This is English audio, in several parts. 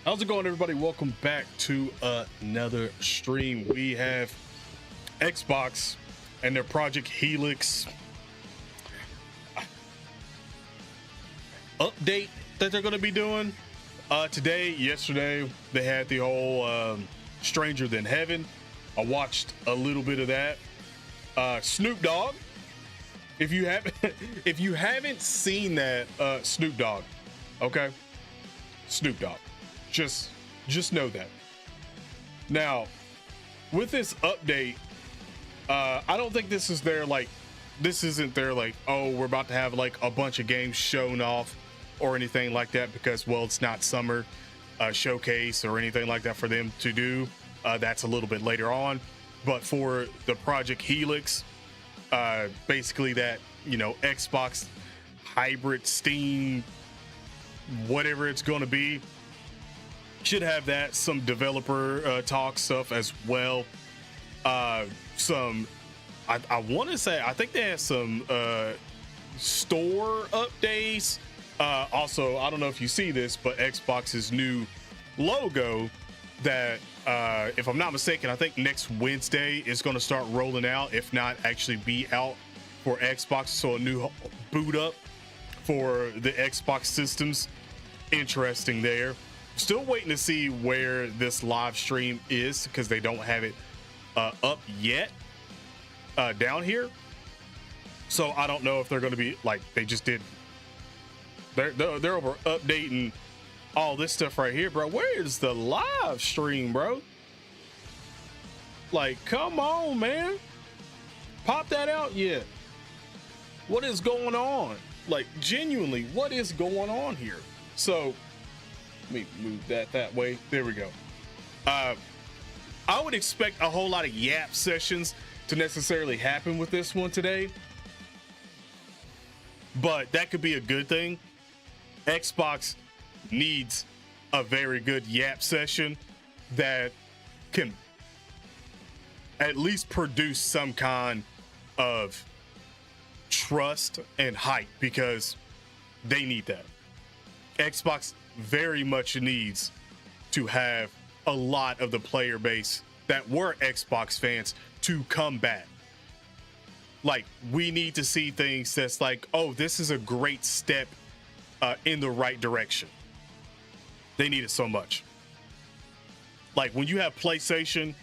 How's it going, everybody? Welcome back to another stream. We have Xbox and their Project Helix update that they're going to be doing yesterday. They had the whole Stranger Than Heaven. I watched a little bit of that. Snoop Dogg, if you haven't seen that, Snoop Dogg, okay, Snoop Dogg, just know that. Now with this update, I don't think this isn't their like, oh, we're about to have like a bunch of games shown off or anything like that, because, well, it's not summer showcase or anything like that for them to do. That's a little bit later on. But for the Project Helix, basically that, you know, Xbox hybrid Steam, whatever it's going to be, should have that, some developer talk stuff as well. I want to say, I think they have some store updates. Also, I don't know if you see this, but Xbox's new logo that, if I'm not mistaken, I think next Wednesday is going to start rolling out, if not actually be out for Xbox. So a new boot up for the Xbox systems. Interesting there. Still waiting to see where this live stream is, because they don't have it up yet down here. So I don't know if they're going to be like they just did. They're over updating all this stuff right here, bro. Where is the live stream, bro? Like, come on, man. Pop that out yet. What is going on? Like, genuinely, what is going on here? So let me move that way. There we go. I would expect a whole lot of yap sessions to necessarily happen with this one today, but that could be a good thing. Xbox needs a very good yap session that can at least produce some kind of trust and hype, because they need that. Xbox very much needs to have a lot of the player base that were Xbox fans to come back. Like, we need to see things that's like, oh, this is a great step in the right direction. They need it so much. Like, when you have PlayStation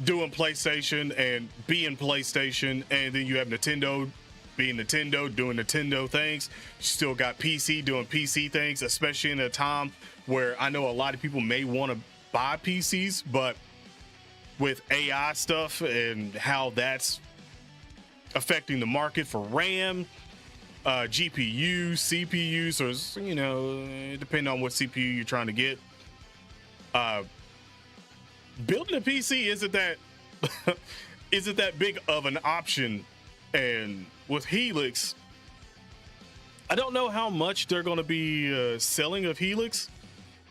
doing PlayStation and being PlayStation, and then you have Nintendo being Nintendo doing Nintendo things, you still got PC doing PC things, especially in a time where I know a lot of people may want to buy PCs, but with AI stuff and how that's affecting the market for RAM, GPU, CPUs, or, you know, depending on what CPU you're trying to get, building a PC isn't that big of an option. And with Helix, I don't know how much they're going to be selling of Helix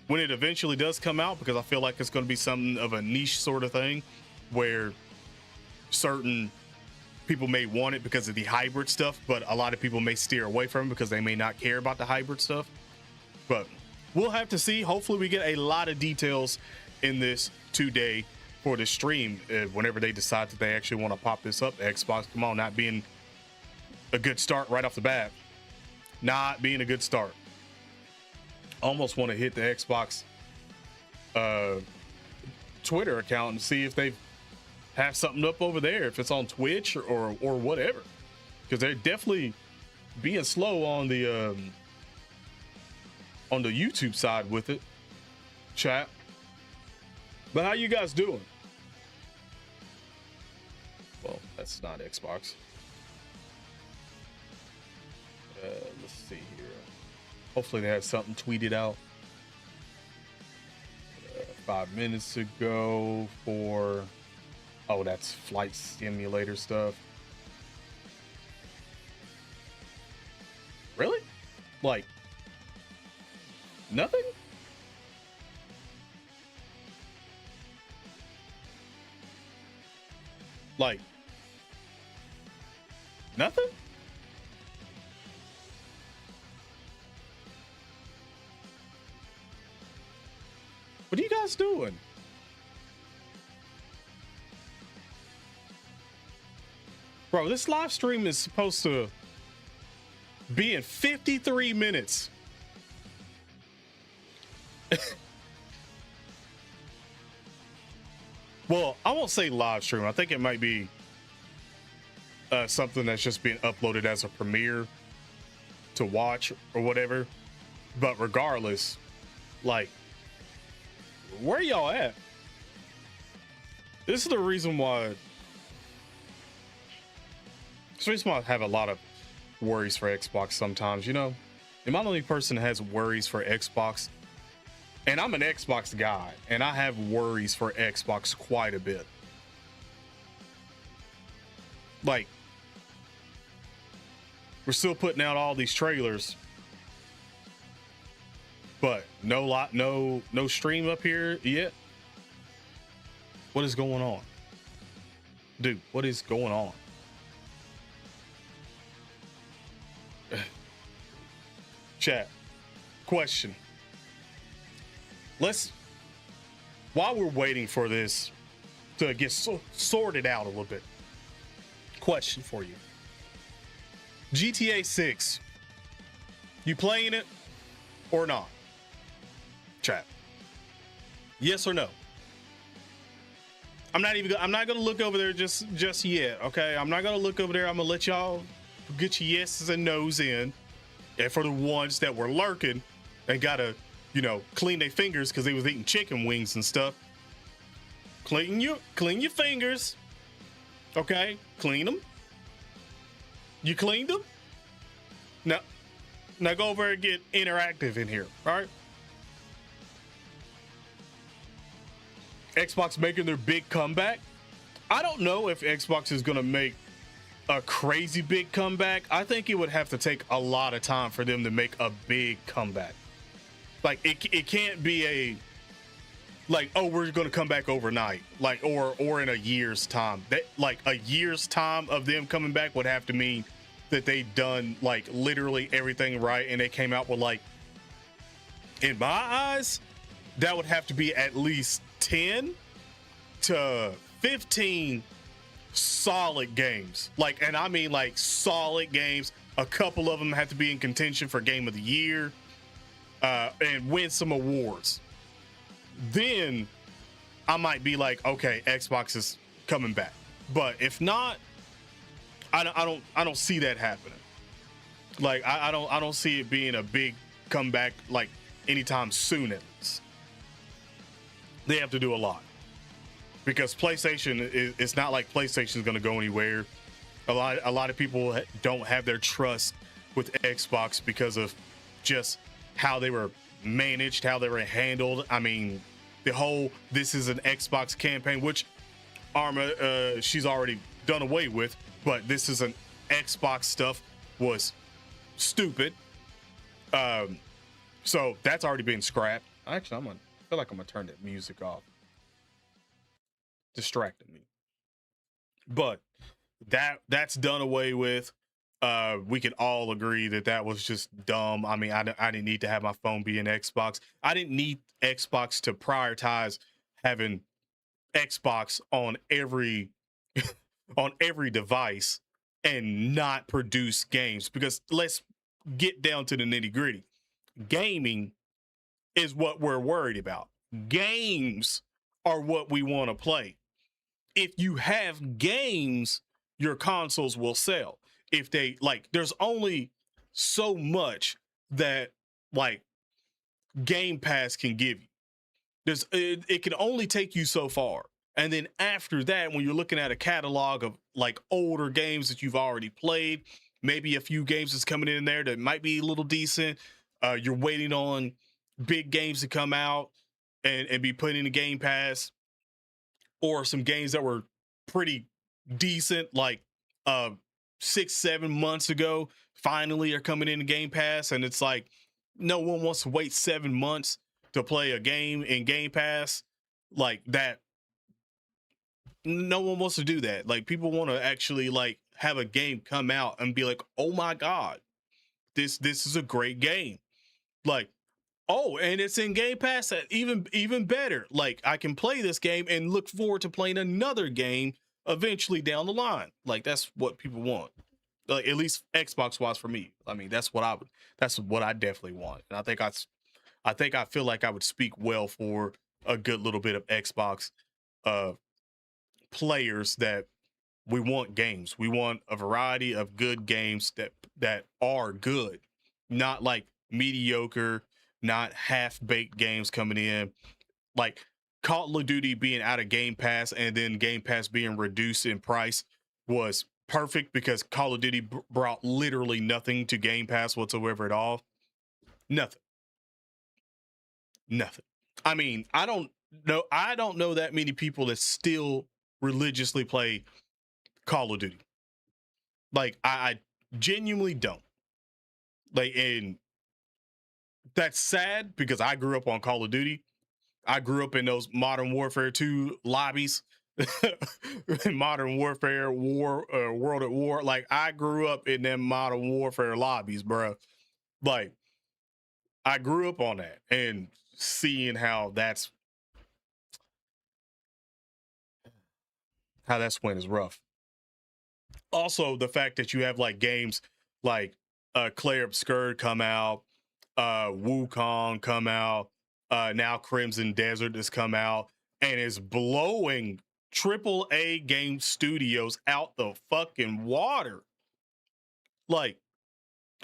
when it eventually does come out, because I feel like it's going to be something of a niche sort of thing where certain people may want it because of the hybrid stuff, but a lot of people may steer away from it because they may not care about the hybrid stuff. But we'll have to see. Hopefully we get a lot of details in this today for the stream, whenever they decide that they actually want to pop this up. Xbox, come on, not being a good start right off the bat. Not being a good start. Almost want to hit the Xbox Twitter account and see if they have something up over there, if it's on Twitch or whatever, because they're definitely being slow on the YouTube side with it, chat. But how you guys doing? Well, that's not Xbox. Let's see here. Hopefully they have something tweeted out 5 minutes ago for, oh, that's flight simulator stuff. Really? Like, nothing? Like, nothing? guys doing? Bro, this live stream is supposed to be in 53 minutes. Well, I won't say live stream. I think it might be something that's just being uploaded as a premiere to watch or whatever. But regardless, like, where y'all at? This is the reason why. This is the reason why I have a lot of worries for Xbox sometimes, you know? Am I the only person that has worries for Xbox? And I'm an Xbox guy, and I have worries for Xbox quite a bit. Like, we're still putting out all these trailers, but no stream up here yet. What is going on? Dude, what is going on? Chat. Question. While we're waiting for this to get sorted out a little bit, question for you. GTA 6, you playing it or not? Chat. Yes or no? I'm not gonna look over there just yet, okay? I'm not gonna look over there. I'm gonna let y'all get your yeses and nos in. And for the ones that were lurking and gotta, you know, clean their fingers because they was eating chicken wings and stuff, clean your fingers, okay? Clean them. You cleaned them? Now go over and get interactive in here, all right? Xbox making their big comeback. I don't know if Xbox is gonna make a crazy big comeback. I think it would have to take a lot of time for them to make a big comeback. Like it can't be a like, oh, we're gonna come back overnight, like or in a year's time. That like a year's time of them coming back would have to mean that they done like literally everything right, and they came out with, like, in my eyes, that would have to be at least 10 to 15 solid games. Like, and I mean like solid games. A couple of them have to be in contention for Game of the Year and win some awards. Then I might be like, okay, Xbox is coming back. But if not, I don't see that happening. Like I don't see it being a big comeback like anytime soon. At least they have to do a lot, because PlayStation it's not like PlayStation is going to go anywhere. A lot of people don't have their trust with Xbox because of just how they were managed, how they were handled. I mean, the whole "this is an Xbox" campaign, which Arma she's already done away with, but "this is an Xbox" stuff was stupid. So that's already been scrapped. Actually, I feel like I'm gonna turn that music off. Distracting me. But that's done away with. We can all agree that was just dumb. I mean, I didn't need to have my phone be an Xbox. I didn't need Xbox to prioritize having Xbox on every on every device and not produce games, because let's get down to the nitty-gritty. Gaming is what we're worried about. Games are what we want to play. If you have games, your consoles will sell. If they like, there's only so much that like Game Pass can give you. It can only take you so far. And then after that, when you're looking at a catalog of like older games that you've already played, maybe a few games that's coming in there that might be a little decent. You're waiting on big games to come out and be put in the Game Pass, or some games that were pretty decent, like 6-7 months ago, finally are coming in the Game Pass. And it's like, no one wants to wait 7 months to play a game in Game Pass like that. No one wants to do that. Like, people want to actually like have a game come out and be like, oh my God, this is a great game. Like, Oh, and it's in Game Pass. Even better. Like I can play this game and look forward to playing another game eventually down the line. Like that's what people want. Like at least Xbox wise for me. I mean, that's what I would. That's what I definitely want. And I think I feel like I would speak well for a good little bit of Xbox uh players that we want games. We want a variety of good games that are good, not like mediocre, not half-baked games coming in. Like Call of Duty being out of Game Pass and then Game Pass being reduced in price was perfect because Call of Duty brought literally nothing to Game Pass whatsoever at all. Nothing. Nothing. I mean, I don't know that many people that still religiously play Call of Duty. Like I genuinely don't. Like, and that's sad because I grew up on Call of Duty. I grew up in those Modern Warfare 2 lobbies, Modern Warfare, World at War. Like I grew up in them Modern Warfare lobbies, bro. Like I grew up on that and seeing how that's when is rough. Also, the fact that you have like games like Claire Obscure come out, Wukong come out, now Crimson Desert has come out, and is blowing AAA game studios out the fucking water. Like,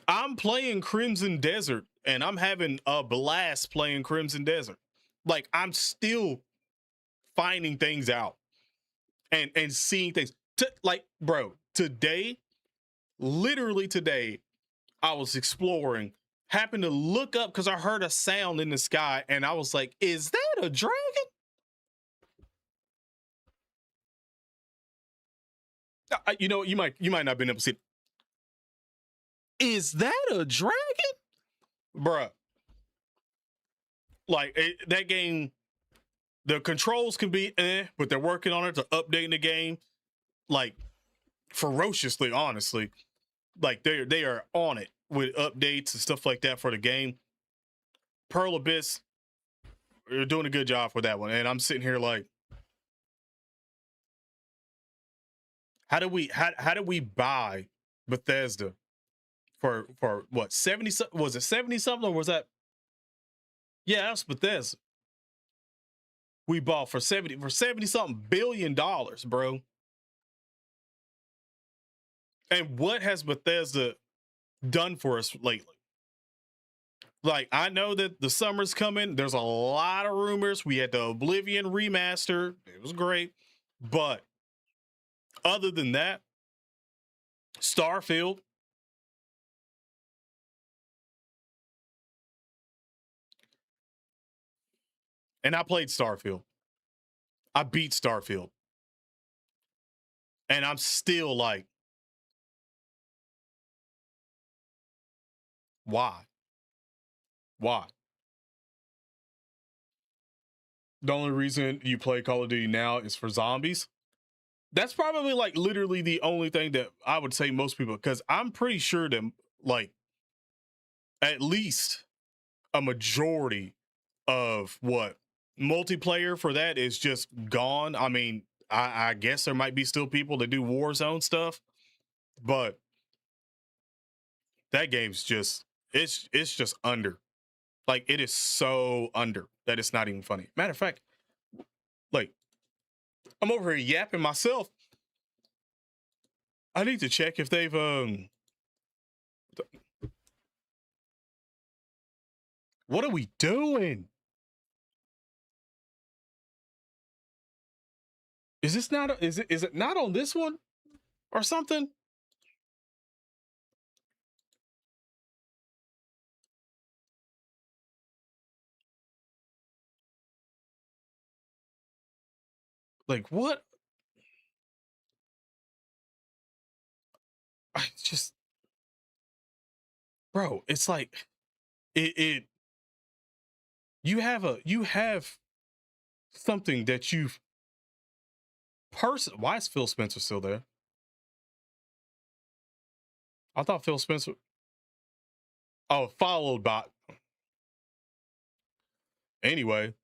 I'm playing Crimson Desert and I'm having a blast playing Crimson Desert. Like, I'm still finding things out and seeing things. Like, bro, today, literally today, I was exploring, happened to look up because I heard a sound in the sky, and I was like, "Is that a dragon?" You know, you might not have been able to see it. Is that a dragon, bruh? Like that game, the controls can be but they're working on it to update the game like ferociously. Honestly, like they are on it with updates and stuff like that for the game. Pearl Abyss, you're doing a good job for that one, and I'm sitting here like, how do we buy Bethesda for what 70? Was it 70 something or was that? Yeah, that's Bethesda. We bought for 70 something $billion, bro. And what has Bethesda done for us lately? Like I know that the summer's coming. There's a lot of rumors. We had the Oblivion remaster. It was great, but other than that, Starfield. And I played Starfield. I beat Starfield. And I'm still like, why? Why? The only reason you play Call of Duty now is for zombies. That's probably like literally the only thing that I would say most people, because I'm pretty sure that like at least a majority of what multiplayer for that is just gone. I mean, I guess there might be still people that do Warzone stuff, but that game's just it's just under. Like it is so under that it's not even funny. Matter of fact, like I'm over here yapping myself. I need to check if they've what are we doing? Is this not is it not on this one or something? Like what? I just bro, it's like it you have something that you've why is Phil Spencer still there? I thought Phil Spencer. Oh, followed by. Anyway,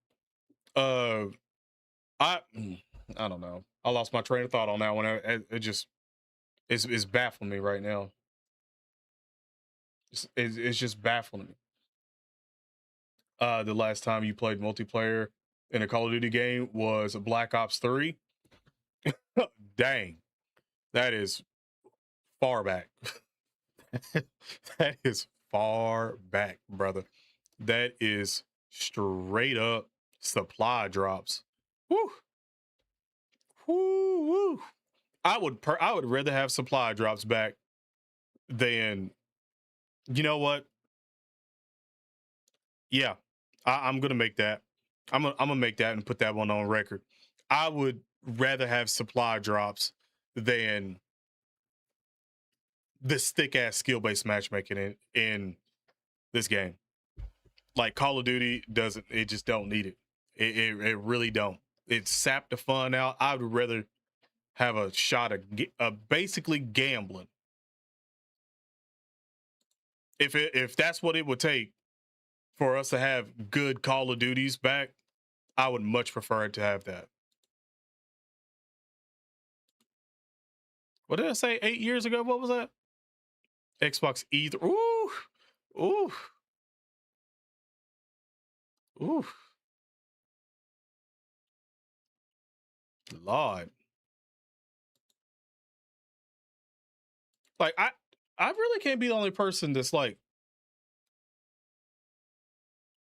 uh, I don't know. I lost my train of thought on that one. It just it's baffling me right now. It's just baffling me. The last time you played multiplayer in a Call of Duty game was Black Ops 3. Dang, that is far back. That is far back, brother. That is straight up supply drops. Woo. Woo, woo. I would rather have supply drops back than, you know what? Yeah, I'm gonna make that. I'm gonna make that and put that one on record. I would rather have supply drops than this thick ass skill based matchmaking in this game. Like Call of Duty doesn't. It just don't need it. It really don't. It sapped the fun out. I would rather have a shot of basically gambling. If that's what it would take for us to have good Call of Duties back, I would much prefer it to have that. What did I say 8 years ago? What was that? Xbox E3. Ooh, ooh, ooh. Lord. Like I really can't be the only person that's like,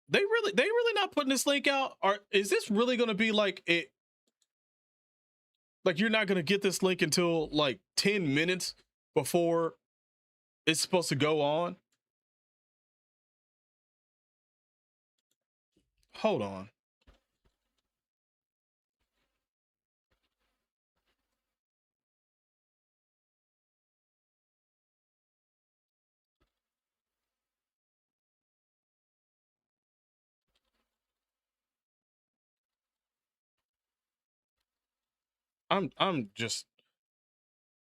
they really not putting this link out? Or is this really gonna be like it? Like you're not gonna get this link until like 10 minutes before it's supposed to go on? Hold on. I'm just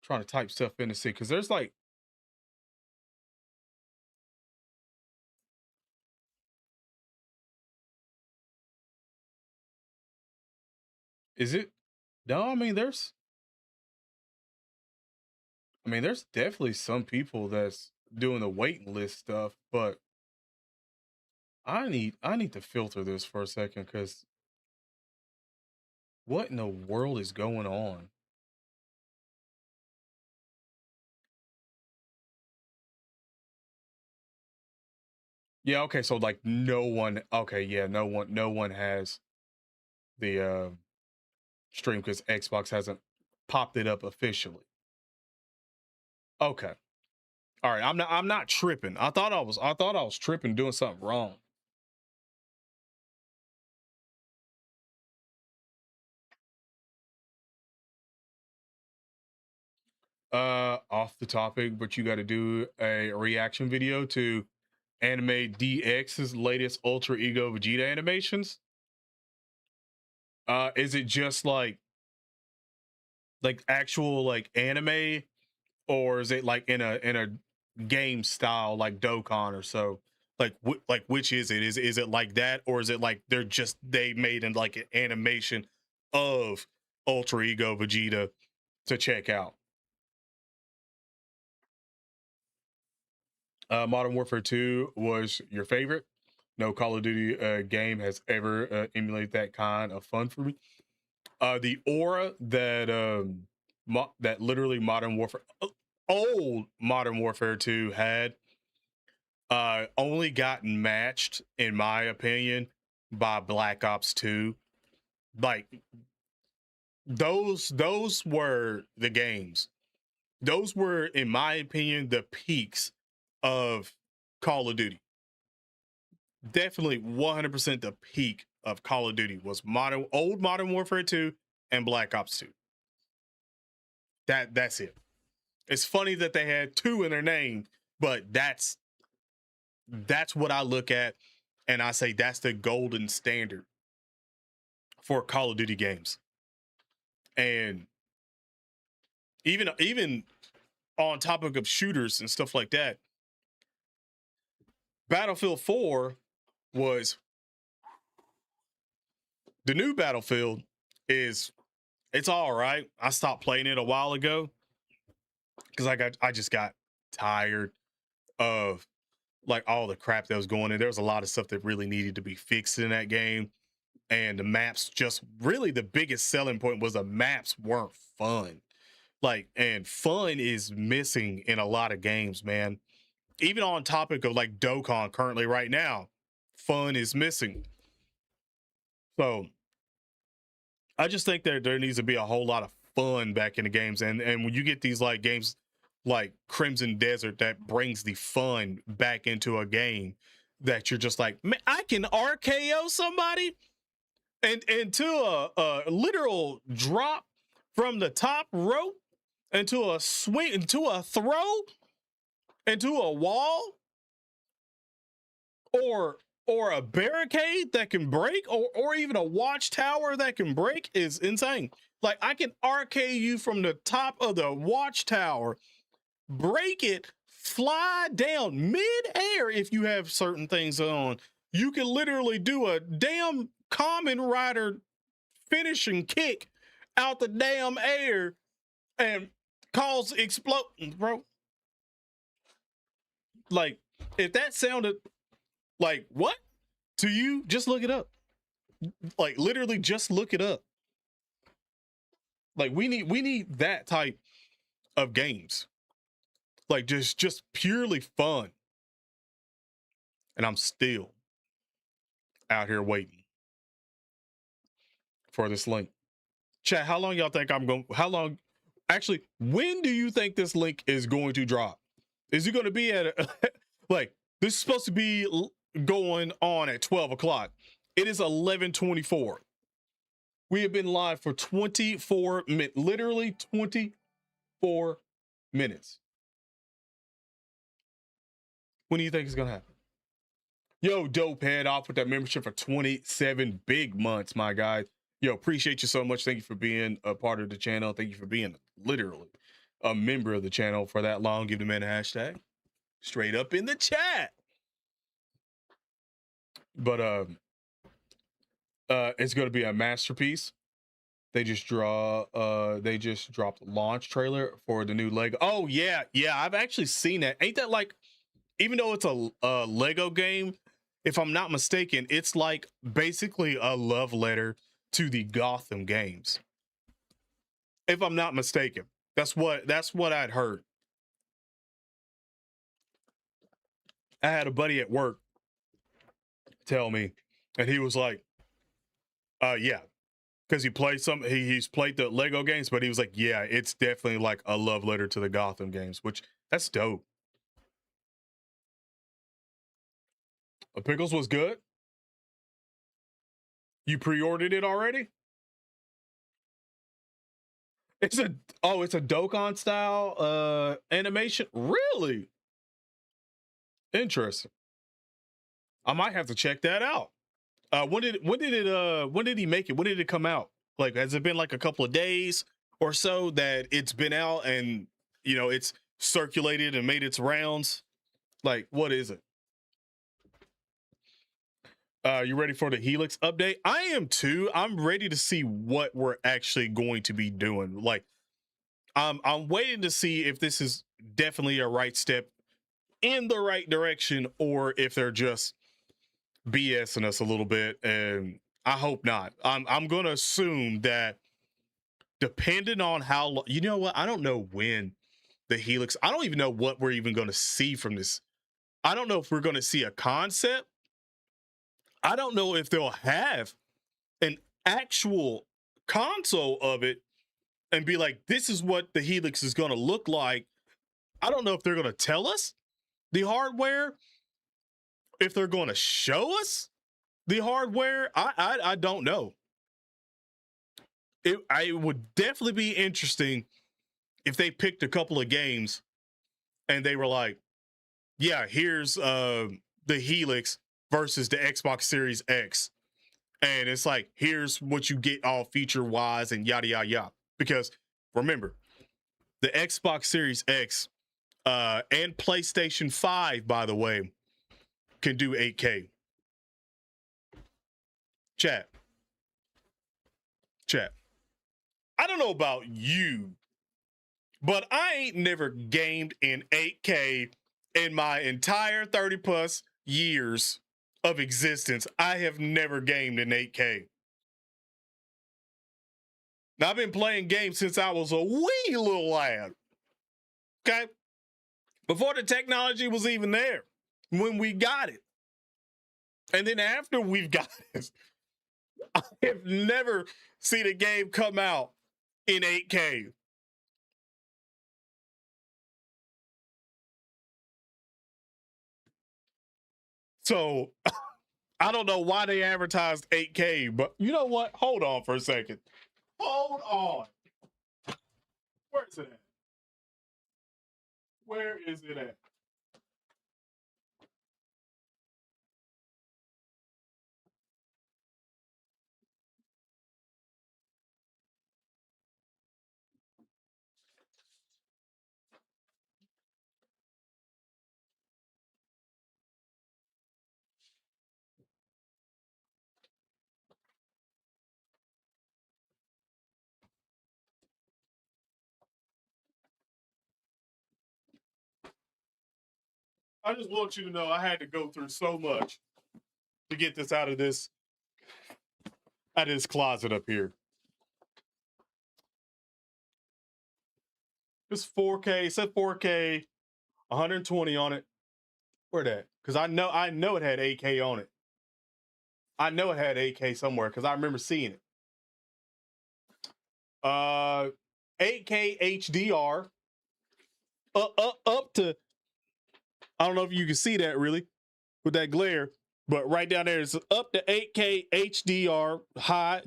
trying to type stuff in to see because there's like, is it? No, there's definitely some people that's doing the waiting list stuff, but I need to filter this for a second because what in the world is going on? Yeah, okay, so like no one, okay, yeah, no one has the stream because Xbox hasn't popped it up officially. Okay. All right, I'm not tripping. I thought I was tripping doing something wrong. Off the topic, but you got to do a reaction video to animate DX's latest Ultra Ego Vegeta animations. Is it just like actual like anime, or is it like in a game style like Dokkan or so? Like like which is it? Is it like that, or is it like they made in like an animation of Ultra Ego Vegeta to check out? Modern Warfare 2 was your favorite. No Call of Duty game has ever emulated that kind of fun for me. The aura that that literally Modern Warfare, old Modern Warfare 2 had, only gotten matched, in my opinion, by Black Ops 2. Like those were the games. Those were, in my opinion, the peaks of Call of Duty. Definitely 100% the peak of Call of Duty was old Modern Warfare 2 and Black Ops 2. That's it. It's funny that they had two in their name, but that's what I look at and I say that's the golden standard for Call of Duty games. And even on topic of shooters and stuff like that, Battlefield 4 was The new Battlefield it's all right. I stopped playing it a while ago because I just got tired of like all the crap that was going in. There was a lot of stuff that really needed to be fixed in that game. And the maps, just really the biggest selling point was the maps weren't fun. Like, and fun is missing in a lot of games, man. Even on topic of like Dokkan currently right now, fun is missing. So I just think there needs to be a whole lot of fun back in the games. And when you get these like games like Crimson Desert that brings the fun back into a game, that you're just like, man, I can RKO somebody and to a literal drop from the top rope into a swing, into a throw, into a wall, or a barricade that can break, or even a watchtower that can break is insane. Like, I can RK you from the top of the watchtower, break it, fly down mid-air if you have certain things on. You can literally do a damn Common Rider finishing kick out the damn air and cause explosions, bro. Like, if that sounded like what to you, just look it up. Like, literally just look it up. Like, we need that type of games. Like, just purely fun. And I'm still out here waiting for this link. Chat, how long y'all think I'm going? How long? Actually, when do you think this link is going to drop? Is it going to be at like, this is supposed to be going on at 12 o'clock. It is 11:24. We have been live for 24 minutes, literally 24 minutes. When do you think it's going to happen? Yo, dope head off with that membership for 27 big months, my guys. Yo, appreciate you so much. Thank you for being a part of the channel. Thank you for being literally a member of the channel for that long. Give the man a hashtag straight up in the chat. But it's going to be a masterpiece. They just dropped the launch trailer for the new Lego. Oh yeah, I've actually seen that. Ain't that like, even though it's a Lego game, if I'm not mistaken, it's like basically a love letter to the Gotham games. If I'm not mistaken, that's what I'd heard. I had a buddy at work tell me, and he was like, yeah, because he's played the Lego games, but he was like, yeah, it's definitely like a love letter to the Gotham games, which that's dope. Pickles was good. You pre-ordered it already? It's a Dokkan style animation. Really interesting. I might have to check that out. When did he make it? When did it come out? Like, has it been like a couple of days or so that it's been out and it's circulated and made its rounds? Like, what is it? You ready for the Helix update? I am too. I'm ready to see what we're actually going to be doing. Like, I'm waiting to see if this is definitely a right step in the right direction, or if they're just BSing us a little bit. And I hope not. I'm going to assume that, depending on how, you know what? I don't know when the Helix, I don't even know what we're even going to see from this. I don't know if we're going to see a concept. I don't know if they'll have an actual console of it and be like, this is what the Helix is going to look like. I don't know if they're going to tell us the hardware, if they're going to show us the hardware. I don't know. It would definitely be interesting if they picked a couple of games and they were like, yeah, here's the Helix versus the Xbox Series X. And it's like, here's what you get all feature wise and yada, yada, yada. Because remember, the Xbox Series X and PlayStation 5, by the way, can do 8K. Chat, Chat. I don't know about you, but I ain't never gamed in 8K in my entire 30 plus years of existence. I have never gamed in 8K. Now, I've been playing games since I was a wee little lad. Okay? Before the technology was even there, when we got it. And then after we've got it, I have never seen a game come out in 8K. So I don't know why they advertised 8K, but you know what? Hold on for a second. Hold on. Where is it at? Where is it at? I just want you to know I had to go through so much to get this out of this closet up here. It's 4K. It said 4K, 120 on it. Where that? Because I know it had 8K on it. I know it had 8K somewhere because I remember seeing it. 8K HDR. Up to, I don't know if you can see that really with that glare, but right down there is up to 8K HDR high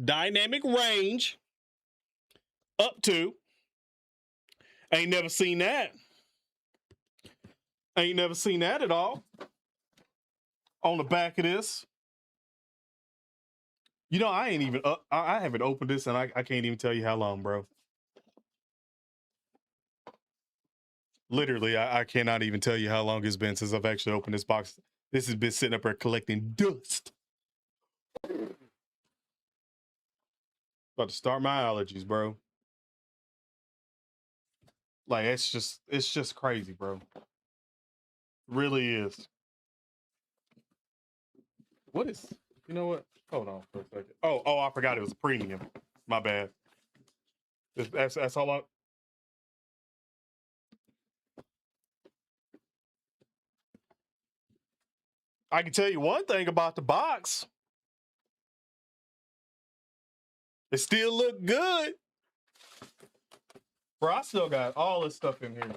dynamic range. Up to. Ain't never seen that. Ain't never seen that at all. On the back of this. You know, I ain't even I haven't opened this and I can't even tell you how long, bro. Literally, I cannot even tell you how long it's been since I've actually opened this box. This has been sitting up here collecting dust. About to start my allergies, bro. Like it's just crazy, bro. Really is. What is? You know what? Hold on for a second. Oh, I forgot it was a premium. My bad. That's all I can tell you one thing about the box. It still look good. Bro, I still got all this stuff in here.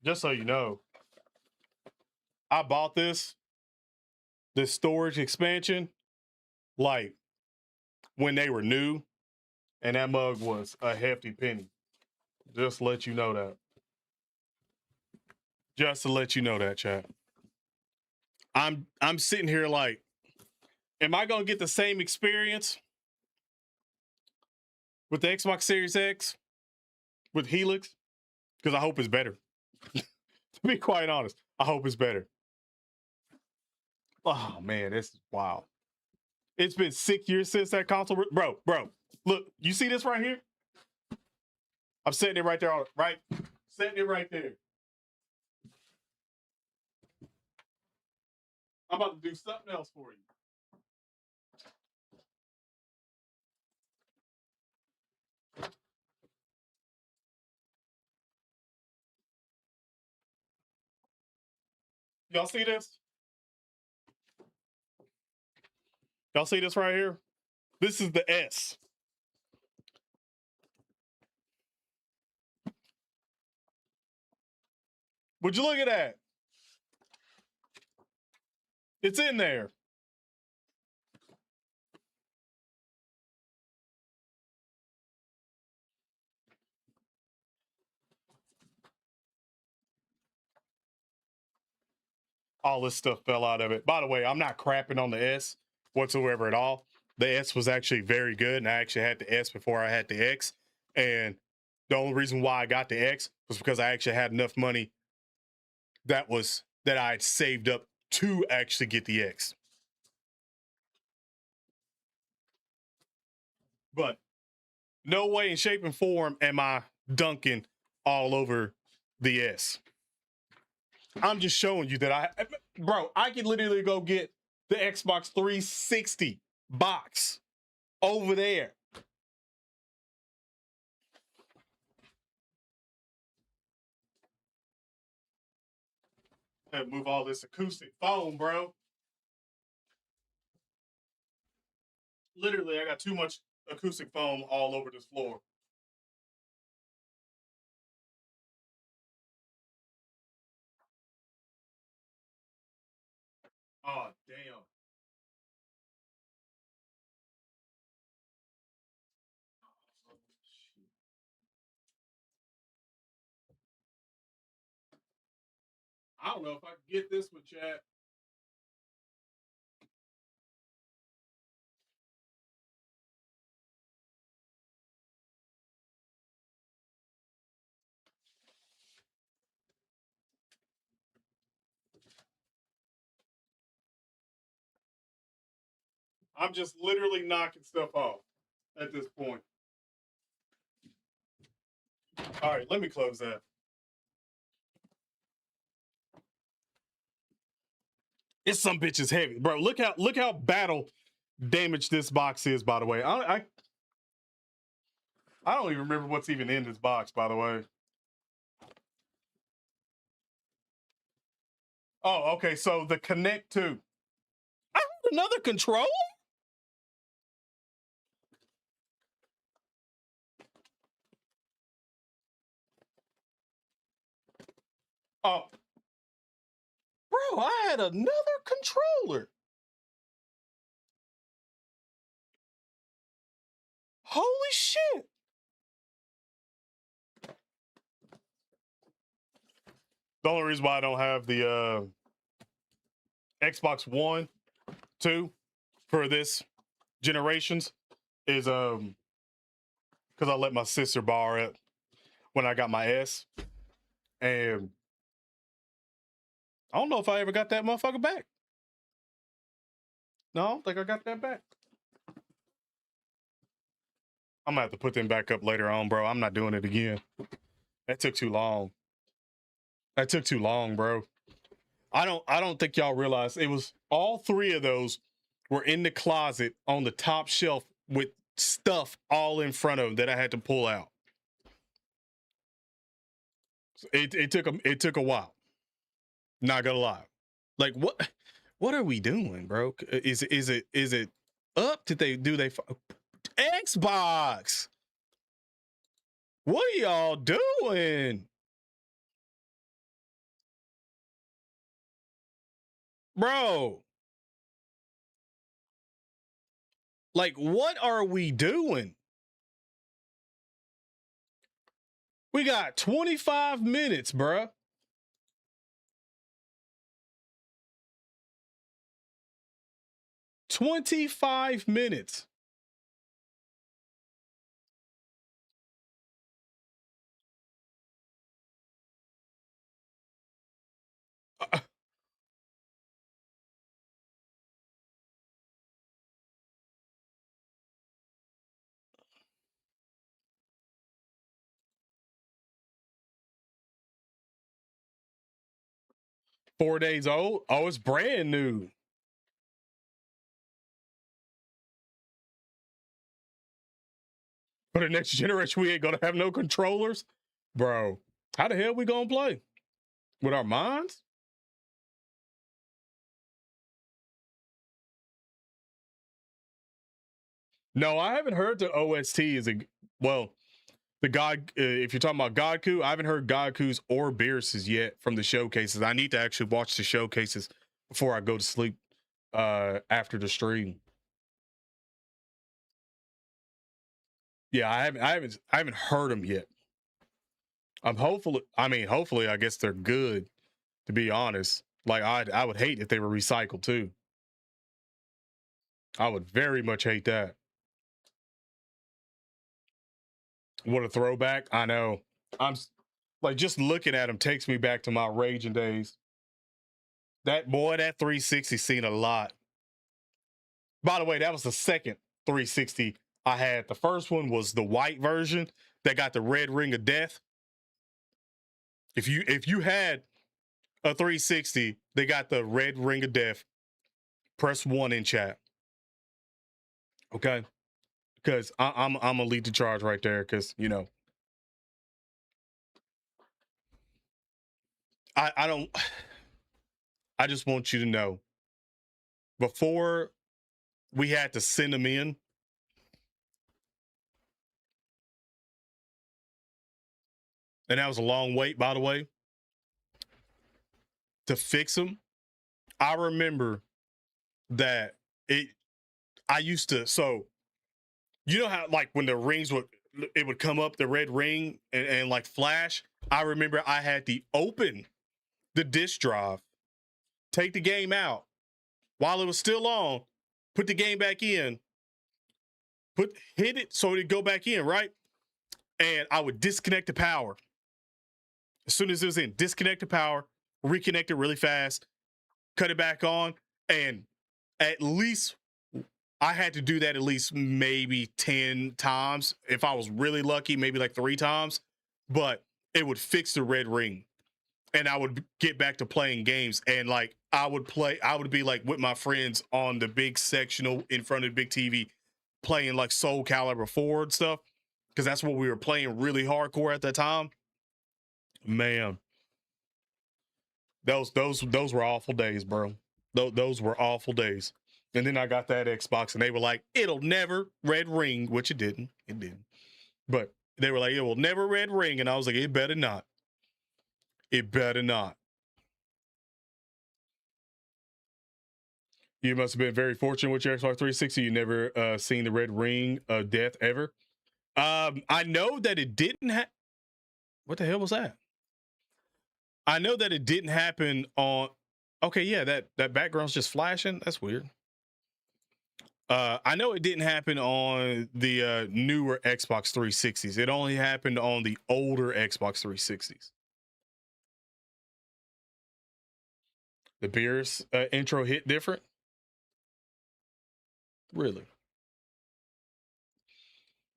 Just so you know, I bought this storage expansion, like when they were new, and that mug was a hefty penny. Just to let you know that. Just to let you know that, chat. I'm sitting here like, am I gonna get the same experience with the Xbox Series X with Helix? Because I hope it's better. To be quite honest, I hope it's better. Oh man, this is wild. It's been 6 years since that console. Bro, look, you see this right here? I'm setting it right there, right? Setting it right there. I'm about to do something else for you. Y'all see this? Y'all see this right here? This is the S. Would you look at that? It's in there. All this stuff fell out of it. By the way, I'm not crapping on the S whatsoever at all. The S was actually very good, and I actually had the S before I had the X. And the only reason why I got the X was because I actually had enough money that I had saved up to actually get the X. But no way in shape and form am I dunking all over the S. I'm just showing you that bro, I could literally go get the Xbox 360 box over there. And move all this acoustic foam, bro. Literally, I got too much acoustic foam all over this floor. Oh, damn. I don't know if I can get this with chat. I'm just literally knocking stuff off at this point. All right, let me close that. It's some bitches heavy, bro. Look how battle damaged this box is. By the way, I don't even remember what's even in this box. By the way. Oh, okay. So the Connect 2. I have another controller. Oh, bro, I had another controller. Holy shit. The only reason why I don't have the Xbox One, 2 for this generations is because I let my sister borrow it when I got my S. And I don't know if I ever got that motherfucker back. No, I don't think I got that back. I'm gonna have to put them back up later on, bro. I'm not doing it again. That took too long. That took too long, bro. I don't think y'all realize it was all three of those were in the closet on the top shelf with stuff all in front of them that I had to pull out. It took a while. Not gonna lie. Like what are we doing, bro? Is it up? Did they Xbox? What are y'all doing? Bro. Like, what are we doing? We got 25 minutes, bruh. 25 minutes. Uh, 4 days old? Oh, it's brand new. For the next generation, we ain't gonna have no controllers? Bro, how the hell we gonna play? With our minds? No, I haven't heard the OST is well, the God, if you're talking about Godku, I haven't heard Godku's or Beerus's yet from the showcases. I need to actually watch the showcases before I go to sleep after the stream. Yeah, I haven't heard them yet. Hopefully, I guess they're good, to be honest. Like I would hate if they were recycled too. I would very much hate that. What a throwback. I know. I'm like, just looking at them takes me back to my raging days. That 360 seen a lot. By the way, that was the second 360 I had. The first one was the white version that got the red ring of death. If you had a 360, they got the red ring of death. Press 1 in chat. Okay? Because I'm gonna lead the charge right there, because you know. I don't I just want you to know, before we had to send them in, and that was a long wait, by the way, to fix them. I remember that I used to, so you know how like when the rings would come up, the red ring, and like flash. I remember I had to open the disk drive, take the game out while it was still on, put the game back in, hit it so it'd go back in, right? And I would disconnect the power. As soon as it was in, disconnect the power, reconnect it really fast, cut it back on, and at least I had to do that at least maybe 10 times. If I was really lucky, maybe like 3 times, but it would fix the red ring. And I would get back to playing games. And like I would be like with my friends on the big sectional in front of the big TV playing like Soul Calibur 4 and stuff. Because that's what we were playing really hardcore at that time. Man. Those were awful days, bro. Those were awful days. And then I got that Xbox, and they were like, "It'll never red ring," which it didn't. It didn't. But they were like, "It will never red ring," and I was like, "It better not. It better not." You must have been very fortunate with your Xbox 360. You never seen the red ring of death ever. I know that it didn't have. What the hell was that? I know that it didn't happen on. Okay, yeah, that background's just flashing. That's weird. I know it didn't happen on the newer Xbox 360s. It only happened on the older Xbox 360s. The Beerus intro hit different? Really?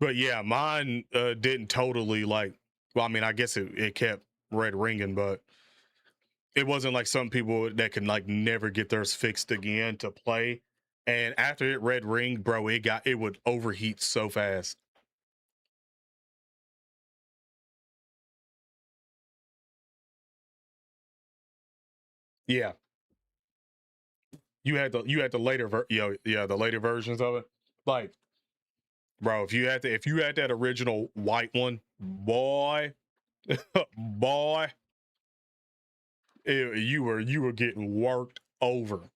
But yeah, mine didn't totally like, well, I mean, I guess it kept red ringing, but it wasn't like some people that can like never get theirs fixed again to play. And after it red ring, bro, it would overheat so fast. Yeah. You had the later the later versions of it. Like, bro, if you had that original white one, boy, boy, you were getting worked over.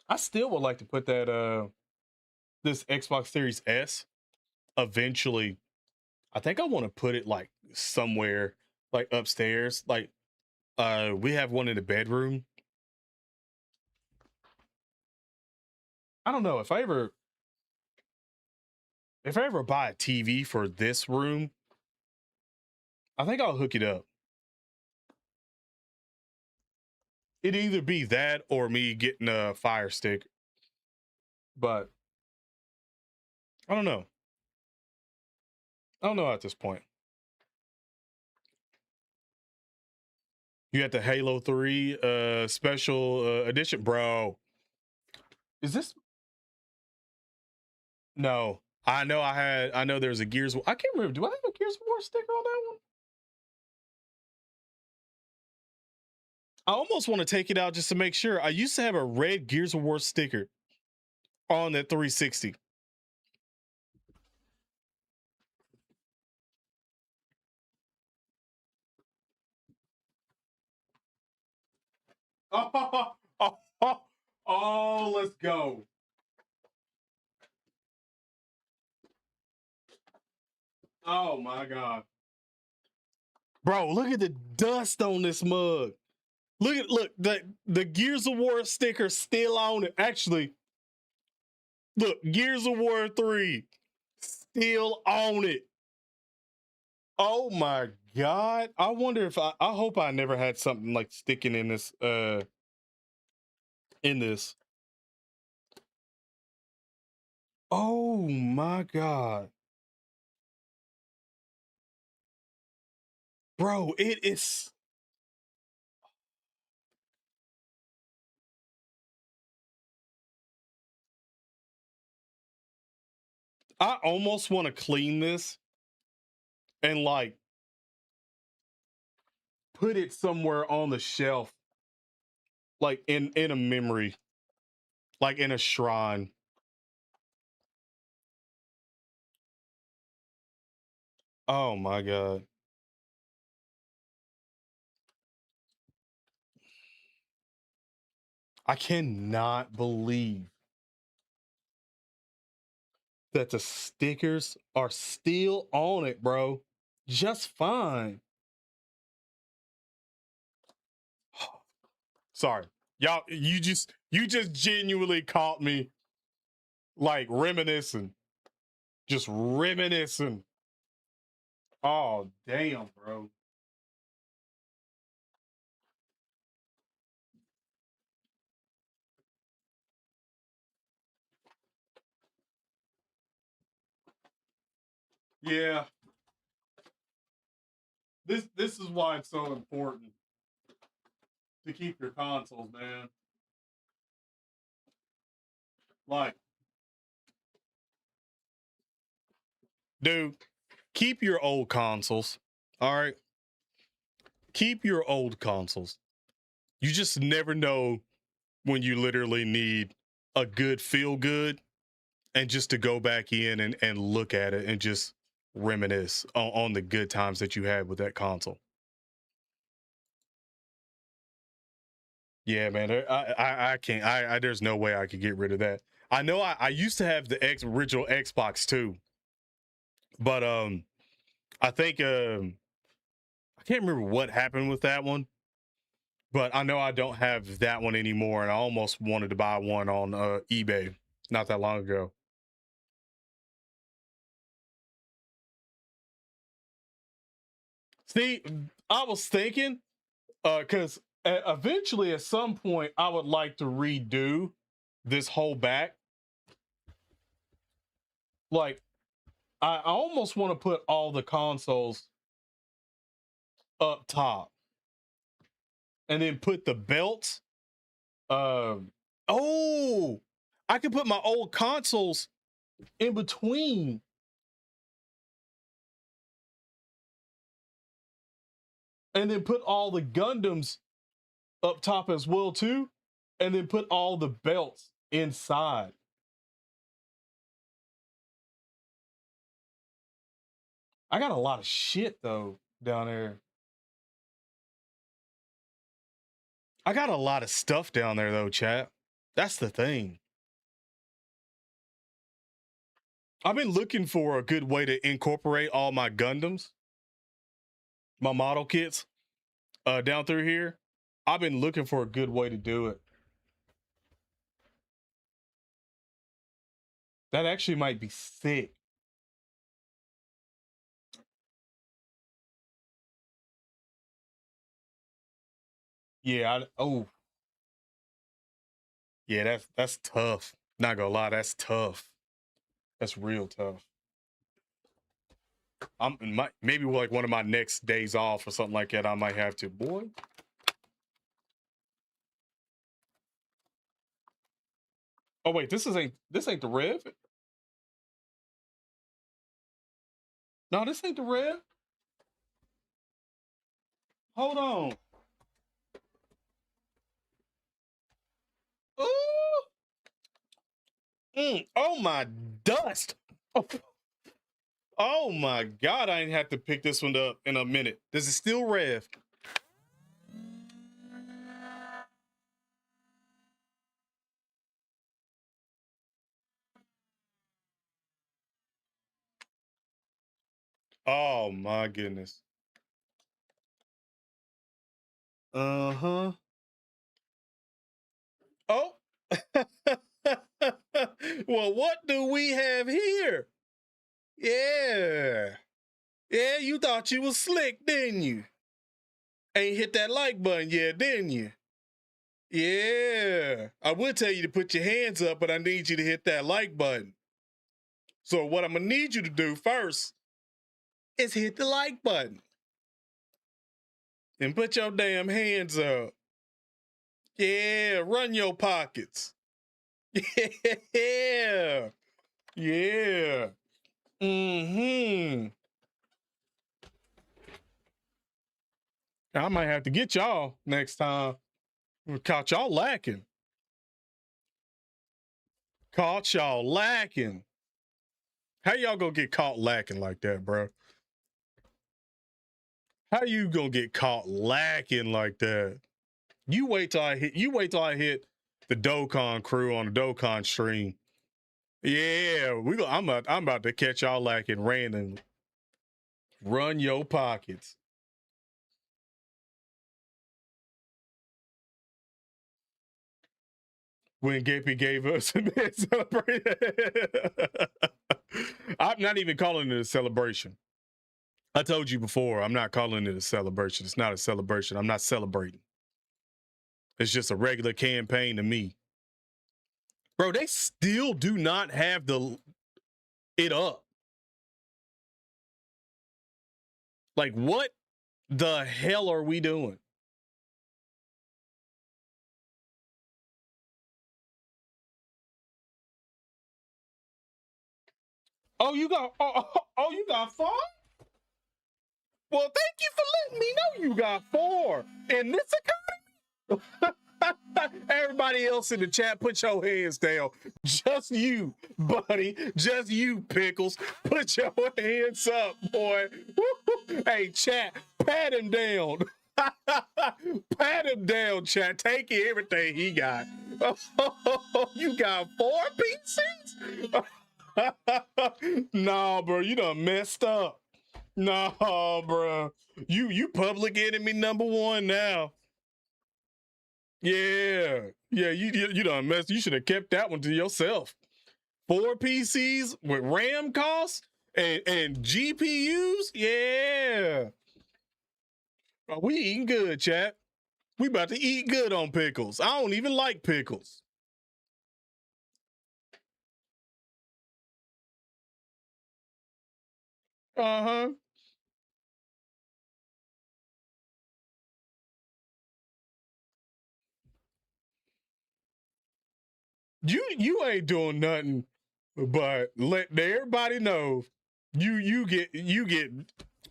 I still would like to put that this Xbox Series S eventually. I think I want to put it like somewhere like upstairs. Like we have one in the bedroom. I don't know if I ever buy a TV for this room, I think I'll hook it up. It'd either be that or me getting a Fire Stick. But I don't know. I don't know at this point. You got the Halo 3 special edition, bro. Is this? No. I know there's a Gears. I can't remember. Do I have a Gears of War sticker on that one? I almost want to take it out just to make sure. I used to have a red Gears of War sticker on that 360. Oh, let's go. Oh my God. Bro, look at the dust on this mug. Look, the Gears of War sticker still on it. Actually, look, Gears of War 3 still on it. Oh my God. I wonder if I hope I never had something like sticking in this in this. Oh my God. Bro, it is. I almost want to clean this and like put it somewhere on the shelf, like in a memory, like in a shrine. Oh my God. I cannot believe that the stickers are still on it, bro. Just fine. Sorry. Y'all, you just genuinely caught me like reminiscing. Just reminiscing. Oh, damn, bro. Yeah. This is why it's so important to keep your consoles, man. Like, dude, keep your old consoles. All right. Keep your old consoles. You just never know when you literally need a good feel good and just to go back in and look at it and just reminisce on the good times that you had with that console. Yeah, man. I can't. There's no way I could get rid of that. I know I used to have the original Xbox too, but I think I can't remember what happened with that one, but I know I don't have that one anymore, and I almost wanted to buy one on eBay not that long ago. See, I was thinking, because eventually at some point I would like to redo this whole back. Like, I almost want to put all the consoles up top and then put the belts. Oh, I could put my old consoles in between, and then put all the Gundams up top as well too, and then put all the belts inside. I got a lot of shit though down there. I got a lot of stuff down there though, chat. That's the thing. I've been looking for a good way to incorporate all my Gundams, my model kits, down through here. I've been looking for a good way to do it. That actually might be sick. Yeah. Oh, yeah. That's tough. Not gonna lie, that's tough. That's real tough. Maybe like one of my next days off or something like that. I might have to. Boy. Oh wait, this ain't the Rev. No, this ain't the Rev. Hold on. Ooh. Oh my dust. Oh, oh my God, I ain't have to pick this one up in a minute. Does it still Rev? Oh my goodness. Uh-huh. Oh. Well, what do we have here? Yeah. Yeah, you thought you was slick, didn't you? Ain't hit that like button yet, didn't you? Yeah. I would tell you to put your hands up, but I need you to hit that like button. So what I'm gonna need you to do first is hit the like button. And put your damn hands up. Yeah, run your pockets. Yeah. Yeah. Mm-hmm. I might have to get y'all next time. We caught y'all lacking. Caught y'all lacking. How y'all gonna get caught lacking like that, bro? How you gonna get caught lacking like that? You wait till I hit. You wait till I hit the Dokkan crew on the Dokkan stream. Yeah, I'm about to catch y'all lacking randomly. Run your pockets. When Gapey gave us a celebration. I'm not even calling it a celebration. I told you before, I'm not calling it a celebration. It's not a celebration. I'm not celebrating. It's just a regular campaign to me. Bro, they still do not have it up. Like, what the hell are we doing? Oh, you got you got 4? Well, thank you for letting me know you got 4 in this economy. Everybody else in the chat, put your hands down. Just you, buddy. Just you, Pickles. Put your hands up, boy. Hey, chat, pat him down. Pat him down, chat. Take everything he got. You got 4 PCs? Nah, bro, you done messed up. Nah, bro. You public enemy #1 now. Yeah, you done messed. You should have kept that one to yourself. 4 PCs with RAM costs and GPUs. Yeah, we eating good, chat. We about to eat good on pickles. I don't even like pickles. Uh-huh. You ain't doing nothing but let everybody know you get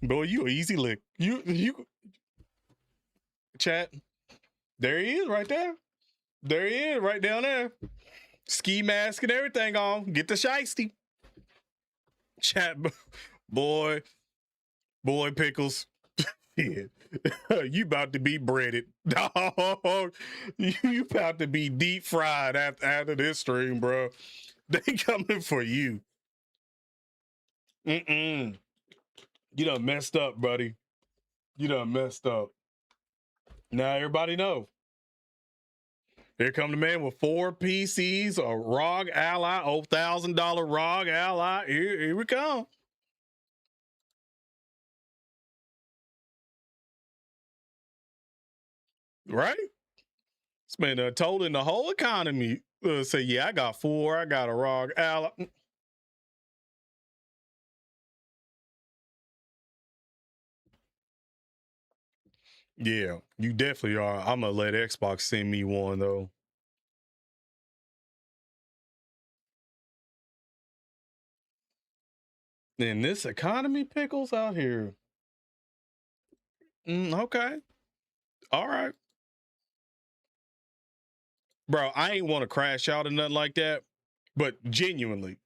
boy, you easy lick. You chat. There he is right there. There he is right down there. Ski mask and everything on. Get the shiesty. Chat boy pickles. Yeah. You about to be breaded. Dog. You about to be deep fried after this stream, bro. They coming for you. Mm-mm. You done messed up, buddy. You done messed up. Now everybody know. Here come the man with 4 PCs, a ROG Ally, $1,000 ROG Ally. Here we come. Right? This man told in the whole economy, say, yeah, I got 4, I got a ROG Ally. Yeah, you definitely are. I'm gonna let Xbox send me one though. In this economy, pickles out here. Okay, all right, bro. I ain't want to crash out or nothing like that, but genuinely,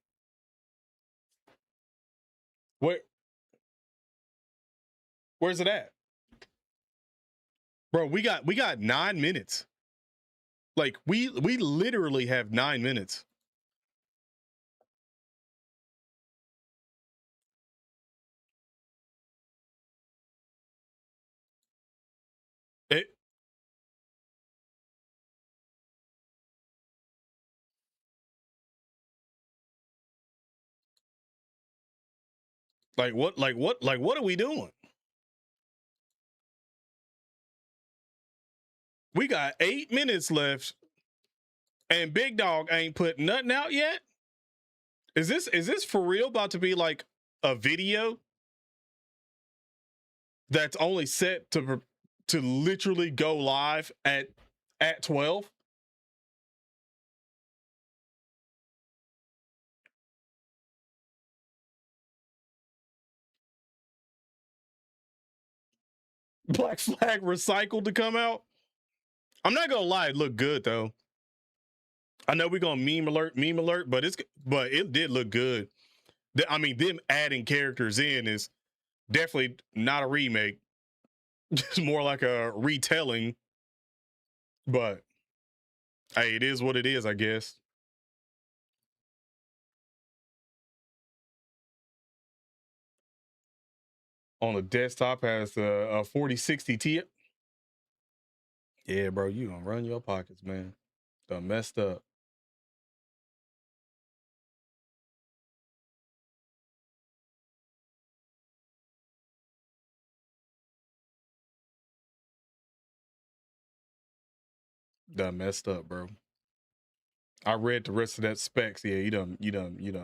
where where's it at, bro? We got 9 minutes. Like we literally have 9 minutes. It, Like what are we doing? We got 8 minutes left and Big Dog ain't put nothing out yet. Is this for real about to be like a video that's only set to literally go live at 12? Black Flag recycled to come out. I'm not gonna lie, it looked good though. I know we're gonna meme alert, but it did look good. I mean, them adding characters in is definitely not a remake. It's more like a retelling. But hey, it is what it is, I guess. On the desktop has a 4060 Ti. Yeah, bro, you gonna run your pockets, man. Done messed up. Done messed up, bro. I read the rest of that specs. Yeah, you done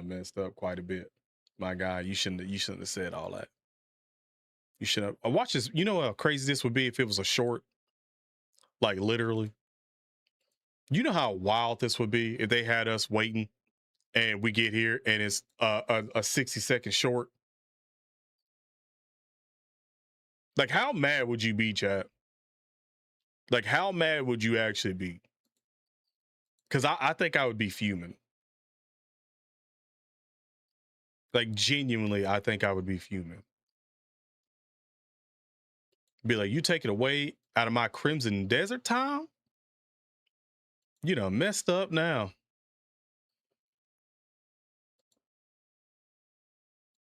messed up quite a bit. My God, you shouldn't have said all that. You should have. Watch this. You know how crazy this would be if it was a short, like literally. You know how wild this would be if they had us waiting, and we get here and it's a 60-second short. Like, how mad would you be, chat? Like, how mad would you actually be? Because I think I would be fuming. Like, genuinely, I think I would be fuming. Be like, you take it away out of my Crimson Desert time? You done messed up now.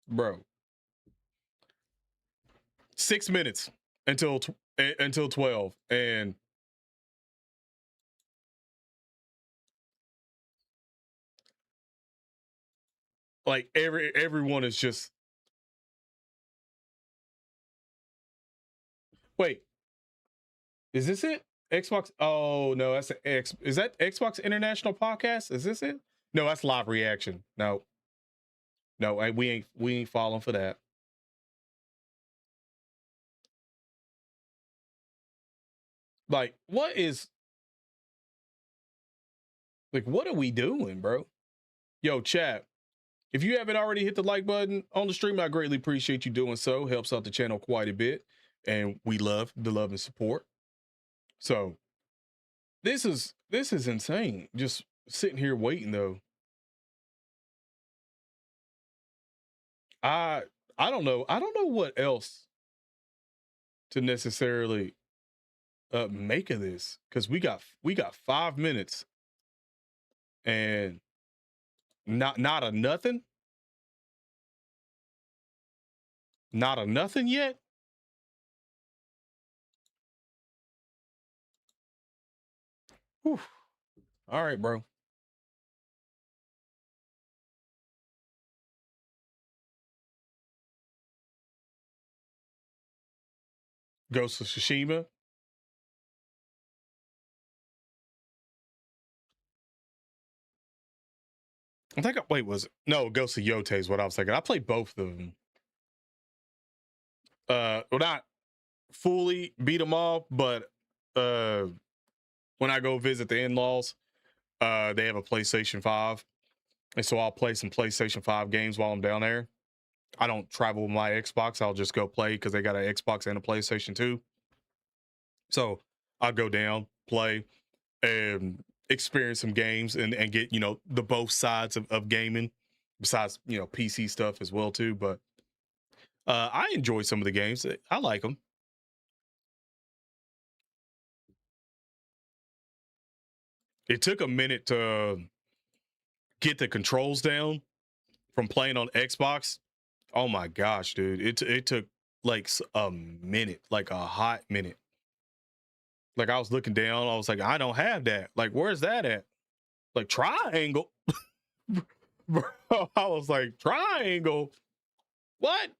Bro. 6 minutes until 12. And like everyone is just, wait, is this it? Xbox? Oh no, that's an X. Is that Xbox International Podcast? Is this it? No, that's live reaction. No, we ain't falling for that. Like, what are we doing, bro? Yo, chat. If you haven't already hit the like button on the stream, I greatly appreciate you doing so. Helps out the channel quite a bit, and we love the love and support. So this is insane. Just sitting here waiting though. I don't know. I don't know what else to necessarily make of this, because we got 5 minutes and not a nothing. Not a nothing yet. Whew. All right, bro. Ghost of Tsushima. I think, wait, was it? No, Ghost of Yote is what I was thinking. I played both of them. Well, not fully beat them all, but when I go visit the in-laws, they have a PlayStation 5. And so I'll play some PlayStation 5 games while I'm down there. I don't travel with my Xbox. I'll just go play because they got an Xbox and a PlayStation 2. So I'll go down, play, and experience some games and get, the both sides of gaming, besides, PC stuff as well too. But I enjoy some of the games. I like them. It took a minute to get the controls down from playing on Xbox. Oh my gosh, dude. It took like a minute, like a hot minute. Like, I was looking down, I was like, I don't have that. Like, where's that at? Like, triangle. Bro, I was like, triangle? What?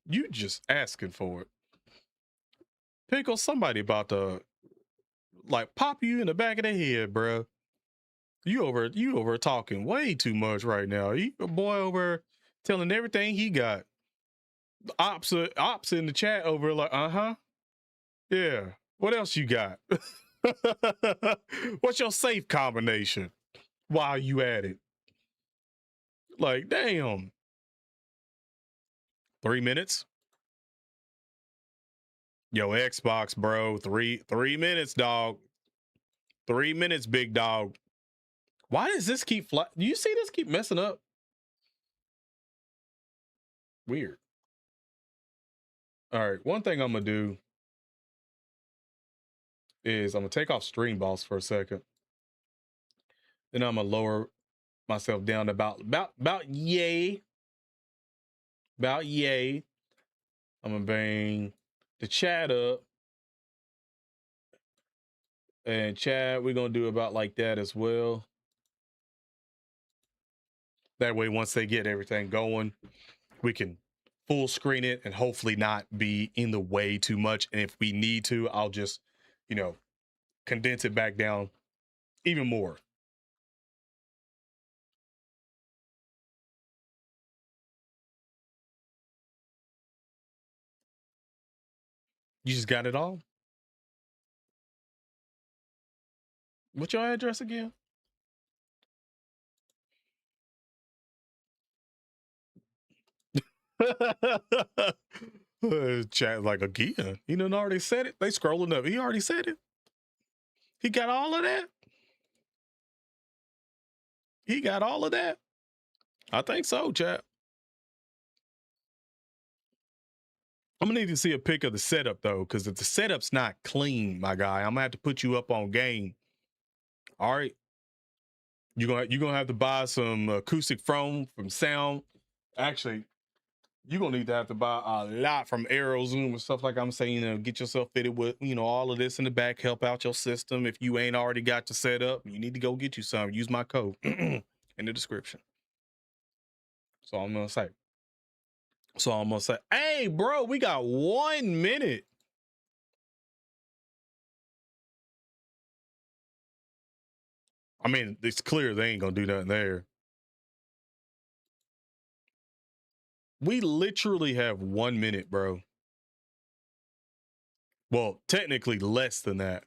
you just asking for it. Pickle, somebody about to like pop you in the back of the head, bro. You over talking way too much right now. You a boy over telling everything he got. Ops in the chat over like, yeah. What else you got? What's your safe combination while you at it? Like, damn. 3 minutes? Yo, Xbox, bro. 3 minutes, dog. 3 minutes, big dog. Why does this keep do you see this keep messing up? Weird. All right, one thing I'm gonna do is I'm gonna take off Stream Boss for a second. Then I'm gonna lower myself down to about yay. About yay. I'm gonna bring the chat up. And chat, we're gonna do about like that as well. That way, once they get everything going, we can full screen it and hopefully not be in the way too much. And if we need to, I'll just, condense it back down even more. You just got it all? What's your address again? Chat like again. He done already said it. They scrolling up. He already said it. He got all of that. He got all of that. I think so, chat. I'm gonna need to see a pic of the setup though, because if the setup's not clean, my guy, I'm gonna have to put you up on game. All right. You're gonna have to buy some acoustic foam from Sound. Actually, you're gonna need to have to buy a lot from AeroZoom and stuff like I'm saying. Get yourself fitted with all of this in the back. Help out your system. If you ain't already got your setup, you need to go get you some. Use my code in the description. So I'm gonna say. Hey, bro, we got 1 minute. I mean, it's clear they ain't gonna do nothing there. We literally have 1 minute, bro. Well, technically less than that.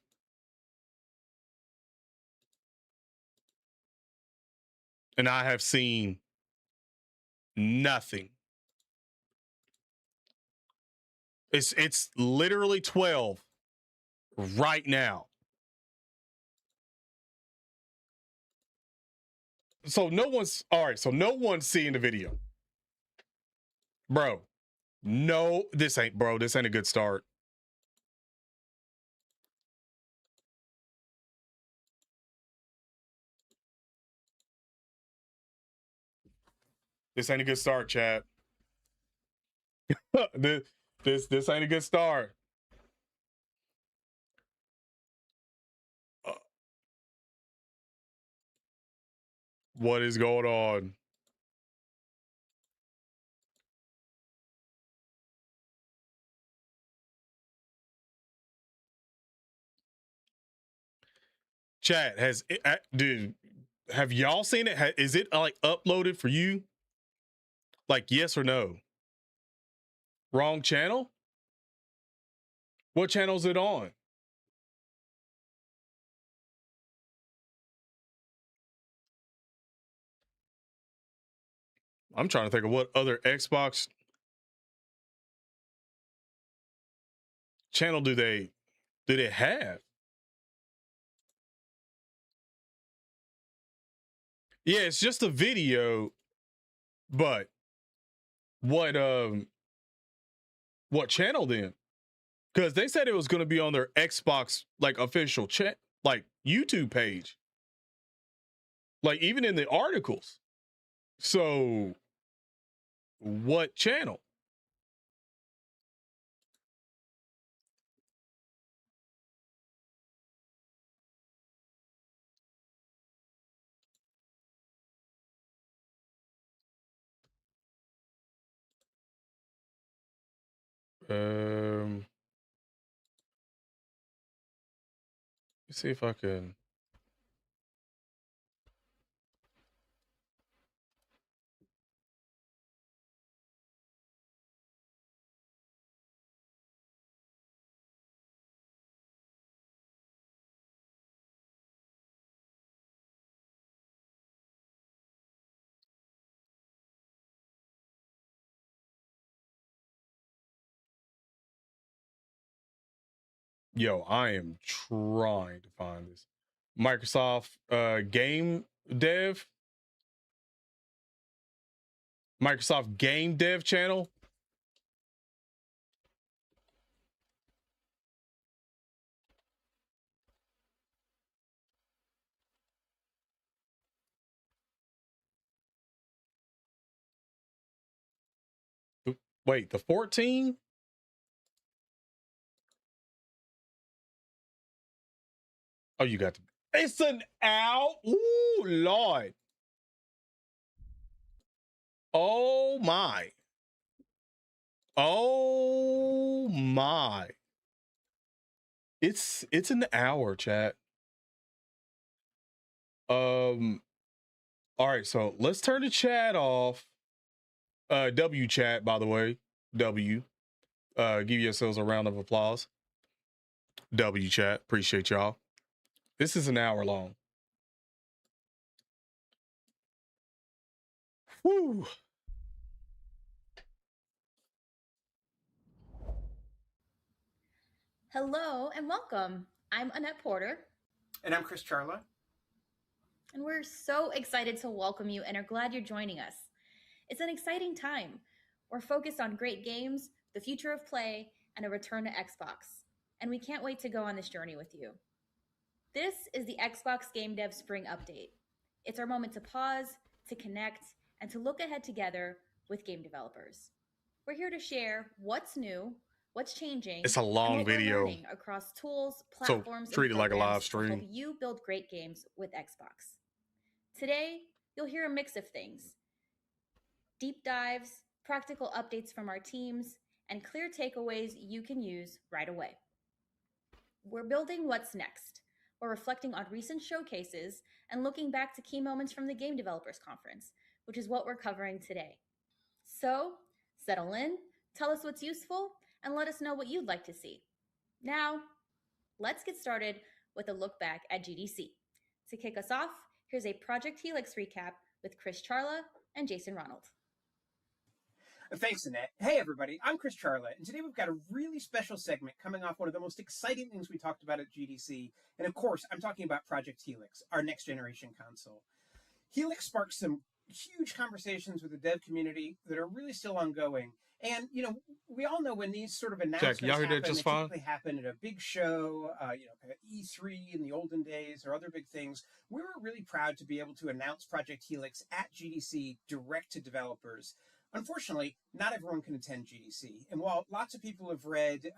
And I have seen nothing. It's literally 12 right now. So no one's no one's seeing the video. Bro. No, this ain't a good start. This ain't a good start, chat. this ain't a good start. What is going on? Chat, dude, have y'all seen it? Is it like uploaded for you? Like yes or no? Wrong channel? What channel is it on? I'm trying to think of what other Xbox channel do they have? Yeah, it's just a video, but what channel then? Because they said it was going to be on their Xbox like official chat, like YouTube page, like even in the articles. So, what channel? Let's see if I can. Yo, I am trying to find this. Microsoft game dev. Microsoft game dev channel. Wait, the 14? Oh, you got to. It's an out. Ooh, Lord. Oh my. Oh my. It's an hour, chat. All right, so let's turn the chat off. W chat, by the way. W. Give yourselves a round of applause. W chat. Appreciate y'all. This is an hour long. Woo. Hello and welcome. I'm Annette Porter. And I'm Chris Charla. And we're so excited to welcome you and are glad you're joining us. It's an exciting time. We're focused on great games, the future of play, and a return to Xbox. And we can't wait to go on this journey with you. This is the Xbox Game Dev Spring Update. It's our moment to pause, to connect, and to look ahead together with game developers. We're here to share what's new, what's changing, It's a long and what video. we're learning across tools, platforms, So treat and it like a live programs to stream. help you build great games with Xbox. Today, you'll hear a mix of things: deep dives, practical updates from our teams, and clear takeaways you can use right away. We're building what's next. We're reflecting on recent showcases and looking back to key moments from the Game Developers Conference, which is what we're covering today. So, settle in, tell us what's useful, and let us know what you'd like to see. Now, let's get started with a look back at GDC. To kick us off, here's a Project Helix recap with Chris Charla and Jason Ronald. Thanks, Annette. Hey, everybody. I'm Chris Charla, and today we've got a really special segment coming off one of the most exciting things we talked about at GDC. And of course, I'm talking about Project Helix, our next generation console. Helix sparked some huge conversations with the dev community that are really still ongoing. And, you know, we all know when these sort of announcements happen, they typically happen at a big show, E3 in the olden days or other big things. We were really proud to be able to announce Project Helix at GDC direct to developers. Unfortunately, not everyone can attend GDC. And while lots of people have read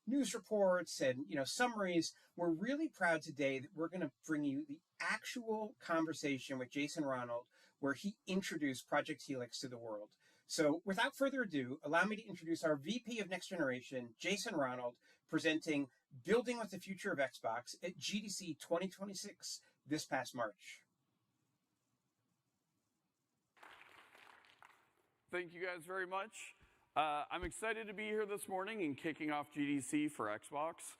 news reports and summaries, we're really proud today that we're going to bring you the actual conversation with Jason Ronald, where he introduced Project Helix to the world. So without further ado, allow me to introduce our VP of Next Generation, Jason Ronald, presenting Building with the Future of Xbox at GDC 2026 this past March. Thank you guys very much. I'm excited to be here this morning and kicking off GDC for Xbox.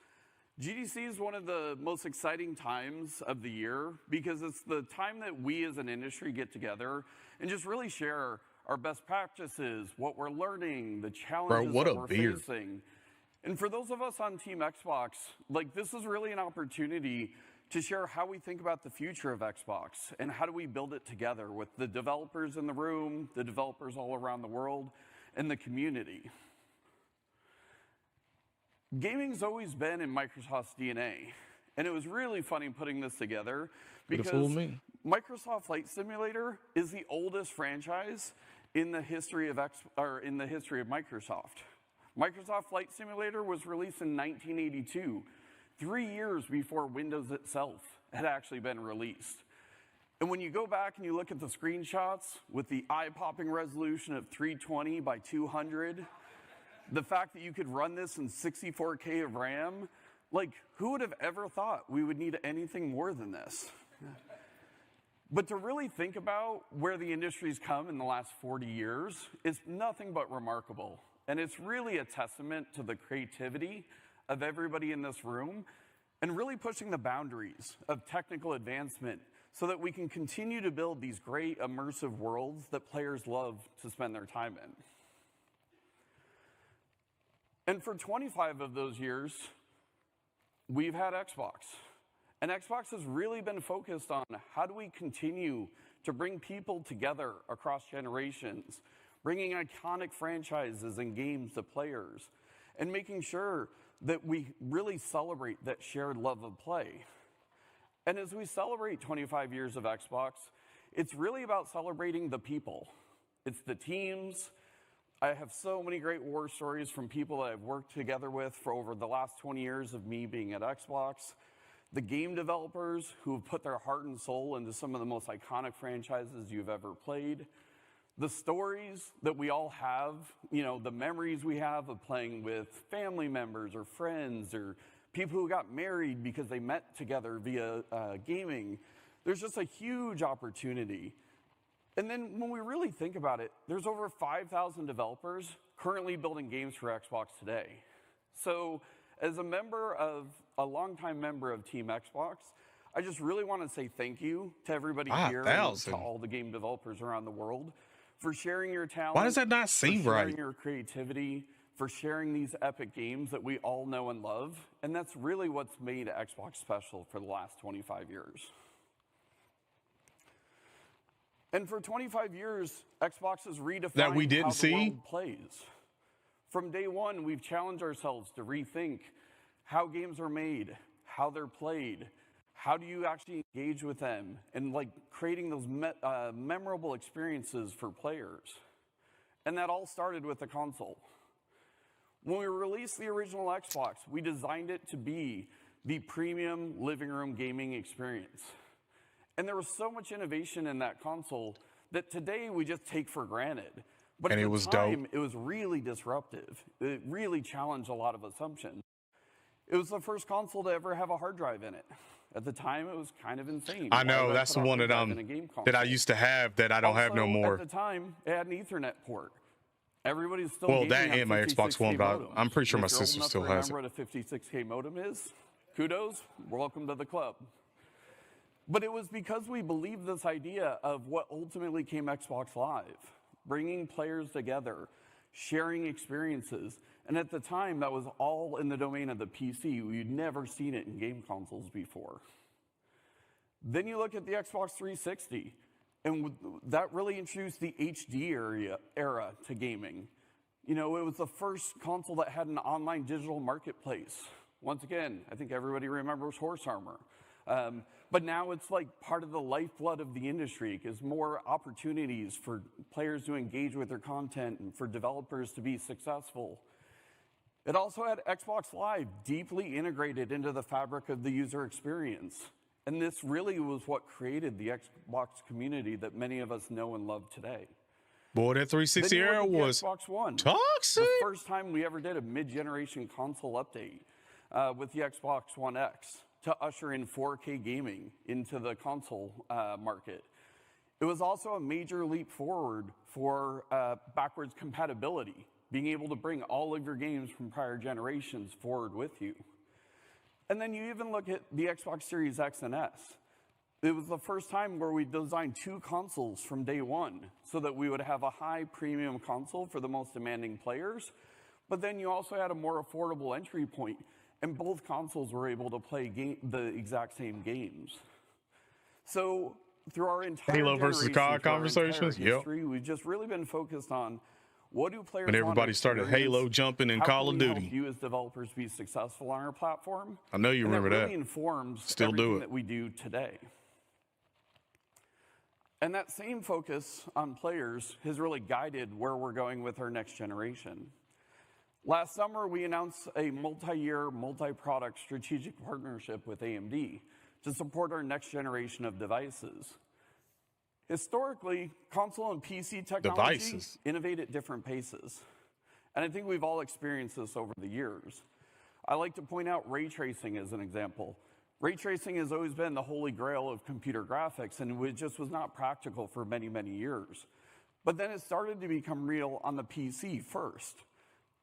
GDC is one of the most exciting times of the year because it's the time that we as an industry get together and just really share our best practices, what we're learning, the challenges that we're facing. And for those of us on Team Xbox, this is really an opportunity to share how we think about the future of Xbox and how do we build it together with the developers in the room, the developers all around the world, and the community. Gaming's always been in Microsoft's DNA, and it was really funny putting this together because Microsoft Flight Simulator is the oldest franchise in the history of Microsoft. Microsoft Flight Simulator was released in 1982. 3 years before Windows itself had actually been released. And when you go back and you look at the screenshots with the eye-popping resolution of 320 by 200, The fact that you could run this in 64K of RAM, like, who would have ever thought we would need anything more than this? But to really think about where the industry's come in the last 40 years is nothing but remarkable. And it's really a testament to the creativity of everybody in this room and really pushing the boundaries of technical advancement so that we can continue to build these great immersive worlds that players love to spend their time in. And for 25 of those years, we've had Xbox. And Xbox has really been focused on how do we continue to bring people together across generations, bringing iconic franchises and games to players, and making sure that we really celebrate that shared love of play. And as we celebrate 25 years of Xbox, it's really about celebrating the people. It's the teams. I have so many great war stories from people that I've worked together with for over the last 20 years of me being at Xbox. The game developers who have put their heart and soul into some of the most iconic franchises you've ever played. The stories that we all have, you know, the memories we have of playing with family members or friends or people who got married because they met together via gaming. There's just a huge opportunity. And then when we really think about it, there's over 5,000 developers currently building games for Xbox today. So as a longtime member of Team Xbox, I just really want to say thank you to everybody here and to all the game developers around the world for sharing your talent. Why does that not seem for sharing right? Your creativity, for sharing these epic games that we all know and love. And that's really what's made Xbox special for the last 25 years. And for 25 years, Xbox has redefined that we didn't how see? the world plays. From day one, we've challenged ourselves to rethink how games are made, how they're played, how do you actually engage with them, and like creating those memorable experiences for players. And that all started with the console. When we released the original Xbox, we designed it to be the premium living room gaming experience. And there was so much innovation in that console that today we just take for granted. But at the time, it was really disruptive. It really challenged a lot of assumptions. It was the first console to ever have a hard drive in it. At the time, it was kind of insane. I know, that's the one that I used to have that I don't have no more. At the time, it had an Ethernet port. Everybody's still well, that and my Xbox One, but I'm pretty sure my sister still has it. Remember what a 56K modem is? Kudos, welcome to the club. But it was because we believed this idea of what ultimately came Xbox Live, bringing players together, sharing experiences. And at the time, that was all in the domain of the PC. We'd never seen it in game consoles before. Then you look at the Xbox 360, and that really introduced the HD era to gaming. You know, it was the first console that had an online digital marketplace. Once again, I think everybody remembers Horse Armor. But now it's like part of the lifeblood of the industry because more opportunities for players to engage with their content and for developers to be successful. It also had Xbox Live deeply integrated into the fabric of the user experience. And this really was what created the Xbox community that many of us know and love today. Boy, that 360 era was Xbox One. Toxic. The first time we ever did a mid-generation console update with the Xbox One X to usher in 4K gaming into the console market. It was also a major leap forward for backwards compatibility, being able to bring all of your games from prior generations forward with you. And then you even look at the Xbox Series X and S. It was the first time where we designed two consoles from day one so that we would have a high premium console for the most demanding players, but then you also had a more affordable entry point, and both consoles were able to play the exact same games. So through our entire Halo versus COD conversations, history, we've just really been focused on what do players when everybody started Halo jumping in Call of Duty. How can you as developers be successful on our platform? I know you remember that. Really informs Still everything do it. that we do today. And that same focus on players has really guided where we're going with our next generation. Last summer, we announced a multi-year, multi-product strategic partnership with AMD to support our next generation of devices. Historically, console and PC technology innovate at different paces. And I think we've all experienced this over the years. I like to point out ray tracing as an example. Ray tracing has always been the holy grail of computer graphics, and it just was not practical for many, many years. But then it started to become real on the PC first.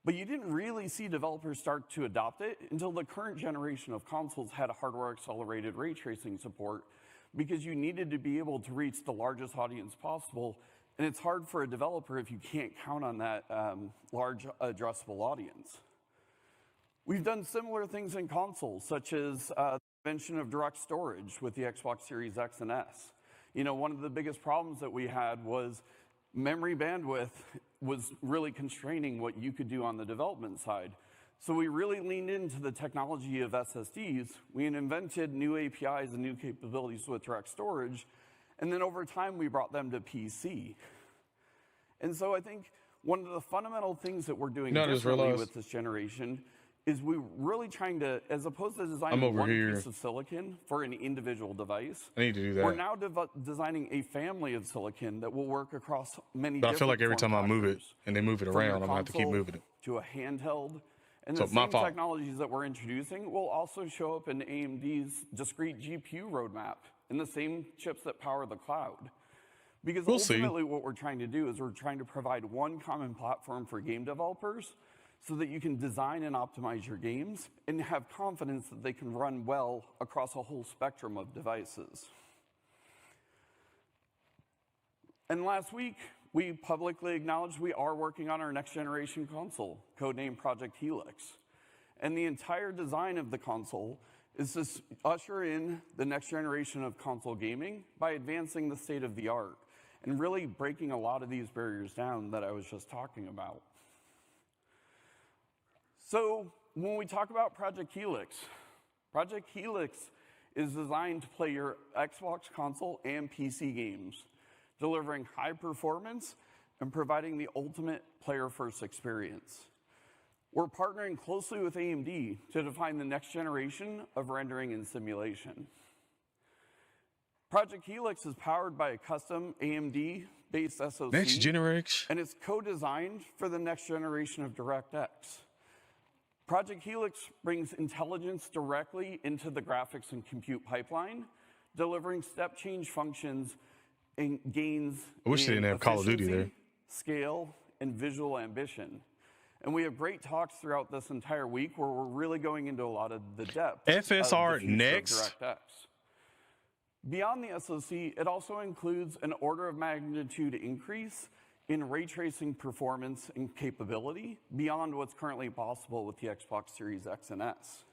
But you didn't really see developers start to adopt it until the current generation of consoles had hardware-accelerated ray tracing support, because you needed to be able to reach the largest audience possible, and it's hard for a developer if you can't count on that large addressable audience. We've done similar things in consoles, such as the invention of direct storage with the Xbox Series X and S. You know, one of the biggest problems that we had was memory bandwidth was really constraining what you could do on the development side. So we really leaned into the technology of SSDs. We invented new APIs and new capabilities with direct storage, and then over time we brought them to PC. And so I think one of the fundamental things that we're doing differently with this generation is we're really trying to, as opposed to designing one piece of silicon for an individual device, I need to do that. We're now designing a family of silicon that will work across many different But I feel like every time I move it and they move it around, I'm going to have to keep moving it. To a handheld. And the same technologies that we're introducing will also show up in AMD's discrete GPU roadmap in the same chips that power the cloud. Because ultimately what we're trying to do is we're trying to provide one common platform for game developers so that you can design and optimize your games and have confidence that they can run well across a whole spectrum of devices. And last week, we publicly acknowledged we are working on our next generation console, codenamed Project Helix. And the entire design of the console is to usher in the next generation of console gaming by advancing the state of the art and really breaking a lot of these barriers down that I was just talking about. So when we talk about Project Helix is designed to play your Xbox console and PC games, delivering high performance and providing the ultimate player-first experience. We're partnering closely with AMD to define the next generation of rendering and simulation. Project Helix is powered by a custom AMD-based SoC. Next generation. And it's co-designed for the next generation of DirectX. Project Helix brings intelligence directly into the graphics and compute pipeline, delivering step change functions and gains I wish they didn't have Call of Duty there. Scale, and visual ambition. And we have great talks throughout this entire week where we're really going into a lot of the depth FSR of the future next. of DirectX. Beyond the SoC, it also includes an order of magnitude increase in ray tracing performance and capability beyond what's currently possible with the Xbox Series X and S.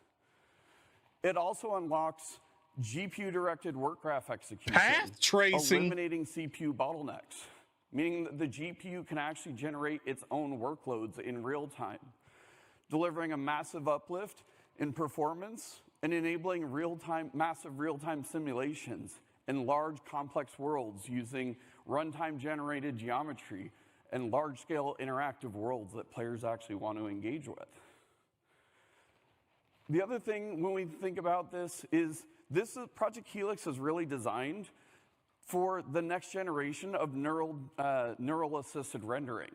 It also unlocks GPU-directed work graph execution, path tracing, eliminating CPU bottlenecks, meaning that the GPU can actually generate its own workloads in real time, delivering a massive uplift in performance and enabling massive real-time simulations in large, complex worlds using runtime-generated geometry and large-scale interactive worlds that players actually want to engage with. The other thing when we think about this is Project Helix is really designed for the next generation of neural-assisted rendering.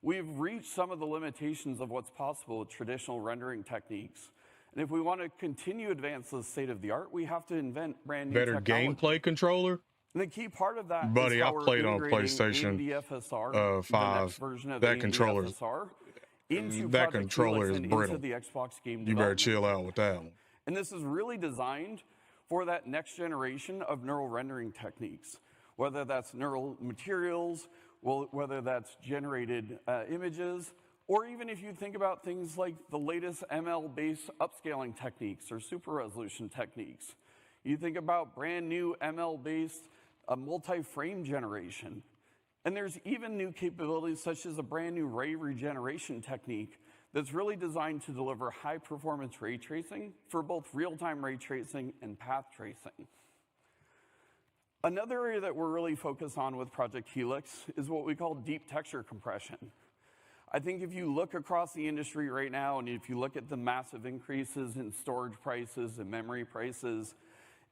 We've reached some of the limitations of what's possible with traditional rendering techniques. And if we want to continue to advance the state of the art, we have to invent brand new better gameplay controller. And the key part of that Buddy, is how I played on PlayStation FSR, 5. Version of That controller, that controller is brittle. the Xbox game you better chill out with that one. And this is really designed for that next generation of neural rendering techniques, whether that's neural materials, whether that's generated images, or even if you think about things like the latest ML-based upscaling techniques or super resolution techniques. You think about brand new ML-based multi-frame generation. And there's even new capabilities such as a brand new ray regeneration technique that's really designed to deliver high-performance ray tracing for both real-time ray tracing and path tracing. Another area that we're really focused on with Project Helix is what we call deep texture compression. I think if you look across the industry right now, and if you look at the massive increases in storage prices and memory prices,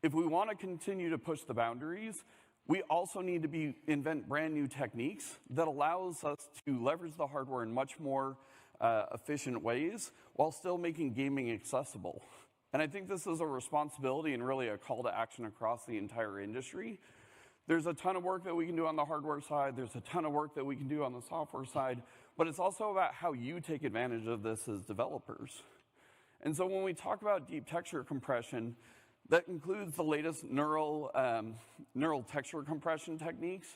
if we want to continue to push the boundaries, We also need to invent brand new techniques that allows us to leverage the hardware in much more efficient ways while still making gaming accessible. And I think this is a responsibility and really a call to action across the entire industry. There's a ton of work that we can do on the hardware side. There's a ton of work that we can do on the software side. But it's also about how you take advantage of this as developers. And so when we talk about deep texture compression, that includes the latest neural texture compression techniques,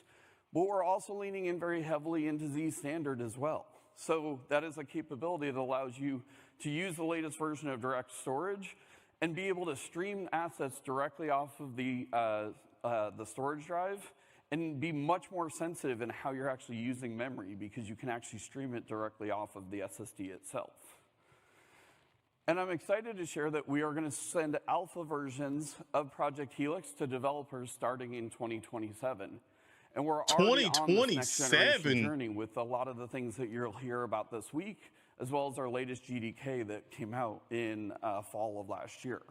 but we're also leaning in very heavily into Z standard as well. So that is a capability that allows you to use the latest version of direct storage and be able to stream assets directly off of the storage drive and be much more sensitive in how you're actually using memory because you can actually stream it directly off of the SSD itself. And I'm excited to share that we are going to send alpha versions of Project Helix to developers starting in 2027. And we're already on this next generation journey with a lot of the things that you'll hear about this week, as well as our latest GDK that came out in fall of last year.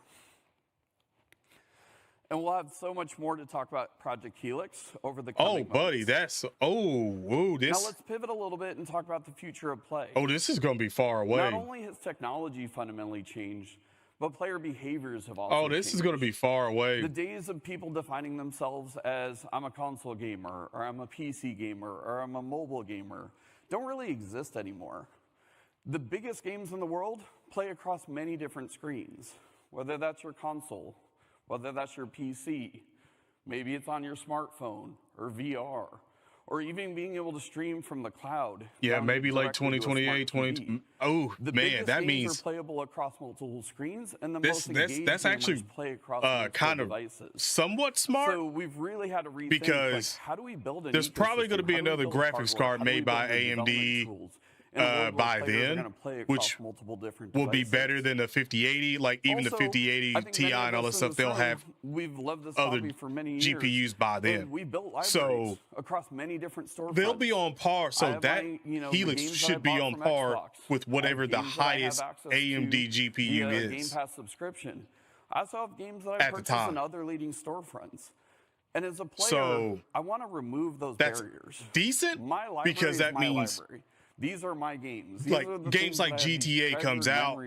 And we'll have so much more to talk about Project Helix over the coming months. Buddy, that's, whoa, this. Now let's pivot a little bit and talk about the future of play. Oh, this is going to be far away. Not only has technology fundamentally changed, but player behaviors have also changed. This is going to be far away. The days of people defining themselves as, I'm a console gamer, or I'm a PC gamer, or I'm a mobile gamer, don't really exist anymore. The biggest games in the world play across many different screens, whether that's your console, whether that's your PC, maybe it's on your smartphone or VR, or even being able to stream from the cloud. Yeah, maybe like 2028, oh the man, that games means are playable across multiple screens, and the most engaged that's actually play across kind of devices. Somewhat smart. So we've really had to rethink because how do we build an there's probably going to be ecosystem? another graphics card made by AMD by then, which will be better than the 5080, like even the 5080 Ti and all that stuff. They'll have other GPUs by then. We built libraries So across many different storefronts. they'll be on par. So that Helix should be on par with whatever the highest AMD GPU is. Game Pass subscription. I also have games that I purchased in other leading storefronts. And as a player, I want to remove those barriers. Decent, my library because that means library. These are my games. These like games like GTA comes out,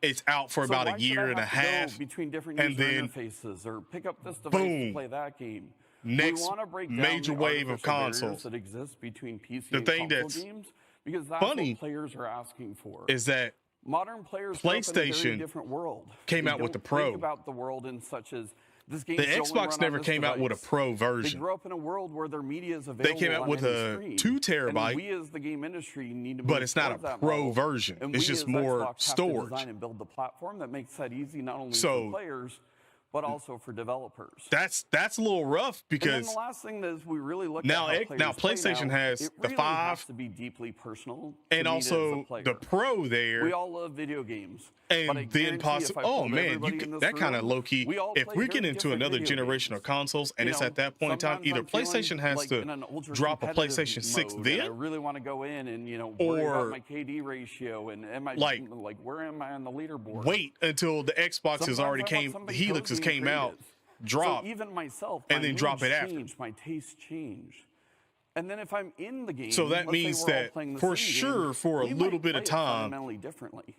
it's out for about a year and a half, between different and then interfaces, or pick up this device to play that game. Next major wave of consoles that exist between PC the and thing console that's games, because that's funny what players are asking for. Is that modern players PlayStation different world. came out with the Pro. Think about the world in such as this game. The Xbox never came out with a Pro version. They grew up in a world where their media is available. They came out with a 2 terabyte. And we as the game industry need to but it's not a Pro version. It's just more storage. Have to design and build the platform that makes that easy not only for players but also for developers. That's a little rough because and then the last thing is we really look now at now PlayStation has the 5 has to be deeply personal and also the Pro there. We all love video games. And then possibly, oh man, that kind of low key. If we get into another generation of consoles, and it's at that point in time, either PlayStation has to drop a PlayStation 6 then, I really want to go in and or about my KD ratio and am I like where am I on the leaderboard? Wait until the Xbox has already Helix came out, drop, so even myself, and then drop it after. My tastes change. And then if I'm in the game, so that means that for sure, for a little bit of time, fundamentally differently.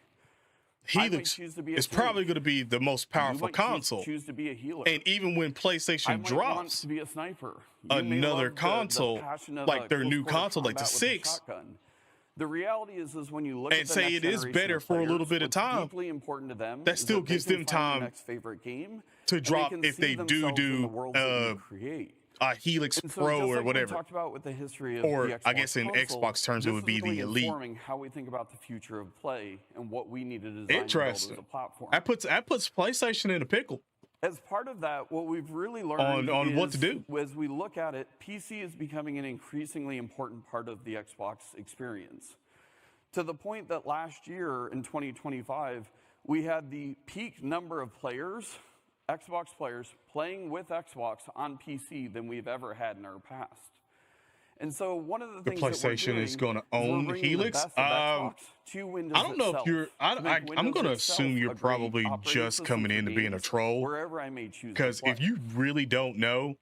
Helix is probably going to be the most powerful console. Choose to be a healer. And even when PlayStation drops to be a sniper, another console, like their new console, like the 6, the reality is when you look and at the say next it is better for a little bit of time, deeply important to them, that still gives them time to drop if they do Helix Pro or whatever. Talked about with the history of or the Xbox I guess in console, Xbox terms it would be the Elite. Informing how we think about the future of play and what we need to design Interesting. as a platform. That puts PlayStation in a pickle. As part of that, what we've really learned on what to do as we look at it, PC is becoming an increasingly important part of the Xbox experience. To the point that last year in 2025, we had the peak number of players, Xbox players, playing with Xbox on PC than we've ever had in our past. And so one of the things PlayStation is going to own Helix. I don't know if you're. I'm going to assume you're probably just coming in to being a troll. Wherever I may choose. Because if you really don't know,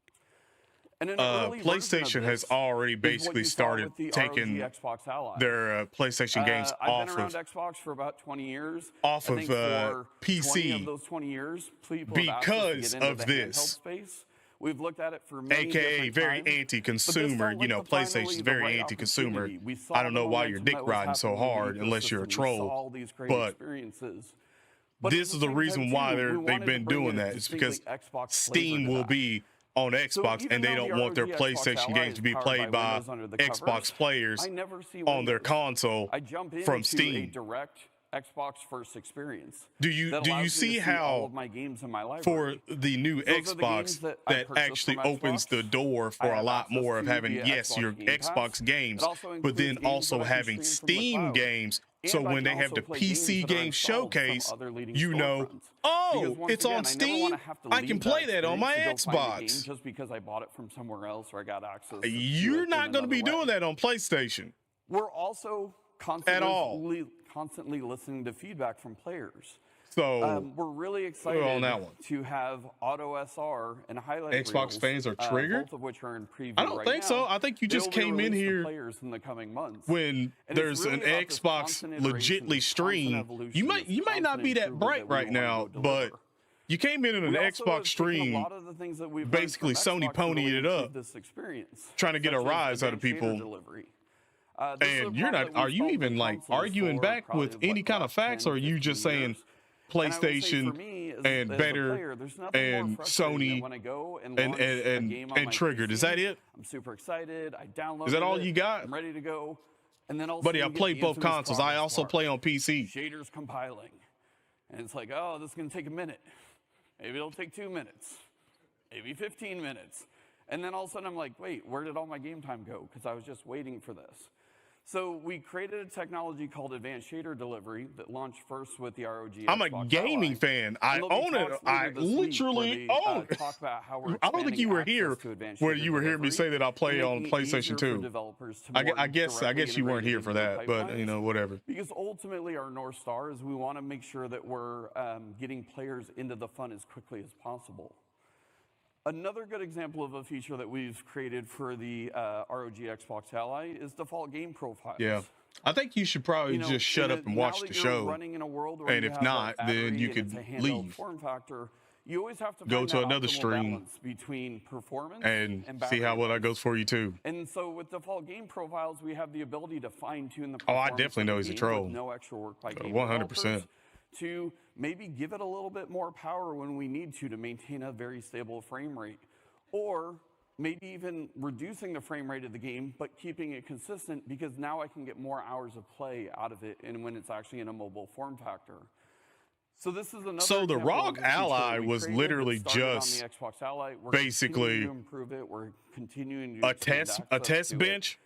And an early version of PlayStation has this already is what basically you saw started with the taking ROG Xbox Ally. their PlayStation games I've been around Xbox for about 20 years. off I of think for 20 PC of those 20 years, people have asked us to because get into of the this. handheld space. We've looked at it for many AKA different very times, but this anti-consumer. felt You like know, PlayStation's the very right anti-consumer. opportunity. We saw I don't the know why you're momentum dick that was riding so happening in the hard unless you're a ecosystem. We troll. saw all these great But experiences. But at this the is the same reason time, why too, we they've wanted to been bring doing a that. It's because distinctly Xbox Steam flavor to will that. be on So Xbox, even and they though don't the want their ROG Xbox PlayStation Ally games is to be powered played by Windows under the Xbox covers, players I never see on their Windows. console I jump from into a Steam. direct Xbox first experience. Do you that do you allows me see to see all how of my games in my for library. the new Those are the games Xbox that I that purchased actually from opens the Xbox. door I for a have lot access more of to having, via yes, your Xbox Game Pass. Xbox games, It also but then includes games also that I can having stream from the Steam cloud. games. So And I when can they have also the play games PC that are game installed from showcase, other leading you know, storefronts. Because oh, once it's again, on I never Steam. want to have to I can leave play that on my experience to go find a game Xbox. just because I bought it from somewhere else or I got access to You're it in not going to another be way. doing that on PlayStation We're also at all. constantly listening to feedback from players. So We're really on excited that one. to have Auto SR and Highlight Xbox Reels, fans are triggered? both of which are in preview I don't right think now. so. I think you They just will be came in released to here players in the coming months. when And it's there's really an about this Xbox constant iteration, legitly this constant stream. evolution, You might this not constant be that improvement bright that we right wanna now, go but deliver. you came in an We also have Xbox taken a stream lot of the things that we've learned basically from Sony Xbox to really ponying it improve up, this experience, trying to get a such as rise out of advanced shader people. delivery. This is a And you're problem not, that are we've you solved even in like consoles arguing for back probably, with any kind of last facts, or are 10, you just 15 saying years. And I will say for PlayStation me, and as a better player, there's nothing and more frustrating Sony than when I go and and launch a game on my triggered? PC, Is that it? I'm super excited. I downloaded Is that all it, you got? I'm ready to go. And then all of a Buddy, sudden I you get play the both infamous consoles. I progress also bar. play on PC. Shaders compiling. And it's like, oh, this is going to take a minute. Maybe it'll take 2 minutes. Maybe 15 minutes. And then all of a sudden I'm like, wait, where did all my game time go? Because I was just waiting for this. So we created a technology called advanced shader delivery that launched first with the ROG I'm a Xbox gaming Ally. fan. I And there'll be own it. talks I later this week where literally they, own it. talk about how we're I don't think you were expanding here access to advanced where shader you were hearing me delivery say that I play and on making it PlayStation easier for 2. developers to I more guess directly you weren't integrate here into for their that, but you pipelines. know, whatever. Because ultimately our North Star is we want to make sure that we're getting players into the fun as quickly as possible. Another good example of a feature that we've created for the ROG Xbox Ally is default game profiles. Yeah. I think you should probably You know, just shut in up and now watch that the you're show. running in a world where And you if have a not, then battery you and could it's a handheld leave. form factor, you always have to Go find to that another optimal stream balance between performance and battery see how well that life. goes for you too. And so with default game profiles, we have the ability to fine-tune the Oh, I performance definitely of know the he's a game troll. with no extra work by game 100%. developers, to maybe give it a little bit more power when we need to maintain a very stable frame rate, or maybe even reducing the frame rate of the game but keeping it consistent because now I can get more hours of play out of it and when it's actually in a mobile form factor. So this is another So the example ROG of a feature Ally we was created literally that started just on the Xbox Ally. We're basically continuing to improve it. We're continuing to a expand test access to it. bench.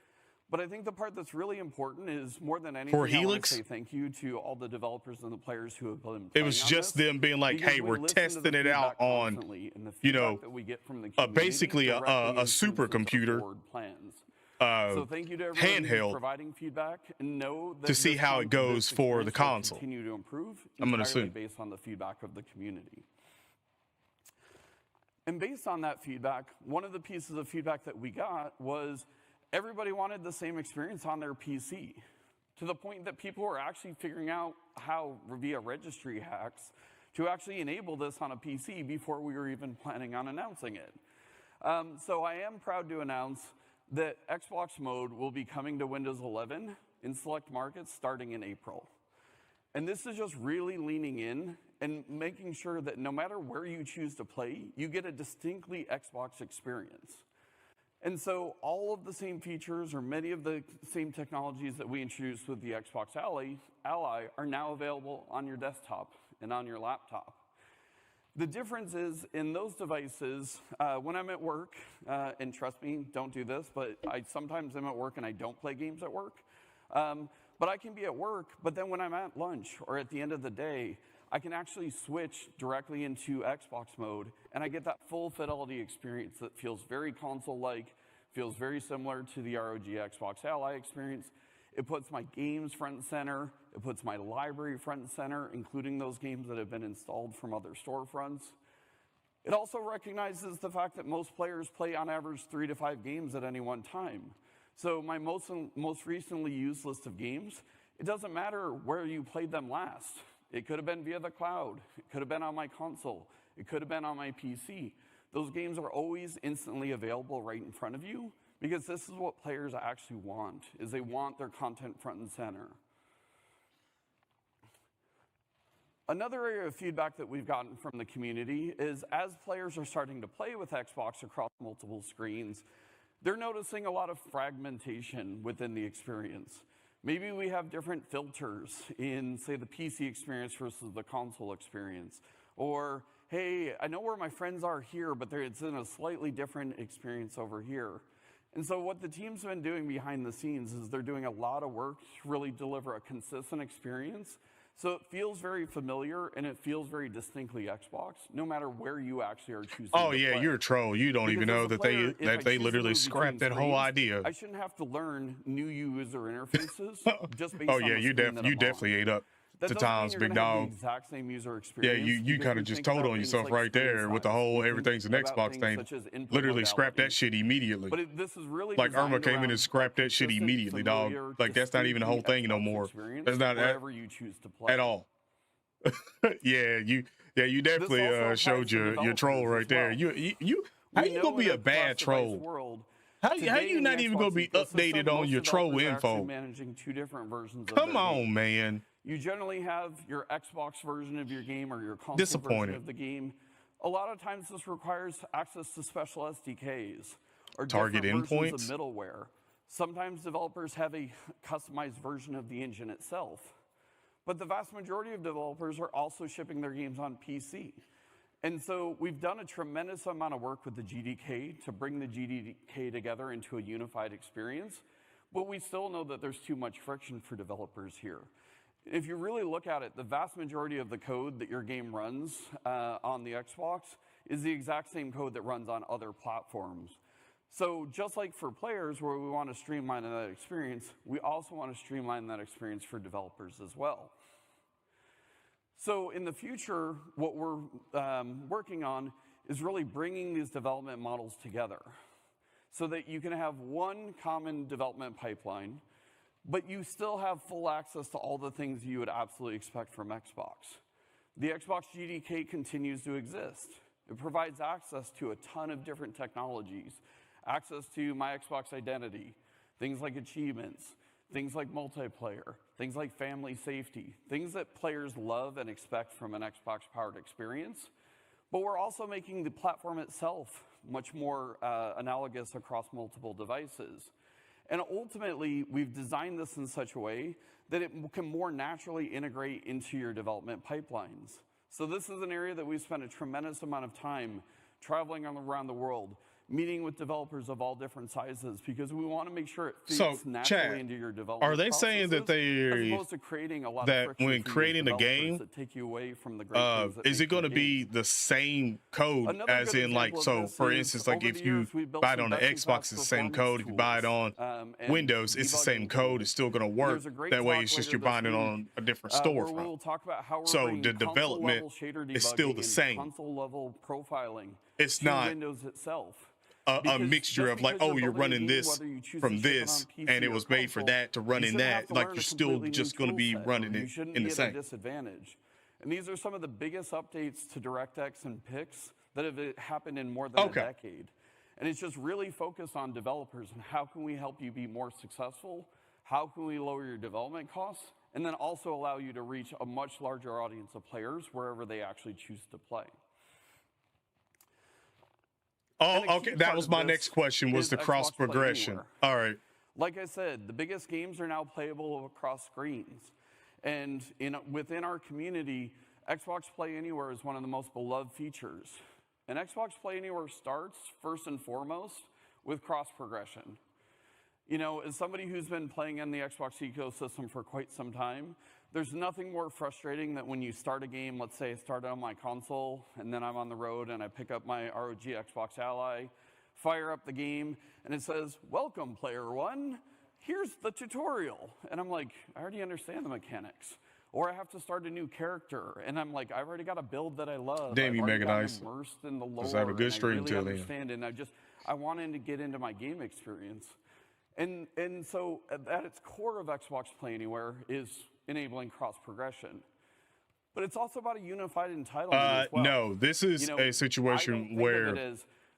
But I think the part that's really important is more than anything, For I want Helix? to say thank you to all the developers and the players who have been playing It was on just this, them being like, because hey, we we're listen to testing the it out feedback on, constantly, and the you feedback know, that we get from the community basically directly a influences our supercomputer, forward plans. So thank you to everyone who's handheld providing feedback, and know that to see this how it goes for the experience will console. continue to improve I'm gonna entirely assume. based on the feedback of the community. And based on that feedback, one of the pieces of feedback that we got was everybody wanted the same experience on their PC, to the point that people were actually figuring out how, via registry hacks, to actually enable this on a PC before we were even planning on announcing it. So I am proud to announce that Xbox mode will be coming to Windows 11 in select markets starting in April. And this is just really leaning in and making sure that no matter where you choose to play, you get a distinctly Xbox experience. And so all of the same features, or many of the same technologies that we introduced with the Xbox Ally are now available on your desktop and on your laptop. The difference is in those devices, when I'm at work, and trust me, don't do this, but I sometimes am at work and I don't play games at work. But I can be at work, but then when I'm at lunch or at the end of the day, I can actually switch directly into Xbox mode, and I get that full fidelity experience that feels very console-like, feels very similar to the ROG Xbox Ally experience. It puts my games front and center. It puts my library front and center, including those games that have been installed from other storefronts. It also recognizes the fact that most players play on average 3 to 5 games at any one time. So my most recently used list of games, it doesn't matter where you played them last. It could have been via the cloud. It could have been on my console. It could have been on my PC. Those games are always instantly available right in front of you because this is what players actually want, is they want their content front and center. Another area of feedback that we've gotten from the community is as players are starting to play with Xbox across multiple screens, they're noticing a lot of fragmentation within the experience. Maybe we have different filters in, say, the PC experience versus the console experience. Or, hey, I know where my friends are here, but it's in a slightly different experience over here. And so what the team's been doing behind the scenes is they're doing a lot of work to really deliver a consistent experience. So it feels very familiar and it feels very distinctly Xbox, no matter where you actually are choosing to play. You're a troll. You don't even know that they literally scrapped that whole idea. I shouldn't have to learn new user interfaces just based oh on yeah, the you screen that I'm definitely on. ate up That to doesn't mean times, you're big gonna have dog. the exact same user Yeah, experience. you kind of just told on yourself right there with the whole everything's an Xbox thing. Literally scrapped that shit immediately. But this is really Like Irma designed came in around and scrapped that shit consistent, immediately, dog. familiar, Like that's not even a whole thing no Xbox more. experience That's not wherever you choose to play. at all. you definitely also showed applies to your troll developers right as there. well. How We you know gonna be in a bad cross-device troll? world, How today you in not the even Xbox gonna be ecosystem, updated on most your troll developers are actually info? managing 2 different versions of Come their on, game. man. You generally have your Xbox version of your game or your console Disappointed. version of the game. A lot of times this requires access to special SDKs or Target different versions endpoints? of middleware. Sometimes developers have a customized version of the engine itself. But the vast majority of developers are also shipping their games on PC. And so we've done a tremendous amount of work with the GDK to bring the GDK together into a unified experience, but we still know that there's too much friction for developers here. If you really look at it, the vast majority of the code that your game runs on the Xbox is the exact same code that runs on other platforms. So just like for players where we want to streamline that experience, we also want to streamline that experience for developers as well. So in the future, what we're working on is really bringing these development models together so that you can have one common development pipeline, but you still have full access to all the things you would absolutely expect from Xbox. The Xbox GDK continues to exist. It provides access to a ton of different technologies, access to my Xbox identity, things like achievements, things like multiplayer, things like family safety, things that players love and expect from an Xbox-powered experience. But we're also making the platform itself much more analogous across multiple devices. And ultimately, we've designed this in such a way that it can more naturally integrate into your development pipelines. So this is an area that we've spent a tremendous amount of time traveling around the world, meeting with developers of all different sizes, because we want to make sure it fits naturally into your development are they saying that as opposed to creating a lot of friction when for you creating a developers game, that take you away from the great things that is make it going to your be game. the same code Another as good in like, example of so this for is, instance, like over if the you years, we've built buy it some on the best-in-class Xbox, it's the same code. If you buy it on and Windows, it's the same debugging code. tools. It's still going to And work. there's a great That way, talk it's just later you're buying this it week, on a different where storefront. we'll talk about how we're So bringing the development console-level shader is still debugging the and same. console-level profiling It's to not Windows itself. a Because mixture just of like, because oh, you're building a running game, this whether you choose from to ship it this, on PC and it or was made for console, that to you run in shouldn't have that. to Like learn you're a still completely new just going to tool be set, running or you it shouldn't in be the at a same. disadvantage. And these are some of the biggest updates to DirectX and Pix that have happened in more than a decade. And it's just really focused on developers and how can we help you be more successful? How can we lower your development costs? And then also allow you to reach a much larger audience of players wherever they actually choose to play. Oh, okay. That was my next question, was the cross progression. All right. Like I said, the biggest games are now playable across screens. And within our community, Xbox Play Anywhere is one of the most beloved features. And Xbox Play Anywhere starts, first and foremost, with cross progression. You know, as somebody who's been playing in the Xbox ecosystem for quite some time, there's nothing more frustrating than when you start a game, let's say I started on my console, and then I'm on the road and I pick up my ROG Xbox Ally, fire up the game, and it says, "Welcome, player one, here's the tutorial." And I'm like, I already understand the mechanics. Or I have to start a new character, and I'm like, I've already got a build that I love. Damn, I've you already make it gotten nice. immersed in the lore, Let's have a good stream and I till really then. understand, and I wanted to get into my game experience. And so at its core of Xbox Play Anywhere is enabling cross-progression. But it's also about a unified entitlement as well. No, this is a situation where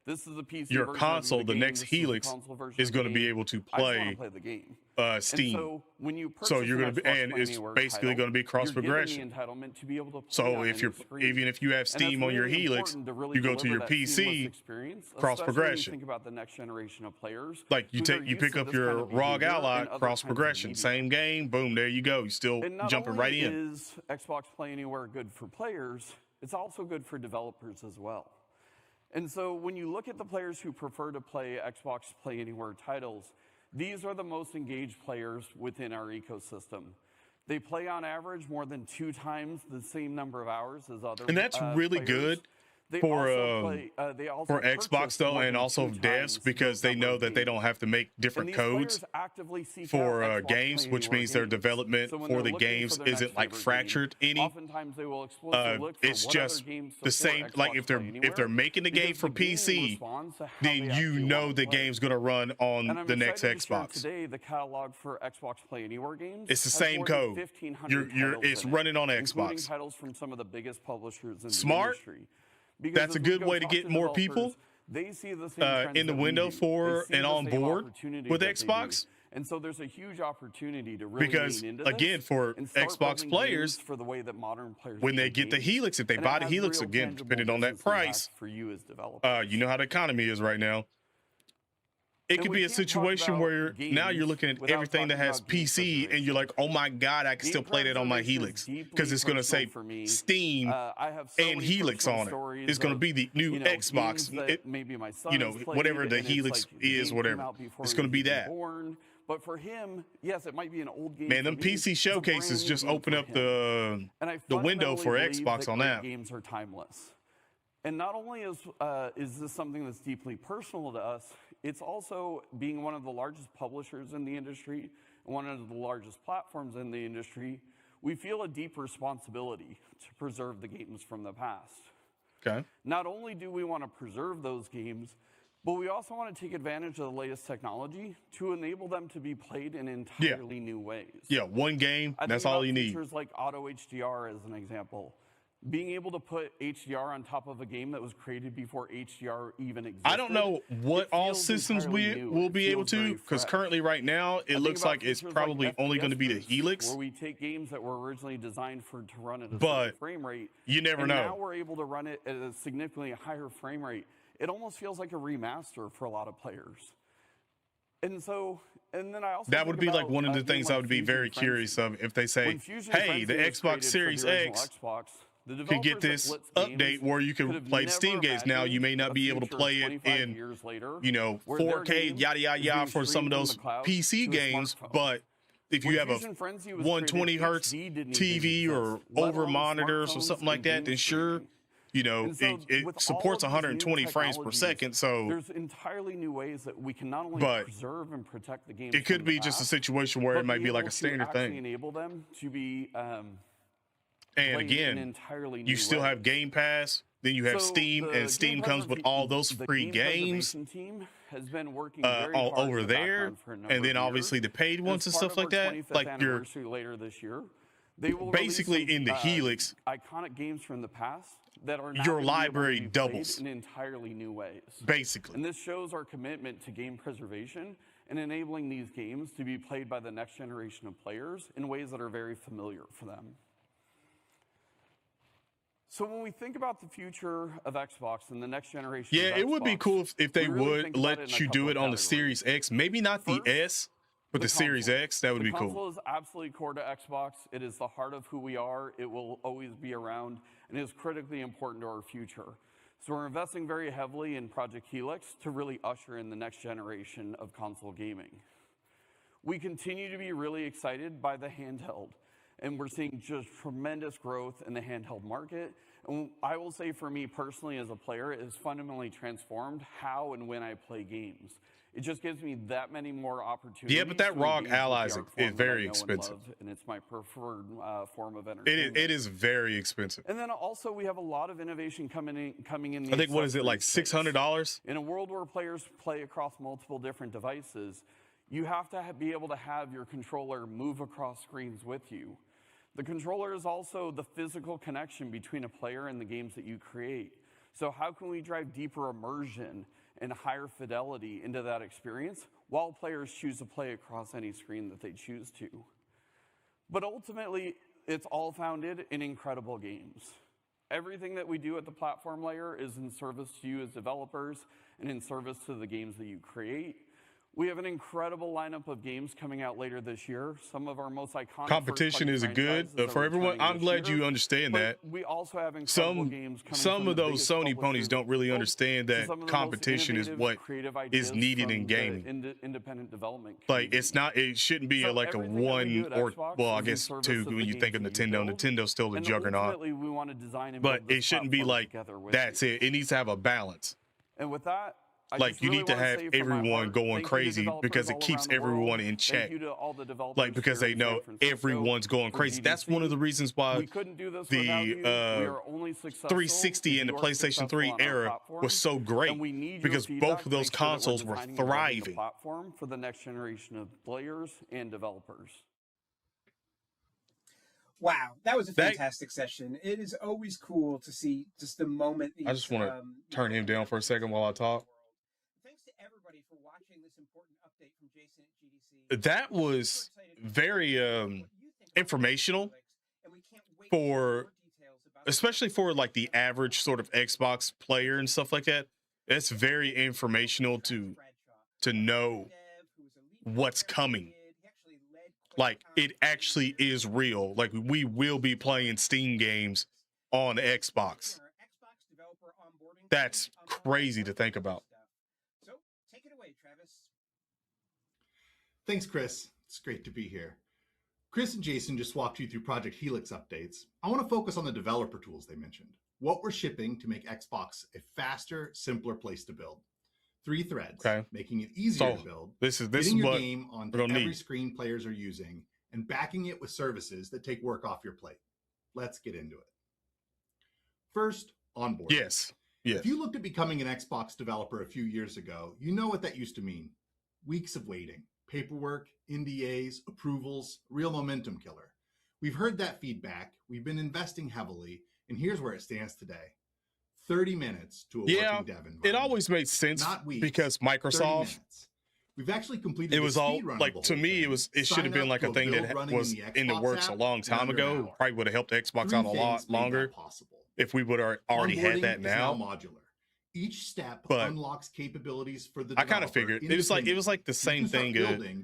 this is the PC your version console, of the game, next this is the Helix, console version is of the going to be game. able to I just wanna play play the game. Steam. And so when you purchase So you're an going to be, Xbox and Play it's Anywhere basically title, going to be cross progression. You're given the entitlement to be able to play So on if any you're, screen. even if you have And Steam that's on your really Helix, important to really you go to your deliver that seamless PC, experience, cross especially when you progression. think about the next generation of players. Like you who are you used pick to up this your kind of ROG behavior Ally, in other cross kinds of progression, media. same game, boom, there you go. You're still And not jumping only right in. is Xbox Play Anywhere good for players, it's also good for developers as well. And so when you look at the players who prefer to play Xbox Play Anywhere titles, these are the most engaged players within our ecosystem. They play on average more than 2 times the same number of hours as other And that's really players. good They for also Xbox purchase though, more and than also 2 devs, times because those they number know of that they games. don't have to make And different these codes players actively seek for out Xbox games, Play which Anywhere means their games. development So when for they're the looking games for their isn't next like favorite fractured game, any. oftentimes they will explicitly look for It's what just other games the support same. Like Xbox if Play they're Anywhere, making the game because for the game PC, responds to how then they you actually know wanna the play. game's gonna run on And I'm the next excited to share Xbox. today the catalog for Xbox Play Anywhere games. It's the has same more than code. 1,500 titles It's in it, running on including Xbox. titles from some of the biggest publishers in the Smart. industry. Because That's a as we good go way to talk get more people developers, they see the same trends in the that we window do. for They see and the on same board opportunity with that they do. Xbox. And so there's a huge opportunity to really Because lean into this again, for and start Xbox building players, games for the way that modern players when they play get the games. Helix, if they And buy it the has Helix, real again, tangible depending on that business impact price, for you as developers. you know how the economy is right now. It And could we be a can't talk situation about where now you're games looking at without everything that talking has about game PC, and you're preservation. like, oh my God, I can Game still play that on my preservation is Helix deeply because it's going to personal say for me. Steam I have so and many Helix personal on it. stories It's going to of, be the new you know, Xbox. games that maybe my son You know, has played, whatever the and it's Helix like the is, game came whatever. out before It's he going to was be even that. born. But for him, yes, it might be an old game. Man, for them me. PC It's a showcases brand new just game open for up him. And I the window fundamentally for believe Xbox that on great that. games are timeless. And not only is this something that's deeply personal to us, it's also being one of the largest publishers in the industry and one of the largest platforms in the industry, we feel a deep responsibility to preserve the games from the past. Okay. Not only do we want to preserve those games, but we also want to take advantage of the latest technology to enable them to be played in entirely new ways. Yeah, one game, I that's think all about you need. features like auto HDR as an example. Being able to put HDR on top of a game that was created before HDR even existed. I don't know what it all feels systems entirely new. will It be able feels very to, because fresh. currently right now I it think looks about like it's features probably only FPS going to be the boosts, Helix, where we take games that were originally designed to run at a But certain frame rate. you never and know. Now we're able to run it at a significantly higher frame rate. It almost feels like a remaster for a lot of players. And then I also That would think be like about one of a the game things like I would be Fusion very Frenzy. curious of if they say, When Fusion hey, the Frenzy was Xbox created for Series the original X Xbox, the can get developers this at Blitz update Games where you could can have play never Steam games. Now you may not imagined be a able to future play it 25 in, years later, you know, where their 4K, game yada, yada, is yada being for some of streamed from those the cloud PC to a games. smartphone. But if you When have a Fusion Frenzy was 120 created, hertz HD didn't even TV or exist, let over alone monitors or smartphones something like and that, game then sure, streaming. you know, And so it with all supports of these new 120 frames per technologies, second. So there's entirely new ways that we can not only But preserve and protect the games it could from the be just a past, situation where but it might be like able a to standard actually thing. enable them to be And played in again, entirely new you still ways. have Game Pass, then you have So Steam, the and Steam game comes with all those the free game games preservation team has been working very all hard over in the there, background for a number and then of obviously years. the paid And ones as and part stuff of like our that. 25th Like your anniversary later this year, they will basically release some, in the Helix, iconic games from the past that are now your gonna be able to library be played doubles. in entirely new ways. Basically, And this shows our commitment to game preservation and enabling these games to be played by the next generation of players in ways that are very familiar for them. So when we think about the future of Xbox and the next generation yeah, of it would be Xbox, cool if they we really would think about it in let a you couple do of it on the categories. Series X. Maybe not the First, S, but the Series console. X. That would be The cool. console is absolutely core to Xbox. It is the heart of who we are. It will always be around and is critically important to our future. So we're investing very heavily in Project Helix to really usher in the next generation of console gaming. We continue to be really excited by the handheld, and we're seeing just tremendous growth in the handheld market. And I will say for me personally as a player, it has fundamentally transformed how and when I play games. It just gives me that many more opportunities. Yeah, but that to ROG engage with Allies the art is form that I very know and expensive. love, and it's my preferred form of entertainment. It is very expensive. And then also we have a lot of innovation coming in the I think, what is it, like accessories space. $600? In a world where players play across multiple different devices, you have to be able to have your controller move across screens with you. The controller is also the physical connection between a player and the games that you create. So how can we drive deeper immersion and higher fidelity into that experience while players choose to play across any screen that they choose to? But ultimately, it's all founded in incredible games. Everything that we do at the platform layer is in service to you as developers and in service to the games that you create. We have an incredible lineup of games coming out later this year. Some of our most iconic Competition is good for everyone. I'm glad you understand that. We also have incredible games coming Some from of the those biggest Sony publishers ponies don't really in the world understand to that some of the most competition is innovative, what creative is ideas needed in from gaming. the independent development Like, community. it shouldn't be So like a everything that we do one at or, Xbox well, I is in guess service two of the when you think of games that you Nintendo. build. Nintendo's still the And juggernaut. ultimately, we want to design and But build this it shouldn't be platform like, together with that's you. it. It needs to have a balance. And with that, I Like, just you really need to wanna have say from my everyone heart, going thank you to crazy developers because it all keeps around the everyone world. in Thank check. you to all the developers Like, because here they in San know Francisco everyone's going for crazy. That's one of the GDC. reasons why We couldn't do this without the you. We are only successful 360 if and the you are PlayStation successful 3 on our era platform, was so great and we need your because feedback both of to those make sure that we're consoles were designing and building the thriving. platform for the next generation of players and developers. Wow, that was a That- fantastic session. It is always cool to see just the moment. I just want to turn him down for a second while I talk. Thanks to everybody for watching this important update from Jason at GDC. That was very informational for, especially for like the average sort of Xbox player and stuff like that. It's very informational to know what's coming. Like, it actually is real. Like, we will be playing Steam games on Xbox. That's crazy to think about. So take it away, Travis. Thanks, Chris. It's great to be here. Chris and Jason just walked you through Project Helix updates. I want to focus on the developer tools they mentioned. What we're shipping to make Xbox a faster, simpler place to build. 3 threads, making it easier to build. This is getting your what game onto every screen players are using, and backing it with services that take work off your plate. Let's get into it. First, onboarding. Yes. If you looked at becoming an Xbox developer a few years ago, you know what that used to mean. Weeks of waiting, paperwork, NDAs, approvals, real momentum killer. We've heard that feedback, we've been investing heavily, and here's where it stands today. 30 minutes to a working dev environment. It always made sense, not weeks, because Microsoft, we've actually completed it was all like, to me, it should have been like a thing that was in the works a long time ago. Probably would have helped Xbox out a lot longer if we would have already had that now. Modular. Each step but unlocks capabilities for the I kind of figured it was like the same thing.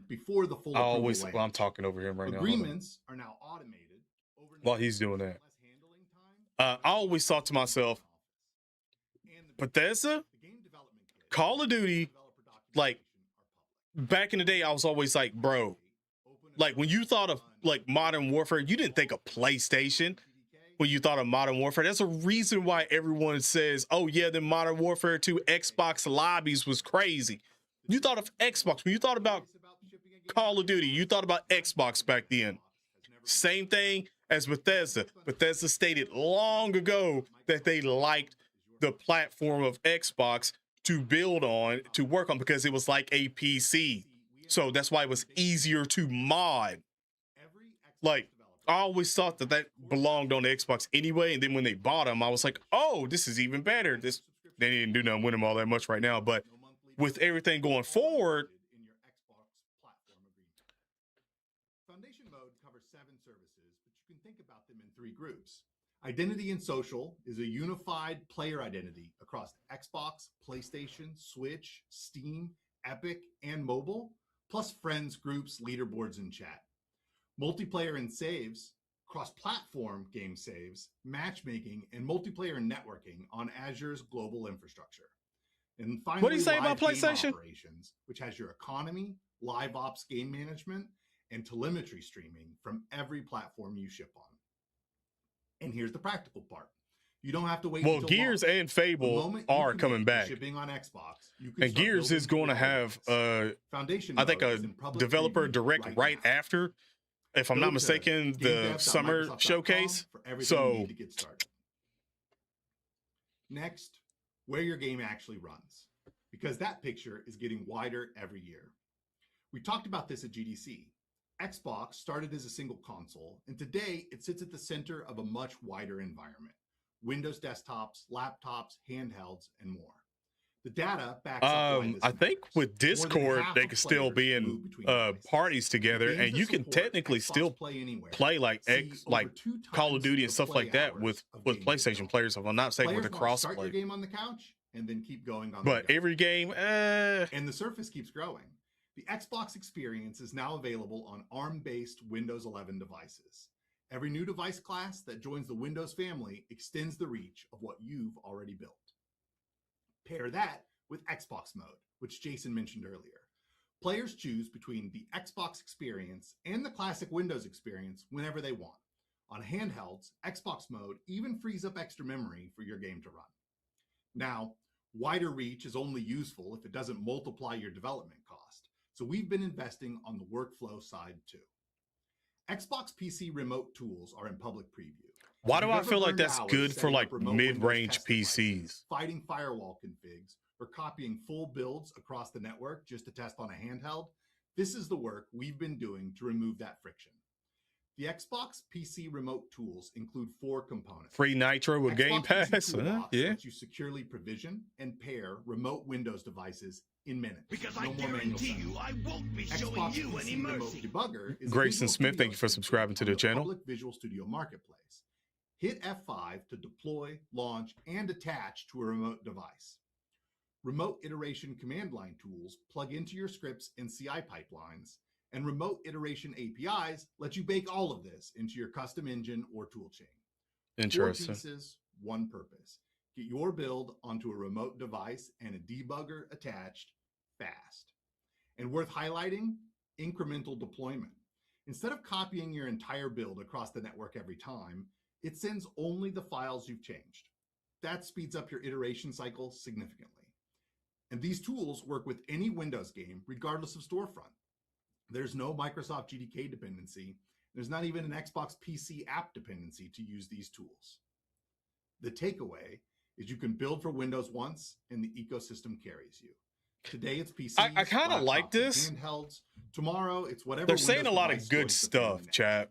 Before the full I'm talking over him right now. Agreements are now automated. While he's doing that, I always thought to myself, Bethesda, Call of Duty, like back in the day, I was always like, bro, like when you thought of like Modern Warfare, you didn't think of PlayStation. When you thought of Modern Warfare, that's a reason why everyone says, oh yeah, the Modern Warfare 2 Xbox lobbies was crazy. You thought of Xbox. When you thought about Call of Duty, you thought about Xbox back then. Same thing as Bethesda. Bethesda stated long ago that they liked the platform of Xbox to build on, to work on, because it was like a PC. So that's why it was easier to mod. Like, I always thought that belonged on the Xbox anyway, and then when they bought them, I was like, oh, this is even better. They didn't do nothing with them all that much right now, but with everything going forward. Foundation mode covers 7 services, but you can think about them in 3 groups. Identity and social is a unified player identity across Xbox, PlayStation, Switch, Steam, Epic, and mobile, plus friends, groups, leaderboards, and chat. Multiplayer and saves, cross-platform game saves, matchmaking, and multiplayer networking on Azure's global infrastructure. And finally, what do you say about PlayStation? Operations, which has your economy, live ops game management, and telemetry streaming from every platform you ship on. And here's the practical part. You don't have to wait Well, until Gears launch. and The Fable moment you are commit coming to back. shipping on Xbox, you can And start Gears is building going to have, Foundation I think, mode a is in public developer preview direct right now. after, if I'm Go not to mistaken, the summer gamedev.microsoft.com showcase. for everything you So need to get started. Next, where your game actually runs, because that picture is getting wider every year. We talked about this at GDC. Xbox started as a single console, and today it sits at the center of a much wider environment. Windows desktops, laptops, handhelds, and more. The data backs up why this I think matters. with More than Discord, half they of can still players be in move between devices. parties The together, games and that you can support technically Xbox still Play Anywhere play like see like over 2 Call of times Duty and the stuff play like that hours with of games PlayStation itself. players. If I'm not mistaken, with Players the want to start your crossplay. game on the couch and then keep going on But the go. every game, And the Surface keeps growing. The Xbox experience is now available on ARM-based Windows 11 devices. Every new device class that joins the Windows family extends the reach of what you've already built. Pair that with Xbox mode, which Jason mentioned earlier. Players choose between the Xbox experience and the classic Windows experience whenever they want. On handhelds, Xbox mode even frees up extra memory for your game to run. Now, wider reach is only useful if it doesn't multiply your development cost, so we've been investing on the workflow side too. Xbox PC remote tools are in public preview. why If do you've I ever feel like burned that's hours good for setting like up remote Windows mid-range test devices, PCs? fighting firewall configs, or copying full builds across the network just to test on a handheld, this is the work we've been doing to remove that friction. The Xbox PC remote tools include 4 components. Free Nitro with Xbox Game PC Pass? Toolbox Yeah. lets you securely provision and pair remote Windows devices in minutes. Because no I more manual guarantee setup. you, I won't be showing Xbox you PC any Remote mercy. Debugger is a Grayson Visual Smith, thank you for Studio subscribing to on the channel. Public Visual Studio Marketplace. Hit F5 to deploy, launch, and attach to a remote device. Remote iteration command line tools plug into your scripts and CI pipelines, and remote iteration APIs let you bake all of this into your custom engine or toolchain. 4 Interesting. pieces, 1 purpose. Get your build onto a remote device and a debugger attached fast. And worth highlighting, incremental deployment. Instead of copying your entire build across the network every time, it sends only the files you've changed. That speeds up your iteration cycle significantly. And these tools work with any Windows game, regardless of storefront. There's no Microsoft GDK dependency. There's not even an Xbox PC app dependency to use these tools. The takeaway is you can build for Windows once and the ecosystem carries you. Today it's PCs, I kind of like laptops, and this. handhelds. Tomorrow it's whatever. They're saying a Windows lot of device good joins the family stuff, next. chat.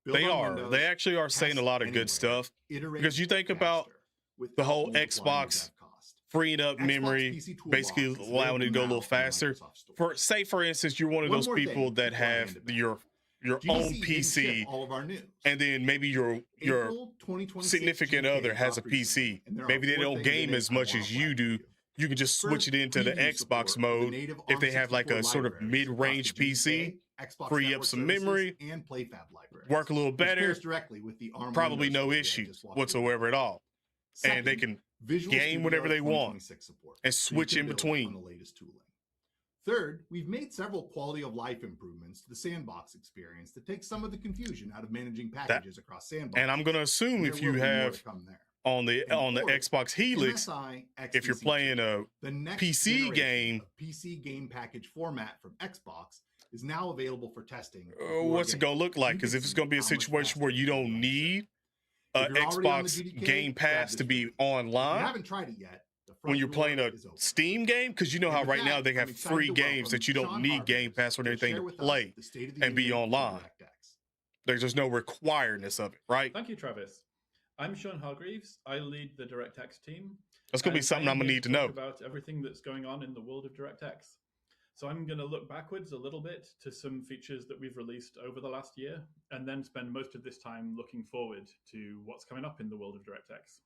Build They on are. Windows, They actually are saying a test lot of good anywhere, stuff. iterate Because you think about faster without the whole multiplying your Xbox dev cost. freeing up Xbox memory, PC Toolbox basically is allowing it to go a available little now in the faster. Microsoft Store. For say, for instance, you're one of One those more people thing that before I have hand it back. your GDC own didn't ship PC, all of our news. and then maybe your April 2026 significant GDK other has a dropped recently, PC. and there are Maybe they 4 don't things in game it as I much wanna as you flag do. for you. You can just switch First, it into the preview Xbox support of the mode native if they have like a ARM64 sort of libraries mid-range across the PC. GDK, Xbox Free up Network some Services, memory, and PlayFab libraries. work a little Which better, pairs directly with the ARM probably Windows no story I issues just walked you whatsoever at all. through. And they Second, can Visual game Studio whatever they want 2026 support, and so you switch can in build between. on the latest tooling. Third, we've made several quality of life improvements to the sandbox experience to take some of the fourth out of managing packages across sandboxes. And I'm going to assume And if there you will be more have to come there. on the And fourth, Xbox Helix, MSI if you're XPC2, playing a the next PC generation game, of PC game package format from Xbox is now available for testing. what's it going to look like? Because if it's going to be a situation where you don't need an Xbox Game Pass to be If you online haven't tried it yet, the front when you're playing door a is open. Steam game, because you know And how with right now that, they I'm have excited free to games welcome that you don't Sean need Game Hargreaves Pass or to anything share to with us play. the state of the and be union of online. DirectX. There's just no requiredness of it, right? Thank you, Travis. I'm Sean Hargreaves. I lead the DirectX team. That's going to be and something I I'm am going to here need to talk know. about everything that's going on in the world of DirectX. So I'm going to look backwards a little bit to some features that we've released over the last year, and then spend most of this time looking forward to what's coming up in the world of DirectX.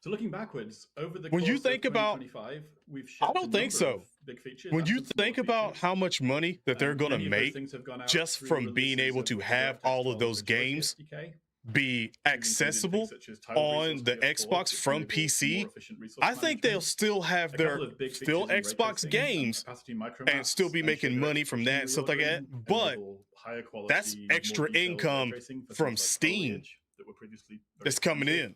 So looking backwards, over the When course you think of about- 2025, we've I shipped don't a think number so. of big features. When and you some smaller think about features. how much money that they're going to Many of those make things have gone out just through from being releases able of to the have DirectX all of 12 those Maturity games SDK. be These included accessible things such as tile on resource the PS4, Xbox which from enables PC, more efficient resource I think they'll management. still have A their couple of big still features in ray Xbox tracing, games capacity micromaps, and still be making shader money from that and execution stuff like that. reordering, But enable higher quality, that's more extra detailed ray income tracing for from things like Steam foliage that were previously very that's coming expensive. in.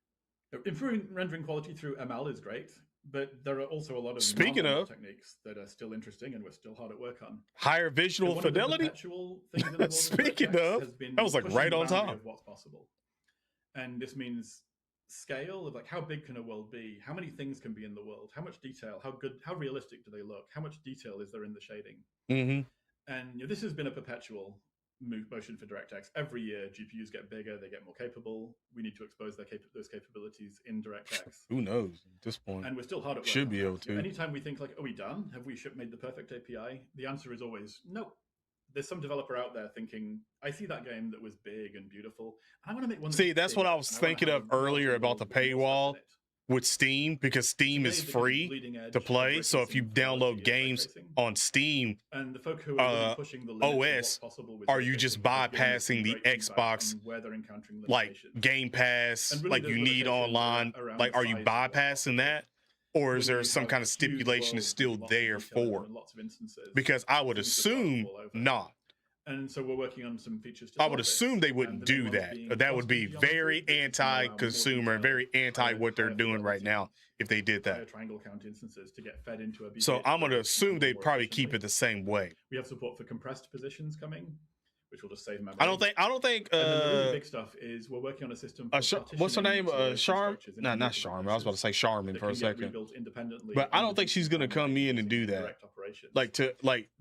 Improving rendering quality through ML is great, but there are also a lot of Speaking non-ML of- techniques that are still interesting and we're still hard at work on. Higher visual One of the fidelity. perpetual things in the world of Speaking DirectX of, has been that was like pushing right the on boundary time. of what's possible. And this means scale of like how big can a world be? How many things can be in the world? How much detail? How realistic do they look? How much detail is there in the shading? Mm-hmm. And this has been a perpetual motion for DirectX. Every year, GPUs get bigger, they get more capable. We need to expose those capabilities in DirectX. Who knows at this point? And we're still hard at work. Should be able to. Anytime we think like, are we done? Have we made the perfect API? The answer is always no. There's some developer out there thinking, I see that game that was big and beautiful. I want to make one. See, that's what I was thinking of earlier about the paywall with Steam, because Steam is free to play. So if you download games on Steam and the folk who are pushing the OS, are you just bypassing the Xbox like Game Pass, like you need online? Like, are you bypassing that? Or is there some kind of stipulation that's still there for? Because I would assume not. And so we're working on some features. I would assume they wouldn't do that. That would be very anti-consumer and very anti what they're doing right now if they did that. Triangle count instances to get fed into a. So I'm going to assume they'd probably keep it the same way. We have support for compressed positions coming, which will just save memory. I don't think. And then the really big stuff is we're working on a system. What's her name? Charm? No, not Charm. I was about to say Charmin for a second. But I don't think she's gonna come in and do that.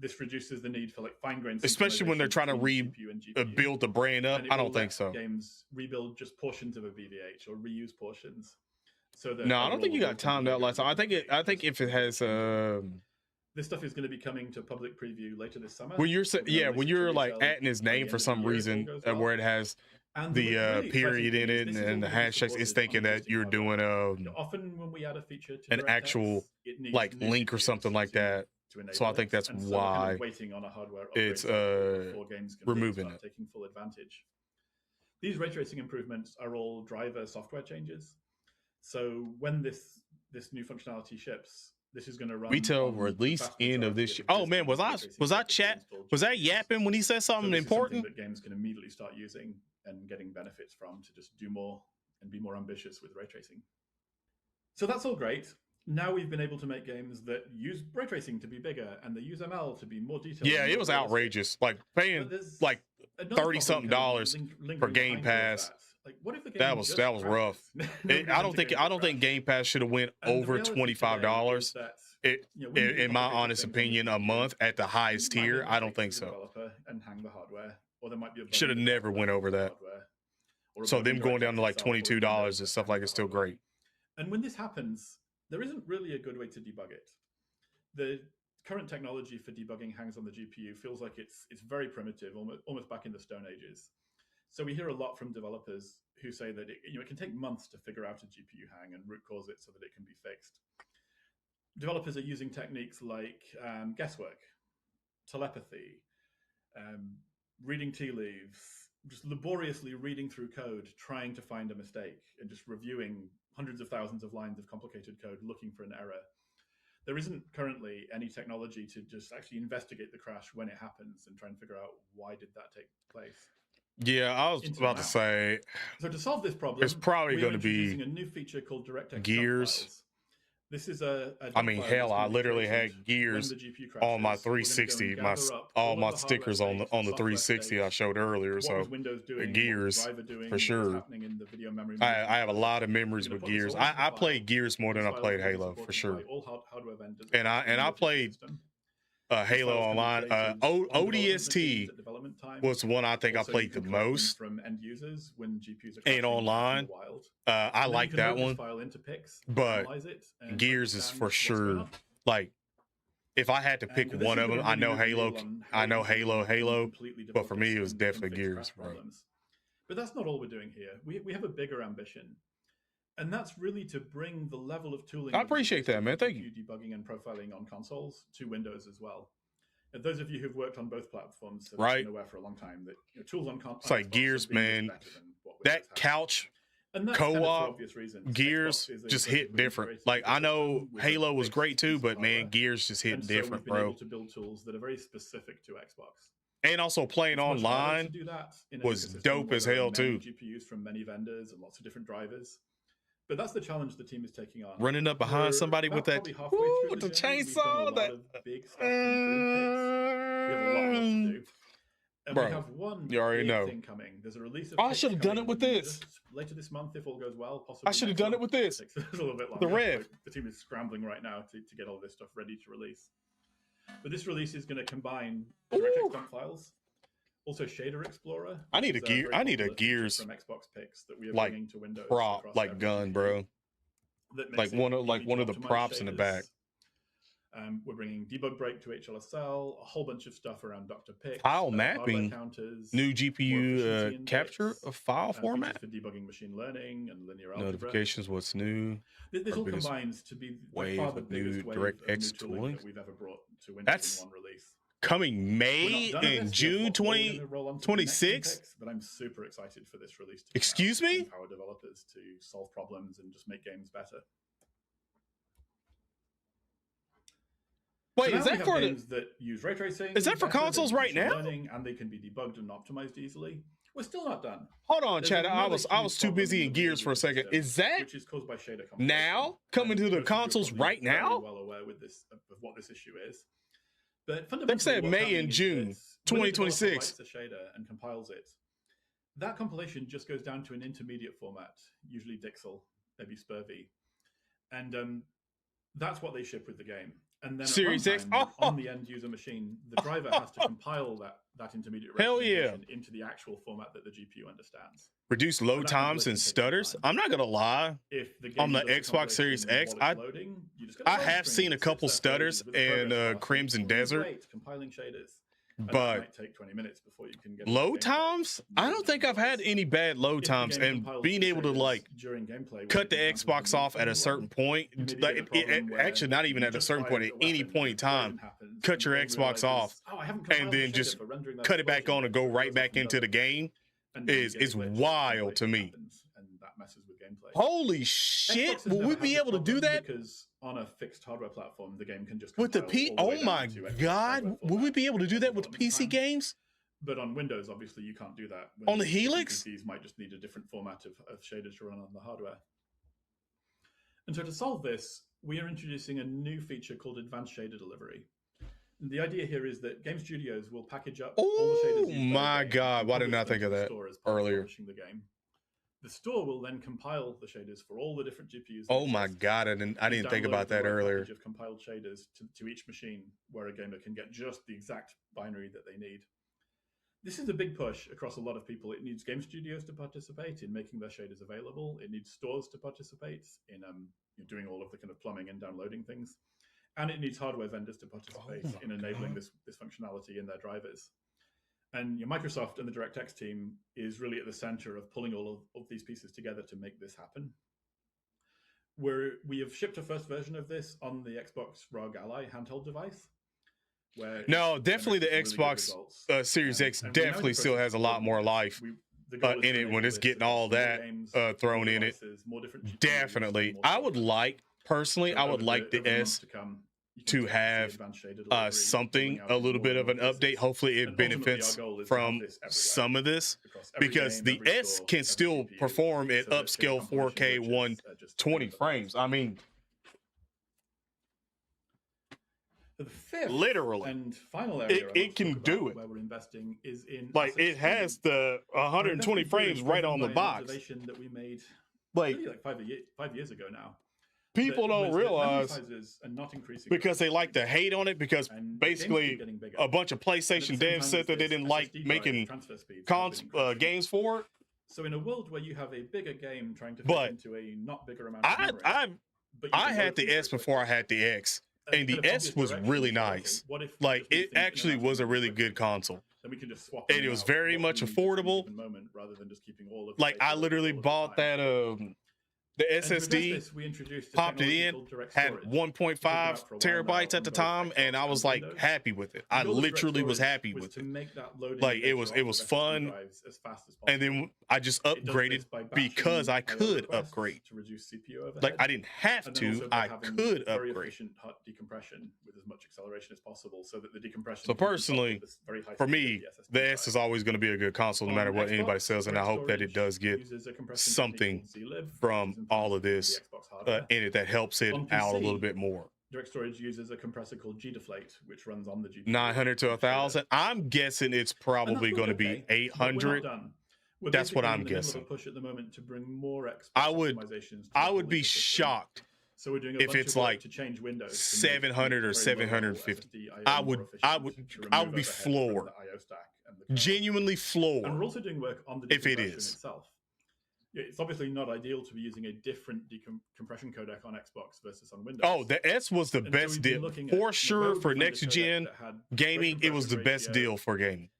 This reduces the need for like fine-grained. Especially when they're trying to rebuild the brand up. I don't think so. Games rebuild just portions of a VDH or reuse portions. So no, I don't think you got timed out last time. I think if it has this stuff is going to be coming to public preview later this summer. When you're like adding his name for some reason, where it has the period in it and the hashtags, it's thinking that you're doing often when we add a feature to an actual like link or something like that. So I think that's why waiting on a hardware it's removing it. Taking full advantage. These ray tracing improvements are all driver software changes. So when this new functionality ships, this is going to run retail release end of this year. Oh man, was I yapping when he said something important? That games can immediately start using and getting benefits from to just do more and be more ambitious with ray tracing. So that's all great. Now we've been able to make games that use ray tracing to be bigger and they use ML to be more detailed. Yeah, it was outrageous. Like paying like $30-something for Game Pass. Like, what if the game that was rough. I don't think Game Pass should have went over $25. In my honest opinion, a month at the highest tier. I don't think so. And hang the hardware, or there might be should have never went over that. So them going down to like $22 and stuff like it's still great. And when this happens, there isn't really a good way to debug it. The current technology for debugging hangs on the GPU feels like it's very primitive, almost back in the Stone Ages. So we hear a lot from developers who say that it can take months to figure out a GPU hang and root cause it so that it can be fixed. Developers are using techniques like guesswork, telepathy, reading tea leaves, just laboriously reading through code, trying to find a mistake, and just reviewing hundreds of thousands of lines of complicated code looking for an error. There isn't currently any technology to just actually investigate the crash when it happens and try and figure out why did that take place. Yeah, I was about to say. So to solve this problem, it's probably going to be a new feature called DirectX Gears. This is I mean, hell, I literally had Gears on my 360. All my stickers on the 360 I showed earlier. So Gears for sure. I have a lot of memories with Gears. I played Gears more than I played Halo for sure. And I played Halo Online. ODST was the one I think I played the most. And online, I like that one. But Gears is for sure. Like, if I had to pick one of them, I know Halo. But for me, it was definitely Gears, bro. But that's not all we're doing here. We have a bigger ambition. And that's really to bring the level of tooling. I appreciate that, man. Thank you. Debugging and profiling on consoles to Windows as well. And those of you who've worked on both platforms have been aware for a long time that tools on consoles. It's like Gears, man. That couch co-op Gears just hit different. Like, I know Halo was great too, but man, Gears just hit different, bro. Able to build tools that are very specific to Xbox. And also playing online was dope as hell too. GPUs from many vendors and lots of different drivers. But that's the challenge the team is taking on. Running up behind somebody with that, with the chainsaw. That big stuff. We have a lot to do. And Bro, we have one you already big know. thing coming. There's a release of Oh, I Pix should have done it coming with this. just later this month, if all goes well. Possibly I should have next done it month. with this. It takes a little bit The longer. Rev. The team is scrambling right now to get all this stuff ready to release. But this release is going to combine DirectX dump files, also Shader Explorer. I need a which is gear. very I need a popular feature Gears from Xbox Pix that we are like bringing to Windows. prop, across like every gun, GPU bro. that Like makes it one of easy to the optimize props in the back. shaders. We're bringing debug break to HLSL, a whole bunch of stuff around Dr. Pix, File hardware mapping, counters, new more efficiency GPU in capture bits, of file features format. for debugging machine learning and linear algebra. Notifications. What's new? This Our all biggest combines to be by wave far the of new biggest wave of new DirectX tooling tooling. that we've ever brought to Windows That's in one release. coming We're May not done in with this. June We have what we're gonna roll on to the next 26. Pix, but I'm super excited for this release to come out Excuse and me? empower developers to solve problems and just make games better. Wait, So is now we that have for the? games that use ray tracing? Is that for better, they consoles use right machine now? learning, and they can be debugged and optimized easily. We're still not done. Hold on, There's Chad. I another was huge too problem busy in in the Gears for a video second. system, Is that which is caused by shader compilation. now coming to And the most of you are consoles probably right very now? well aware with this of what this issue is. But They fundamentally, said what's May happening and is June that when a developer 2026. writes a shader and compiles it, that compilation just goes down to an intermediate format, usually Dixel, maybe SPIR-V, and that's what they ship with the game. And then Series at X. runtime, Oh. on the end user machine, the driver has to compile that intermediate Hell yeah. representation into the actual format that the GPU understands. Reduce load That times compilation and takes some stutters. time. I'm not gonna lie. If the On game the does Xbox Series compilation X, while it's loading, you just get a I load have screen seen a that couple sits there stutters with a progress in bar Crimson saying, Desert, "Great, compiling shaders." And that but might take 20 minutes before you can get load times. I don't think I've had any bad load If the times, game and compiles being the able to shaders like during gameplay when cut it the encounters Xbox the off at a new certain point. you maybe Like, get a problem where actually, not even you at a just certain fire point. a At any weapon point in and explosion time, happens, cut and your the game Xbox realizes, off, "Oh, I haven't and compiled the then shader just for rendering that cut it back explosion on and yet," go so it right goes back off and into does the it. game And then you is get a is glitch that wild to compilation me. happens, and that messes with gameplay. Holy shit! Xbox has Will never we had be this able to do problem that because on a fixed hardware platform, the game can just with the compile P? all the way Oh down my to Xbox god! hardware Will we format be able to do at that with development PC time. games? But on Windows, obviously, you can't do that. On the Helix? PCs might just need a different format of shaders to run on the hardware. And so to solve this, we are introducing a new feature called Advanced Shader Delivery. And the idea here is that game studios will package up all the shaders Oh used by the my game god! and Why didn't I publish them think to of the that store as part of earlier? publishing the game. The store will then compile the shaders for all the different GPUs. that Oh my exist, god! I didn't and think download about the that right earlier. package of compiled shaders to each machine, where a gamer can get just the exact binary that they need. This is a big push across a lot of people. It needs game studios to participate in making their shaders available. It needs stores to participate in doing all of the kind of plumbing and downloading things. And it needs hardware vendors to participate in enabling this functionality in their drivers. And Microsoft and the DirectX team is really at the center of pulling all of these pieces together to make this happen. We have shipped a first version of this on the Xbox ROG Ally handheld device. No, definitely the Xbox Series X definitely still has a lot more life in it when it's getting all that thrown in it. Definitely. I would like, personally, I would like the S to have something, a little bit of an update. Hopefully it benefits from some of this, because the S can still perform at upscale 4K 120 frames. I mean, the fifth literally, and final area it can do it. Where we're investing is in like it has the 120 frames right on the box. That we made like really 5 years ago now. People don't realize, because they like to hate on it, because basically a bunch of PlayStation devs said that they didn't like making games for it. So in a world where you have a bigger game trying to fit into a not bigger amount of memory, I had the S before I had the X, and the S was really nice. Like, it actually was a really good console. Then we can just swap, and it was very much affordable. Rather than just keeping all of like, I literally bought that the SSD, popped it in, had 1.5 terabytes at the time, and I was like happy with it. I literally was happy with it. Like, it was fun, and then I just upgraded because I could upgrade. Like, I didn't have to, I could upgrade. Decompression with as much acceleration as possible, so that the decompression. So personally, for me, the S is always going to be a good console, no matter what anybody says, and I hope that it does get something from all of this in it that helps it out a little bit more. Direct Storage uses a compressor called G-Deflate, which runs on the GPU. 900 to 1,000. I'm guessing it's probably going to be 800. But we're not done. We're That's what basically I'm in the middle guessing. of a push at the moment to bring more Xbox I would optimizations. I would be shocked so we're doing if it's like to change Windows 700 or 750. I would be floored. Genuinely floored. And we're also doing work on the if it decompression is. itself. It's obviously not ideal to be using a different compression codec on Xbox versus on Windows. Oh, the S was the best deal for sure for next gen gaming. It was the best deal for gaming.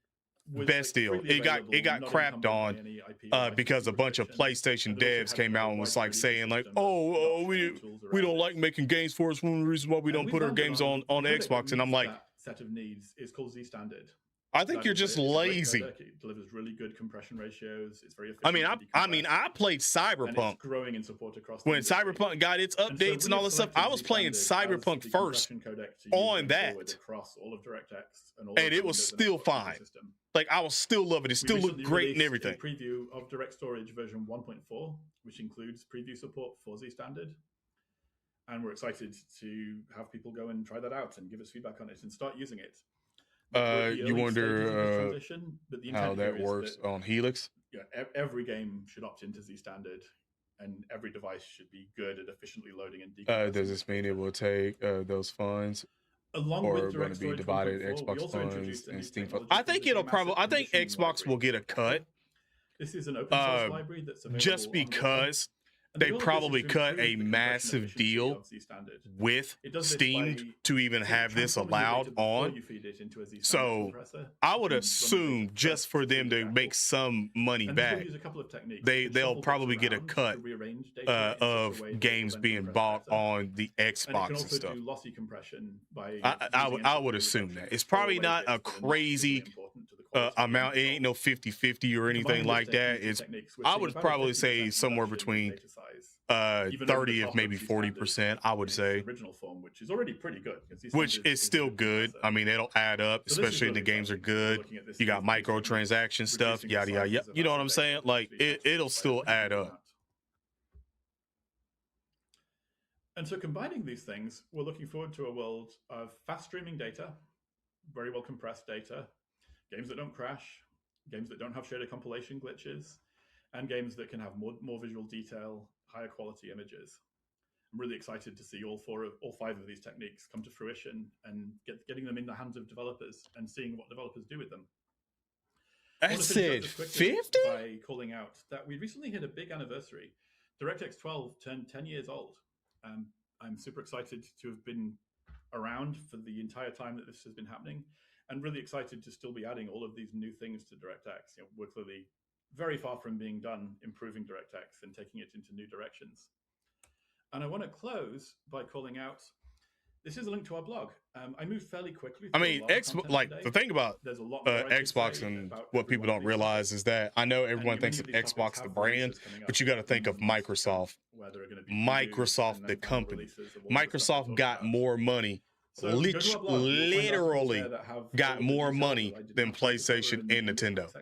Best deal. It got crapped on because a bunch of PlayStation devs came out and was like saying like, oh, we don't like making games for us. One of the reasons why we don't put our games on Xbox. And I'm like, that set of needs is called Z standard. I think you're just lazy. It delivers really good compression ratios. It's very efficient. I mean, I played Cyberpunk. It's growing in support across when Cyberpunk got its updates and all this stuff. I was playing Cyberpunk first on that, across all of DirectX and it was still fine. Like I was still loving it. It still looked great and everything. A preview of Direct Storage version 1.4, which includes preview support for Z standard, and we're excited to have people go and try that out and give us feedback on it and start using it. You wonder how that works on Helix? Yeah, every game should opt into Z standard, and every device should be good at efficiently loading and decompressing. Does this mean it will take those funds, along or with going to be divided Xbox funds and Steam funds? I think Xbox will get a cut. This is an open source library that's available just because they probably cut a massive deal with Steam to even have this allowed on. So I would assume just for them to make some money back, they'll probably get a cut of games being bought on the Xbox and stuff. I would assume that. It's probably not a crazy amount. It ain't no 50-50 or anything like that. I would probably say somewhere between 30 if maybe 40%, I would say. Original form, which is already pretty good. Which is still good. I mean, it'll add up, especially if the games are good. You got microtransaction stuff, yada yada yada. You know what I'm saying? Like it'll still add up. And so combining these things, we're looking forward to a world of fast streaming data, very well compressed data, games that don't crash, games that don't have shader compilation glitches, and games that can have more visual detail, higher quality images. I'm really excited to see all five of these techniques come to fruition and getting them in the hands of developers and seeing what developers do with them. I said 50? By calling out that we recently hit a big anniversary. DirectX 12 turned 10 years old. I'm super excited to have been around for the entire time that this has been happening, and really excited to still be adding all of these new things to DirectX. We're clearly very far from being done improving DirectX and taking it into new directions. And I want to close by calling out, this is a link to our blog. I moved fairly quickly. I mean, the thing about Xbox and what people don't realize is that I know everyone thinks of Xbox the brand, but you got to think of Microsoft. Microsoft the company. Microsoft got more money. Literally got more money than PlayStation and Nintendo.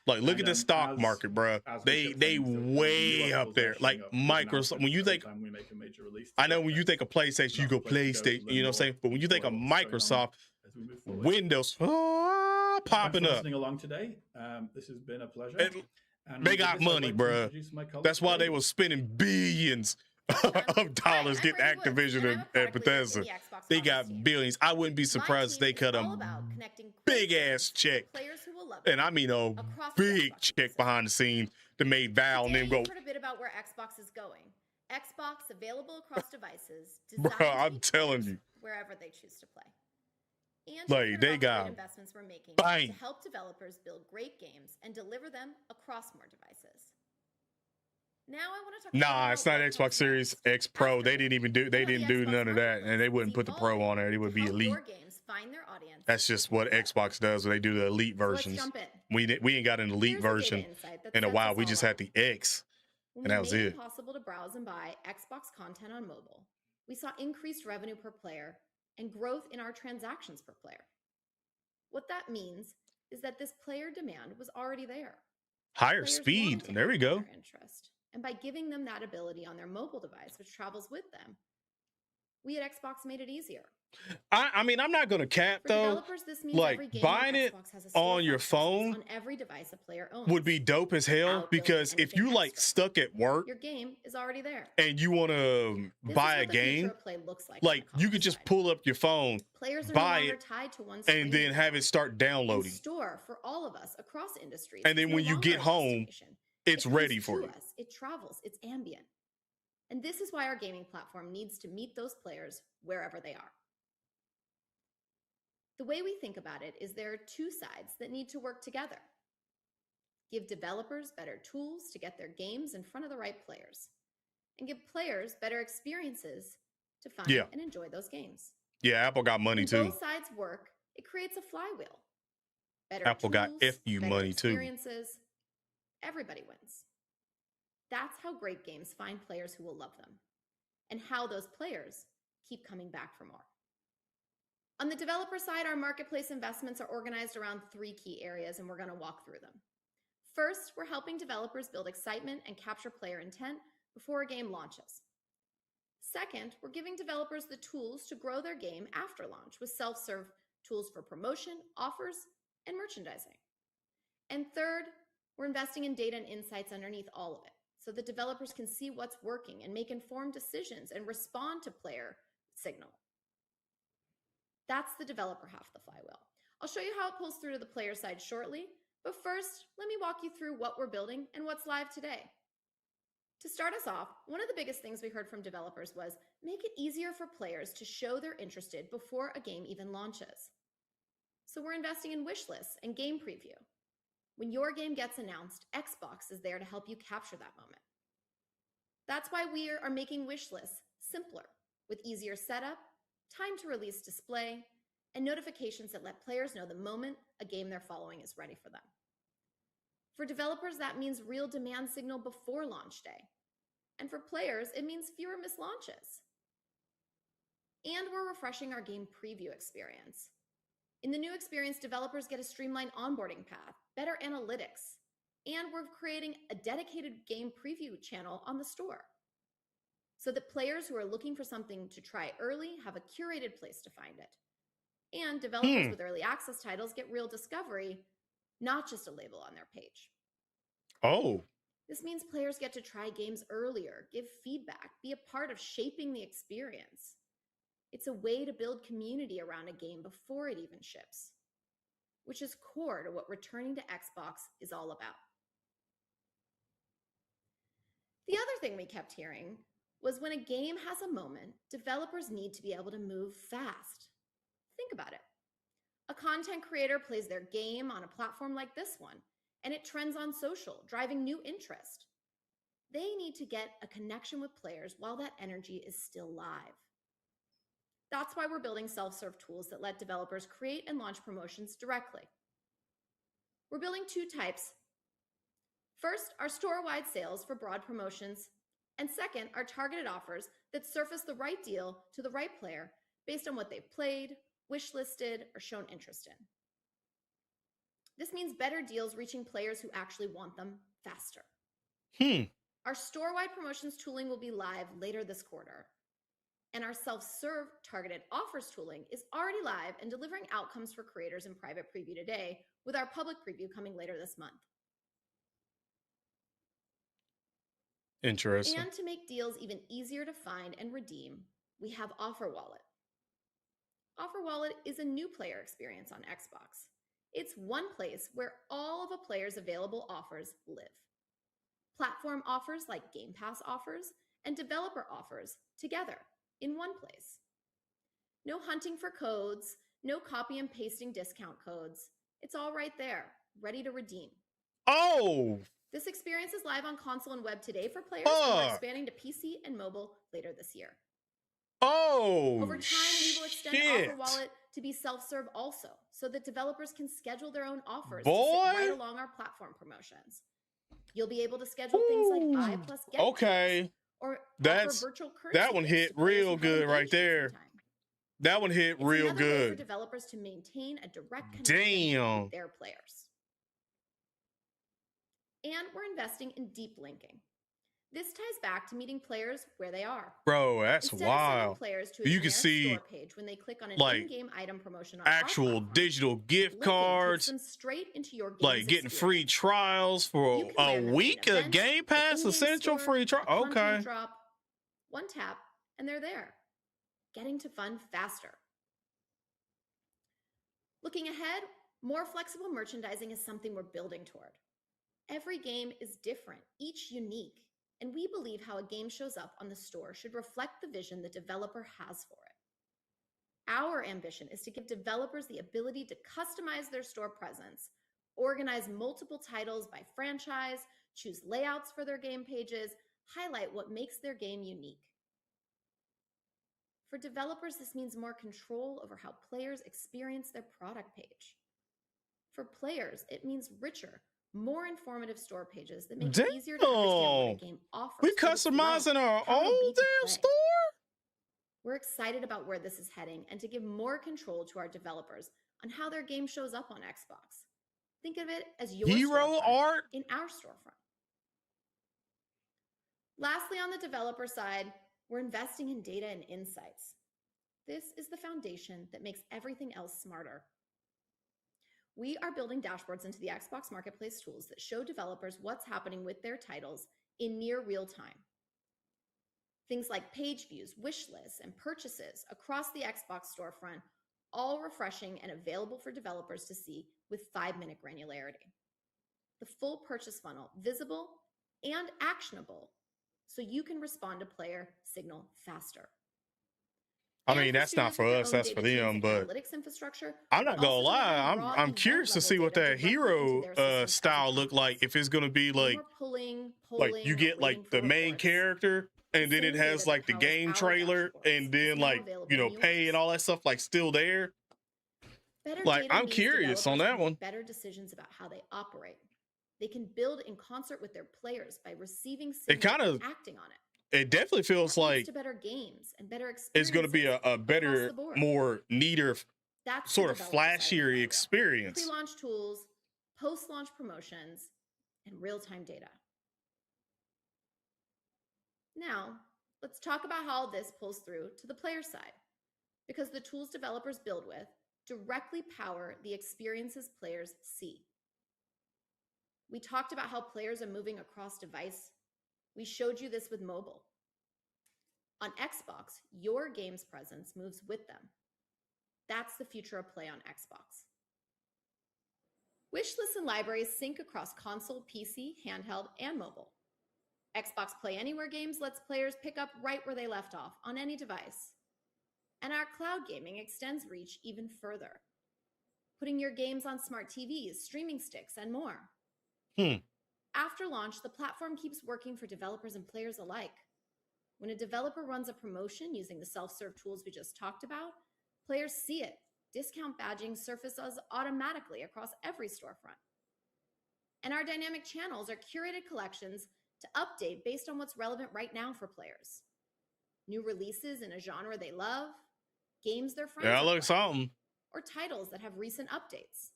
Like, look at the stock market, bro. They way up there. Like Microsoft. When you think, I know when you think of PlayStation, you go PlayStation. You know what I'm saying? But when you think of Microsoft, Windows popping up. Listening along today. This has been a pleasure. And they got money, bro. That's why they were spending billions of dollars getting Activision and Bethesda. They got billions. I wouldn't be surprised if they cut a big ass check, and I mean a big check behind the scenes that made Val and them go. Heard a bit about where Xbox is going. Xbox available across devices. Bro, I'm telling you, wherever they choose to play. And like they got investments we're making bang. To help developers build great games and deliver them across more devices. Now I want to talk. Nah, it's not Xbox Series X Pro. They didn't do none of that, and they wouldn't put the Pro on there. It would be Elite. Find their audience. That's just what Xbox does. They do the Elite versions. We ain't got an Elite version in a while. We just had the X, and that was it. Possible to browse and buy Xbox content on mobile. We saw increased revenue per player and growth in our transactions per player. What that means is that this player demand was already there. Higher speed. There we go. Interest. And by giving them that ability on their mobile device, which travels with them, we at Xbox made it easier. I mean, I'm not gonna cap For though. developers, this means Like every game buying on it Xbox has a on storefront your presence phone on every device a player owns. would be dope as hell, Without building because if anything you like extra. stuck at work Your game is already there. and you want to This buy is a what the future game, of play looks like. On like the you console could just side. pull up your phone, Players are buy no longer it, tied to one screen and then have it start and downloading. store for all of us across industries. And then is no when you longer get a home, destination. it's It ready comes for to you. us. It travels. It's ambient. And this is why our gaming platform needs to meet those players wherever they are. The way we think about it is there are two sides that need to work together. Give developers better tools to get their games in front of the right players, and give players better experiences to find Yeah. and enjoy those games. Yeah, Apple got money When too. both sides work, it creates a flywheel. Better Apple got tools, FU better money too. experiences. Everybody wins. That's how great games find players who will love them, and how those players keep coming back for more. On the developer side, our marketplace investments are organized around 3 key areas, and we're going to walk through them. First, we're helping developers build excitement and capture player intent before a game launches. Second, we're giving developers the tools to grow their game after launch with self-serve tools for promotion, offers, and merchandising. And third, we're investing in data and insights underneath all of it, so that developers can see what's working and make informed decisions and respond to player signal. That's the developer half of the flywheel. I'll show you how it pulls through to the player side shortly, but first, let me walk you through what we're building and what's live today. To start us off, one of the biggest things we heard from developers was make it easier for players to show they're interested before a game even launches. So we're investing in wish lists and game preview. When your game gets announced, Xbox is there to help you capture that moment. That's why we are making wish lists simpler, with easier setup, time to release display, and notifications that let players know the moment a game they're following is ready for them. For developers, that means real demand signal before launch day. And for players, it means fewer missed launches. And we're refreshing our game preview experience. In the new experience, developers get a streamlined onboarding path, better analytics, and we're creating a dedicated game preview channel on the store, so that players who are looking for something to try early have a curated place to find it. And developers with early access titles get real discovery, not just a label on their page. Oh, This means players get to try games earlier, give feedback, be a part of shaping the experience. It's a way to build community around a game before it even ships, which is core to what returning to Xbox is all about. The other thing we kept hearing was when a game has a moment, developers need to be able to move fast. Think about it. A content creator plays their game on a platform like this one, and it trends on social, driving new interest. They need to get a connection with players while that energy is still live. That's why we're building self-serve tools that let developers create and launch promotions directly. We're building 2 types. First, our store-wide sales for broad promotions, and second, our targeted offers that surface the right deal to the right player based on what they've played, wishlisted, or shown interest in. This means better deals reaching players who actually want them faster. Our store-wide promotions tooling will be live later this quarter, and our self-serve targeted offers tooling is already live and delivering outcomes for creators in private preview today, with our public preview coming later this month. interesting. And to make deals even easier to find and redeem, we have Offer Wallet. Offer Wallet is a new player experience on Xbox. It's one place where all of a player's available offers live. Platform offers like Game Pass offers and developer offers together in one place. No hunting for codes, no copy and pasting discount codes. It's all right there, ready to redeem. Oh, This experience is live on console and web today for players, and we're expanding to PC and mobile later this year. oh, Over time, we will extend shit. Offer Wallet to be self-serve also, so that developers can schedule their own offers Boy. to sit right along our platform promotions. You'll be able to schedule things like buy plus get Okay. deals, or That's- offer virtual currency that one gifts hit to players real who have good right engaged in there. some time. That one hit It's real another way for good. developers to maintain a direct connection Damn. with their players. And we're investing in deep linking. This ties back to meeting players where they are. Bro, that's Instead of sending wild. players to a You can generic see, store page when they click on an like, in-game item promotion on our actual platform, digital gift linking cards, takes them straight into your game's like getting free experience. trials You for can a land them in week an of event, Game an Pass in-game Essential store, free trial. a content Okay. drop, one tap, and they're there, getting to fun faster. Looking ahead, more flexible merchandising is something we're building toward. Every game is different, each unique, and we believe how a game shows up on the store should reflect the vision the developer has for it. Our ambition is to give developers the ability to customize their store presence, organize multiple titles by franchise, choose layouts for their game pages, highlight what makes their game unique. For developers, this means more control over how players experience their product page. For players, it means richer, more informative store pages that make it easier to understand what a game offers. We what it's like, customizing our how it'll own be to damn play. store? We're excited about where this is heading and to give more control to our developers on how their game shows up on Xbox. Think of it as your Hero storefront art? in our storefront. Lastly, on the developer side, we're investing in data and insights. This is the foundation that makes everything else smarter. We are building dashboards into the Xbox Marketplace tools that show developers what's happening with their titles in near real time. Things like page views, wish lists, and purchases across the Xbox storefront, all refreshing and available for developers to see with 5-minute granularity. The full purchase funnel visible and actionable so you can respond to player signal faster. I mean, that's not for us, that's for them, but I'm not gonna lie, I'm curious to see what that hero style look like. If it's gonna be like you get like the main character and then it has like the game trailer and then like, you know, pay and all that stuff like still there. Like, I'm curious on that one. Better decisions about how they operate. They can build in concert with their players by receiving signals and acting on it. It definitely feels like to better games and better it's going to be a better, more neater, sort of flashier experience. Pre-launch tools, post-launch promotions, and real-time data. Now, let's talk about how this pulls through to the player side, because the tools developers build with directly power the experiences players see. We talked about how players are moving across device. We showed you this with mobile. On Xbox, your game's presence moves with them. That's the future of play on Xbox. Wish lists and libraries sync across console, PC, handheld, and mobile. Xbox Play Anywhere games lets players pick up right where they left off on any device. And our cloud gaming extends reach even further, putting your games on smart TVs, streaming sticks, and more. After launch, the platform keeps working for developers and players alike. When a developer runs a promotion using the self-serve tools we just talked about, players see it. Discount badging surfaces automatically across every storefront. And our dynamic channels are curated collections to update based on what's relevant right now for players. New releases in a genre they love, games their friends that looks something, or titles that have recent updates.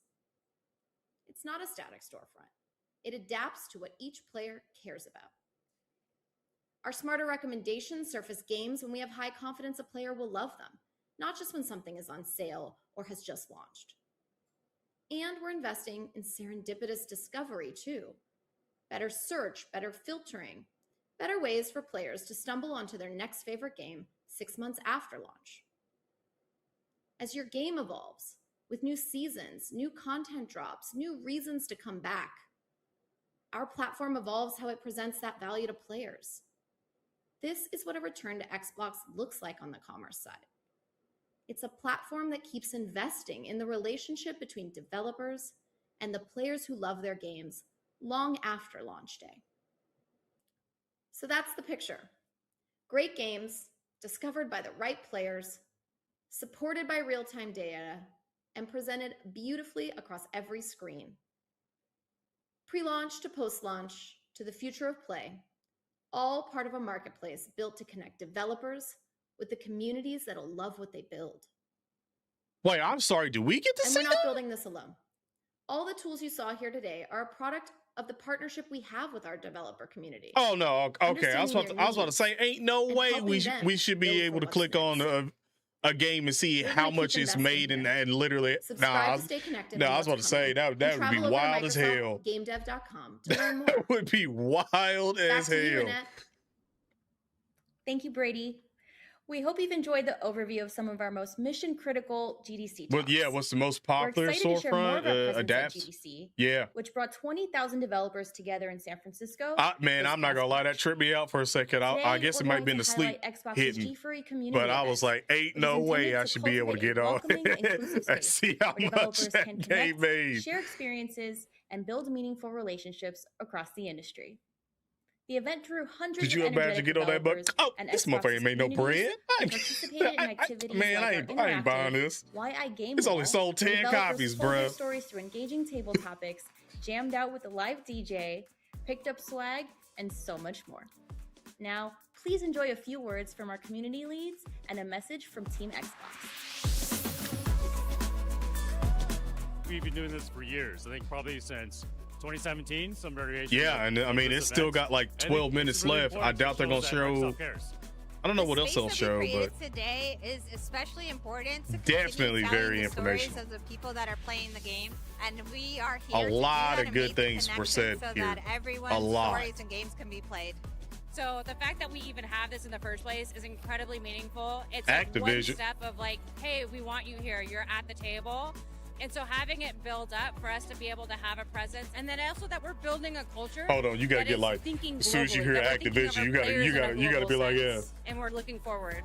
It's not a static storefront. It adapts to what each player cares about. Our smarter recommendations surface games when we have high confidence a player will love them, not just when something is on sale or has just launched. And we're investing in serendipitous discovery too. Better search, better filtering, better ways for players to stumble onto their next favorite game 6 months after launch. As your game evolves, with new seasons, new content drops, new reasons to come back, our platform evolves how it presents that value to players. This is what a return to Xbox looks like on the commerce side. It's a platform that keeps investing in the relationship between developers and the players who love their games long after launch day. So that's the picture. Great games, discovered by the right players, supported by real-time data, and presented beautifully across every screen. Pre-launch to post-launch to the future of play, all part of a marketplace built to connect developers with the communities that'll love what they build. Wait, I'm sorry, do we get to see that? And we're not building this alone. All the tools you saw here today are a product of the partnership we have with our developer community. Oh no, okay. I was Understanding about their to say, ain't no and way helping we them should be build able for to what's click on next. a game and see We're how gonna much keep it's investing made here. and literally. Subscribe to stay connected. No, on I was about what's to say coming, that and would be travel over to wild as hell. MicrosoftGameDev.com to learn more. That would be wild as Back to you, hell. Annette. Thank you, Brady. We hope you've enjoyed the overview of some of our most mission-critical GDC talks. But yeah, what's the most We're popular excited to share more of our storefront? presence at Adapts. GDC, Yeah. which brought 20,000 developers together in San Francisco. Man, this I'm not past gonna lie, that March. tripped me out for a second. I Today, guess it we're might have going been to the sleep highlight Xbox's hitting, G-Free community but I was event, like, ain't which is no way intended I to should be able to cultivate get a on welcoming, inclusive and space see how where much developers that can game connect, made. share experiences, and build meaningful relationships across the industry. The event drew hundreds Could you of imagine energetic get on that developers book? Oh, and this Xbox's motherfucker ain't made no communities bread. who participated in activities Man, like I our ain't buying interactive this. Why I Game It's only Wall, sold where 10 developers copies, told their bruh. stories through engaging table topics, jammed out with a live DJ, picked up swag, and so much more. Now, please enjoy a few words from our community leads and a message from Team Xbox. We've been doing this for years. I think probably since 2017, some variation. Yeah, and I mean, it's still got like 12 minutes left. I doubt they're gonna show. I don't know what else they'll show, but today is especially important to definitely very informational. Of the people that are playing the game, and we are here. A lot of good things were said so here. that everyone's A lot. stories and games can be played. So the fact that we even have this in the first place is incredibly meaningful. It's like one Activision. step of like, hey, we want you here. You're at the table. And so having it build up for us to be able to have a presence, and then also that we're building a culture. Hold on, you gotta that get is like thinking as soon as you globally, hear that we're thinking of Activision, our you gotta players in a be global like, yeah. sense, and we're looking forward.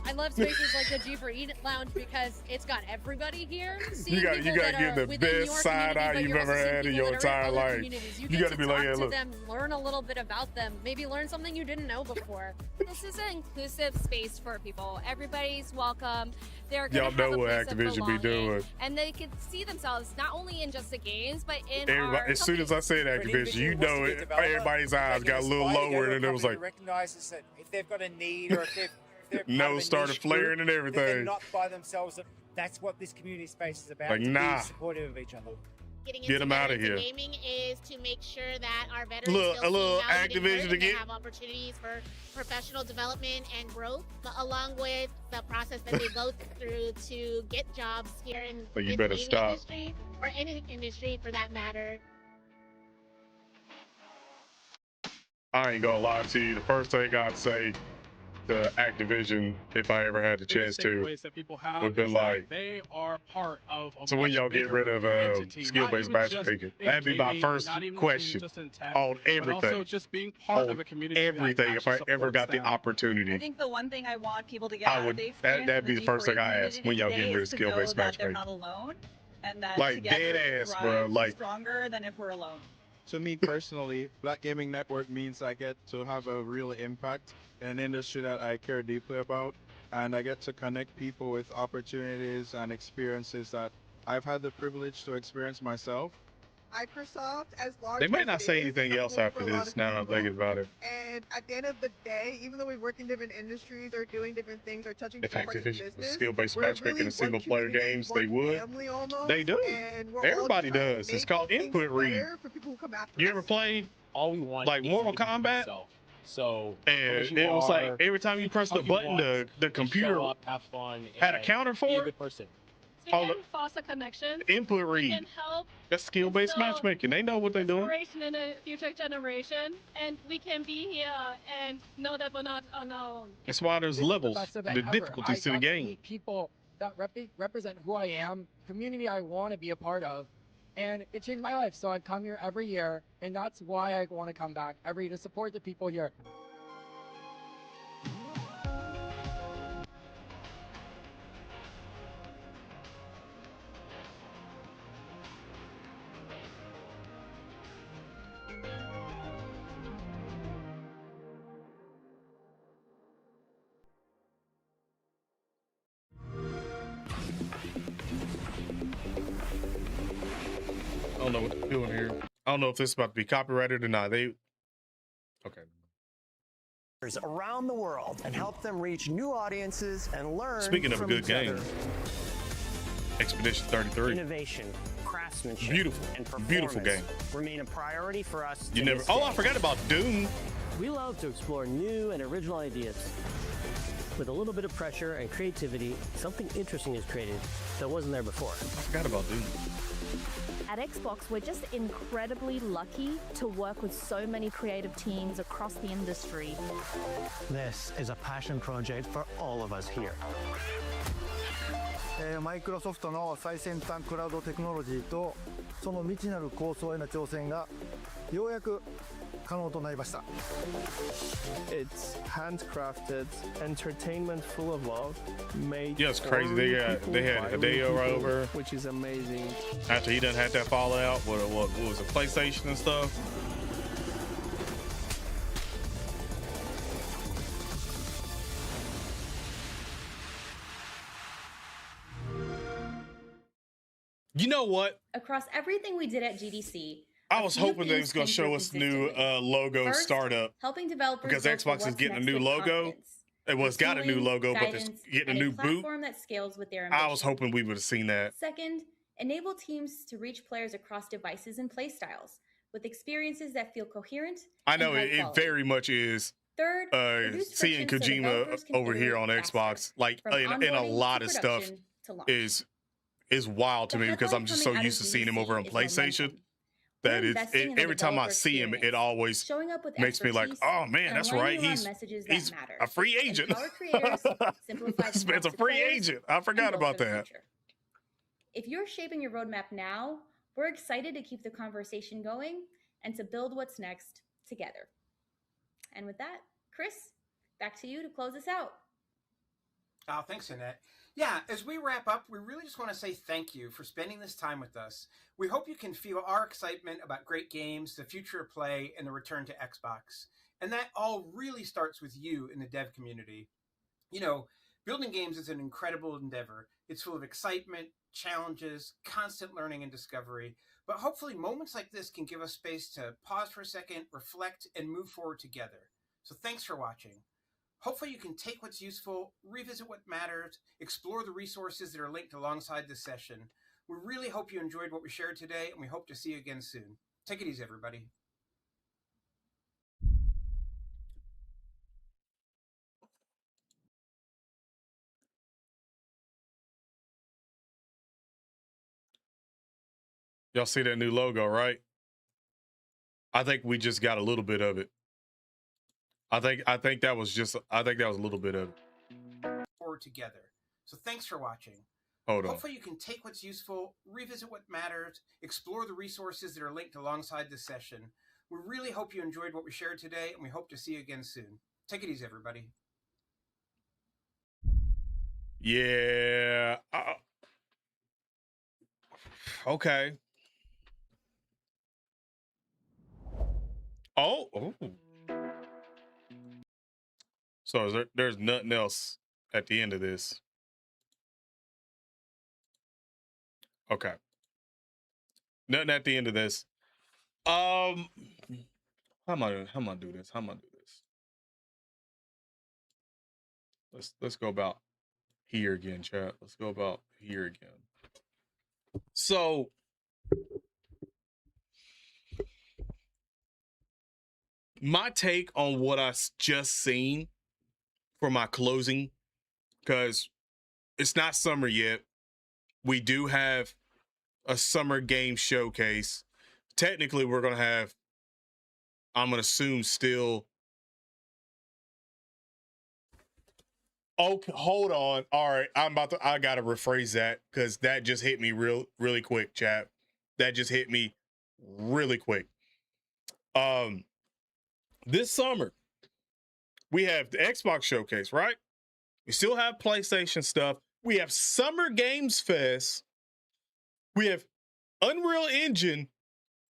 I love spaces like the G4E Lounge because it's got everybody here. You gotta get the best side eye you've ever had in your entire life. You gotta be like, yeah, look. Them, learn a little bit about them, maybe learn something you didn't know before. This is an inclusive space for people. Everybody's welcome. They're gonna Y'all have know a what place of Activision be belonging, doing. and they can see themselves not only in just the games, but in Everybody, our as soon as I said Activision, you know it. Everybody's eyes got a little lower, and it was like, recognizes that if they've got a need or if they're nose started flaring and everything. They're not by themselves. That's what this community space is about. Like, to nah. be supportive of each other. Get them out of here. Gaming is to make sure that our veterans Look, still a little see value in Activision work to and get- have opportunities for professional development and growth, but along with the process that they go through to get jobs here in, But you in better the gaming stop. industry or any industry for that matter. I ain't gonna lie to you. The first thing I'd say to Activision, if I ever had the chance to, that people have would been is that like, they are part of a so when much y'all get bigger rid of entity, skill-based not even just matchmaking, in that'd be my gaming, first not even question just in tech, on but everything. also just being part On of a community that everything, if I actually ever got the supports them. opportunity. I think the one thing I want people to get I out would- of the that- experience that'd of be the first thing I ask when y'all today get rid of is to know skill-based that they're matchmaking. not alone, and that Like, together dead we ass, thrive bro, like- stronger than if we're alone. To me personally, Black Gaming Network means I get to have a real impact in an industry that I care deeply about, and I get to connect people with opportunities and experiences that I've had the privilege to experience myself. Microsoft, as large They might as not it say is, anything else for after a lot this, of now that I'm people. thinking about it. And at the end of the day, even though we work in different industries or doing different things or touching If different parts of Activision was business, skill-based we're matchmaking really in single-player one games, community, they one would. family almost, They do. and we're all Everybody trying to does. It's make called things input read. better for people who come after You us. ever play all we want like is Mortal you to be Kombat? yourself. So And as you it was like are, every time you press how the you button, want the to computer show up, have fun, had a and counter be for a it. good person. Oh, can foster connections. input It read. can help That's skill-based instill matchmaking. They know what they're doing. inspiration in a future generation, and we can be here and know that we're not on our own. That's why there's levels, the difficulties to the game. People that represent who I am, community I want to be a part of, and it changed my life. So I come here every year, and that's why I want to come back every year to support the people here. I don't know what they're doing here. I don't know if this is about to be copyrighted or not. Okay. Around the world and help them reach new audiences and learn. Speaking of a from good each game, other. Expedition 33. Innovation, craftsmanship Beautiful, and performance beautiful game. remain a priority for us. You to never. this Oh, day. I forgot about Doom. We love to explore new and original ideas. With a little bit of pressure and creativity, something interesting is created that wasn't there before. I forgot about Doom. At Xbox, we're just incredibly lucky to work with so many creative teams across the industry. This is a passion project for all of us here. マイクロソフトの最先端クラウドテクノロジーとその未知なる構想への挑戦がようやく可能となりました。 It's handcrafted entertainment full of love, made. Yeah, it's crazy. They had Hideo over, which is amazing. After he done had that fallout, what was it, PlayStation and stuff. You know what? Across everything we did at GDC, I was hoping they was going to show us new logo First, startup helping developers because build for Xbox is what's getting a next new with logo. confidence. It was got a new Tooling, logo, but it's guidance, getting a and new boot. platform that scales with their ambition. I was hoping we would have seen that. Second, enable teams to reach players across devices and playstyles with experiences that feel coherent. I know and high it quality. very much is. Third, reduce Seeing friction so Kojima developers can over here on iterate faster, Xbox, like from in a onboarding lot to of stuff, production to launch. is wild to The me because headline I'm just so coming out of used to seeing him over on GDC is PlayStation. momentum. That We're is, investing in the every time I developer see him, it experience, always showing up with makes me like, expertise, oh man, and that's aligning right. around messages that He's matter. a free agent. Empower creators, simplify the This man's a path to free players, agent. I and forgot build about for the that. future. If you're shaping your roadmap now, we're excited to keep the conversation going and to build what's next together. And with that, Chris, back to you to close us out. Oh, thanks, Annette. Yeah, as we wrap up, we really just want to say thank you for spending this time with us. We hope you can feel our excitement about great games, the future of play, and the return to Xbox. And that all really starts with you in the dev community. You know, building games is an incredible endeavor. It's full of excitement, challenges, constant learning and discovery. But hopefully moments like this can give us space to pause for a second, reflect, and move forward together. So thanks for watching. Hopefully you can take what's useful, revisit what matters, explore the resources that are linked alongside this session. We really hope you enjoyed what we shared today, and we hope to see you again soon. Take it easy, everybody. Y'all see that new logo, right? I think we just got a little bit of it. I think that was a little bit of it. Forward together. So thanks for watching. Hold on. Hopefully you can take what's useful, revisit what matters, explore the resources that are linked alongside this session. We really hope you enjoyed what we shared today, and we hope to see you again soon. Take it easy, everybody. Yeah. Okay. Oh. So there's nothing else at the end of this. Okay. Nothing at the end of this. How am I gonna do this? Let's go about here again, chat. Let's go about here again. So my take on what I just seen for my closing, because it's not summer yet. We do have a summer game showcase. Technically, we're going to have, I'm going to assume still. Oh, hold on. All right. I got to rephrase that because that just hit me really quick, chat. That just hit me really quick. This summer, we have the Xbox showcase, right? We still have PlayStation stuff. We have Summer Games Fest. We have Unreal Engine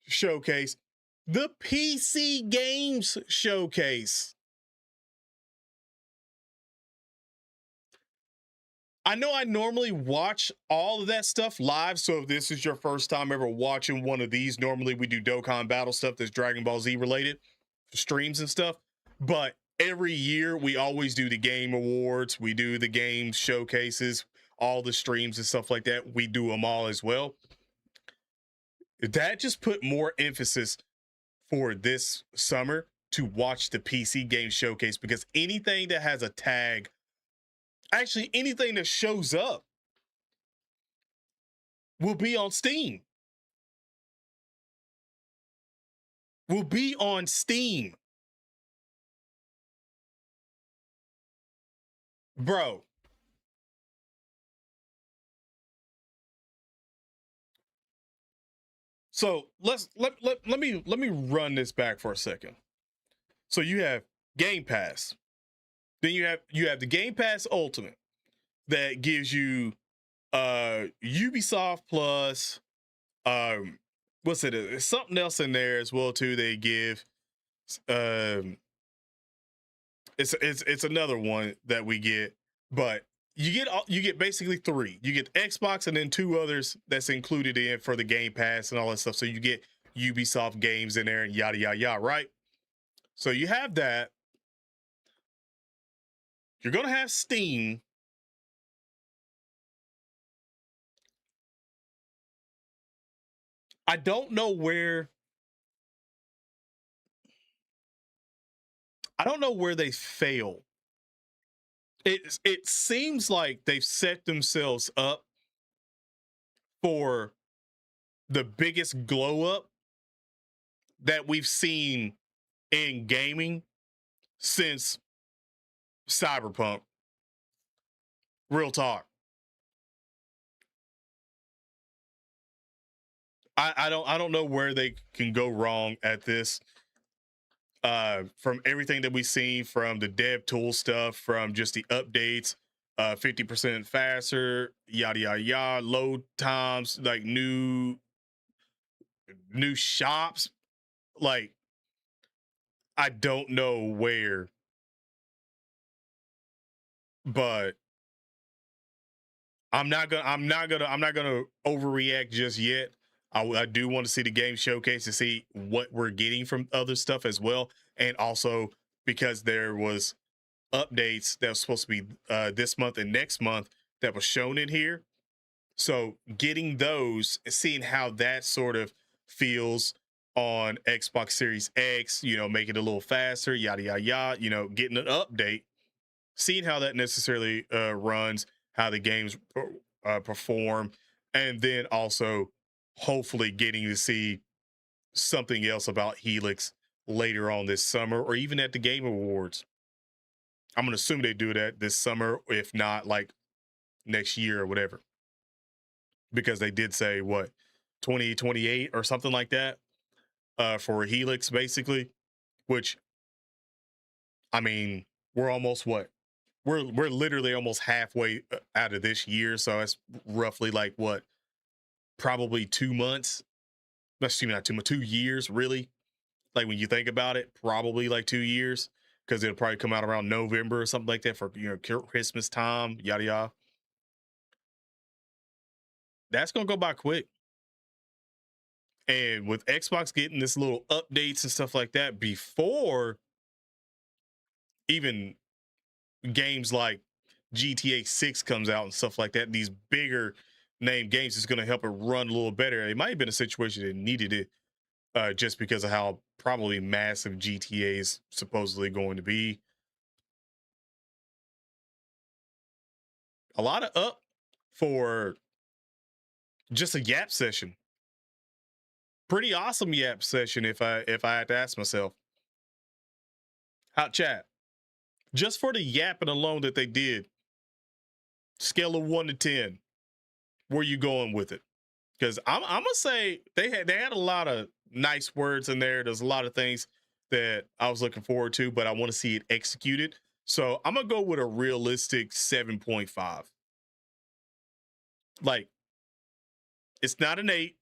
showcase. The PC Games showcase. I know I normally watch all of that stuff live, so if this is your first time ever watching one of these, normally we do Dokkan Battle stuff that's Dragon Ball Z related, streams and stuff, but every year we always do the Game Awards, we do the games showcases, all the streams and stuff like that, we do them all as well. that just put more emphasis for this summer to watch the PC game showcase, because anything that has a tag, actually anything that shows up, will be on Steam. Will be on Steam. Bro. So let me run this back for a second. So you have Game Pass. Then you have the Game Pass Ultimate that gives you Ubisoft Plus, what's it? There's something else in there as well too. They give it's another one that we get, but you get basically 3. You get Xbox and then 2 others that's included in for the Game Pass and all that stuff. So you get Ubisoft games in there and yada yada yada, right? So you have that. You're gonna have Steam. I don't know where they fail. It seems like they've set themselves up for the biggest glow up that we've seen in gaming since Cyberpunk. Real talk. I don't know where they can go wrong at this. From everything that we've seen, from the dev tool stuff, from just the updates, 50% faster, yada yada yada, load times, like new shops. Like, I don't know where, but I'm not gonna overreact just yet. I do want to see the game showcase to see what we're getting from other stuff as well, and also because there was updates that was supposed to be this month and next month that was shown in here. So getting those, seeing how that sort of feels on Xbox Series X, make it a little faster, yada yada yada, getting an update, seeing how that necessarily runs, how the games perform, and then also hopefully getting to see something else about Helix later on this summer, or even at the Game Awards. I'm gonna assume they do that this summer, if not like next year or whatever, because they did say 2028 or something like that for Helix, basically. Which, I mean, we're almost we're literally almost halfway out of this year, so it's roughly like probably 2 months. Excuse me, not 2 months, 2 years, really. Like, when you think about it, probably like 2 years, because it'll probably come out around November or something like that for Christmas time, yada yada. That's gonna go by quick. And with Xbox getting this little updates and stuff like that before even games like GTA 6 comes out and stuff like that, these bigger name games is going to help it run a little better. It might have been a situation that needed it just because of how probably massive GTA is supposedly going to be. A lot of up for just a yap session. Pretty awesome yap session, if I had to ask myself. Hot chat. Just for the yapping alone that they did, scale of 1 to 10, where you going with it? Because I'm gonna say they had a lot of nice words in there. There's a lot of things that I was looking forward to, but I want to see it executed. So I'm gonna go with a realistic 7.5. Like, it's not an 8,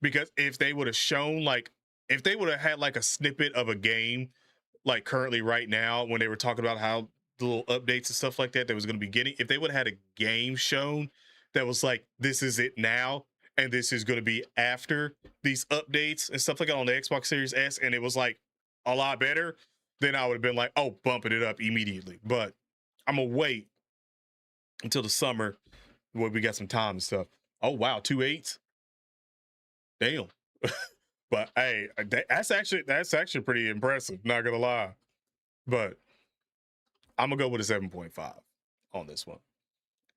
because if they would have shown, like, if they would have had like a snippet of a game, like currently right now, when they were talking about how the little updates and stuff like that was going to be getting, if they would have had a game shown that was like, this is it now, and this is going to be after these updates and stuff like that on the Xbox Series S, and it was like a lot better, then I would have been like, oh, bumping it up immediately. But I'm gonna wait until the summer where we got some time and stuff. Oh wow, 2 8s. Damn. But hey, that's actually pretty impressive. Not gonna lie. But I'm gonna go with a 7.5 on this one.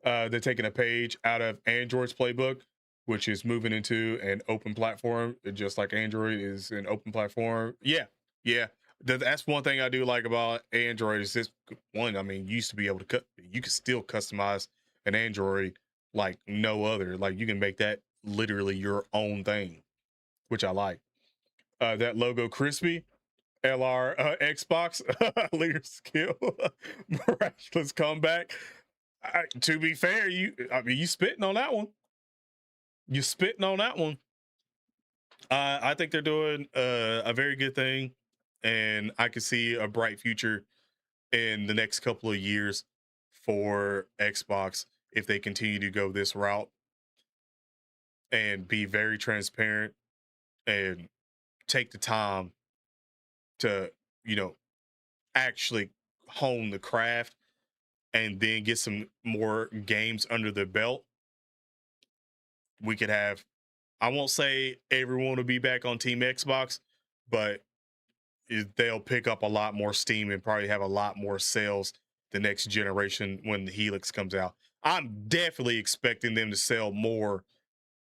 They're taking a page out of Android's playbook, which is moving into an open platform, just like Android is an open platform. Yeah. That's one thing I do like about Android is this one. I mean, you used to be able to you can still customize an Android like no other. Like you can make that literally your own thing, which I like. That logo crispy. LR Xbox leader skill miraculous comeback. To be fair, you spitting on that one. You spitting on that one. I think they're doing a very good thing, and I can see a bright future in the next couple of years for Xbox if they continue to go this route and be very transparent and take the time to, actually hone the craft and then get some more games under the belt. We could have, I won't say everyone will be back on Team Xbox, but they'll pick up a lot more steam and probably have a lot more sales the next generation when the Helix comes out. I'm definitely expecting them to sell more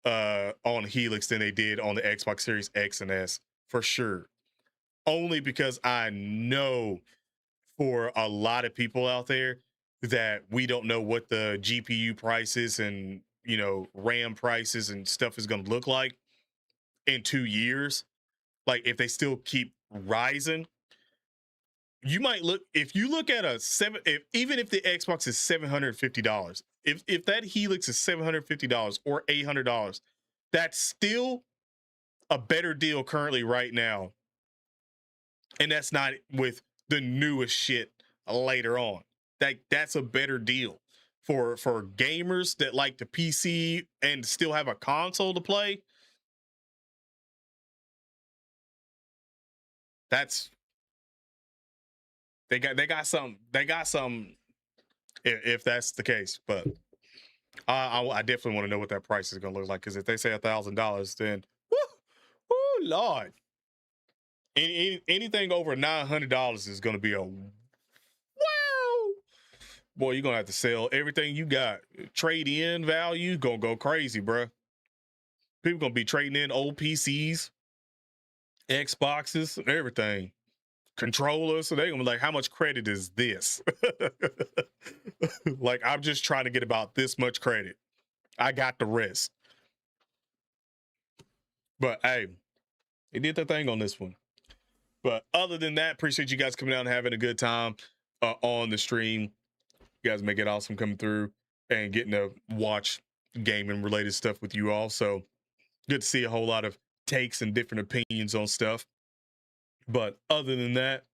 on Helix than they did on the Xbox Series X and S for sure. Only because I know for a lot of people out there that we don't know what the GPU prices and RAM prices and stuff is going to look like in 2 years. Like if they still keep rising, you might look, if you look at even if the Xbox is $750, if that Helix is $750 or $800, that's still a better deal currently right now. And that's not with the newest shit later on. That's a better deal for gamers that like the PC and still have a console to play. That's they got some if that's the case. But I definitely want to know what that price is going to look like, because if they say $1,000, then woo, Lord, anything over $900 is going to be a wow. Boy, you're going to have to sell everything you got. Trade-in value going to go crazy, bruh. People going to be trading in old PCs, Xboxes, everything. Controllers. So they're going to be like, how much credit is this? Like, I'm just trying to get about this much credit. I got the rest. But, hey, they did their thing on this one. But other than that, appreciate you guys coming out and having a good time on the stream. You guys make it awesome coming through and getting to watch gaming related stuff with you all. So good to see a whole lot of takes and different opinions on stuff. But other than that,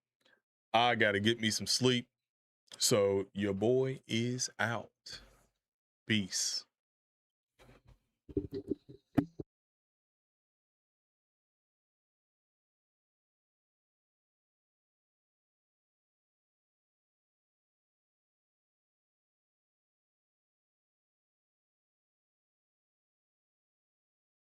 I got to get me some sleep. So your boy is out. Peace.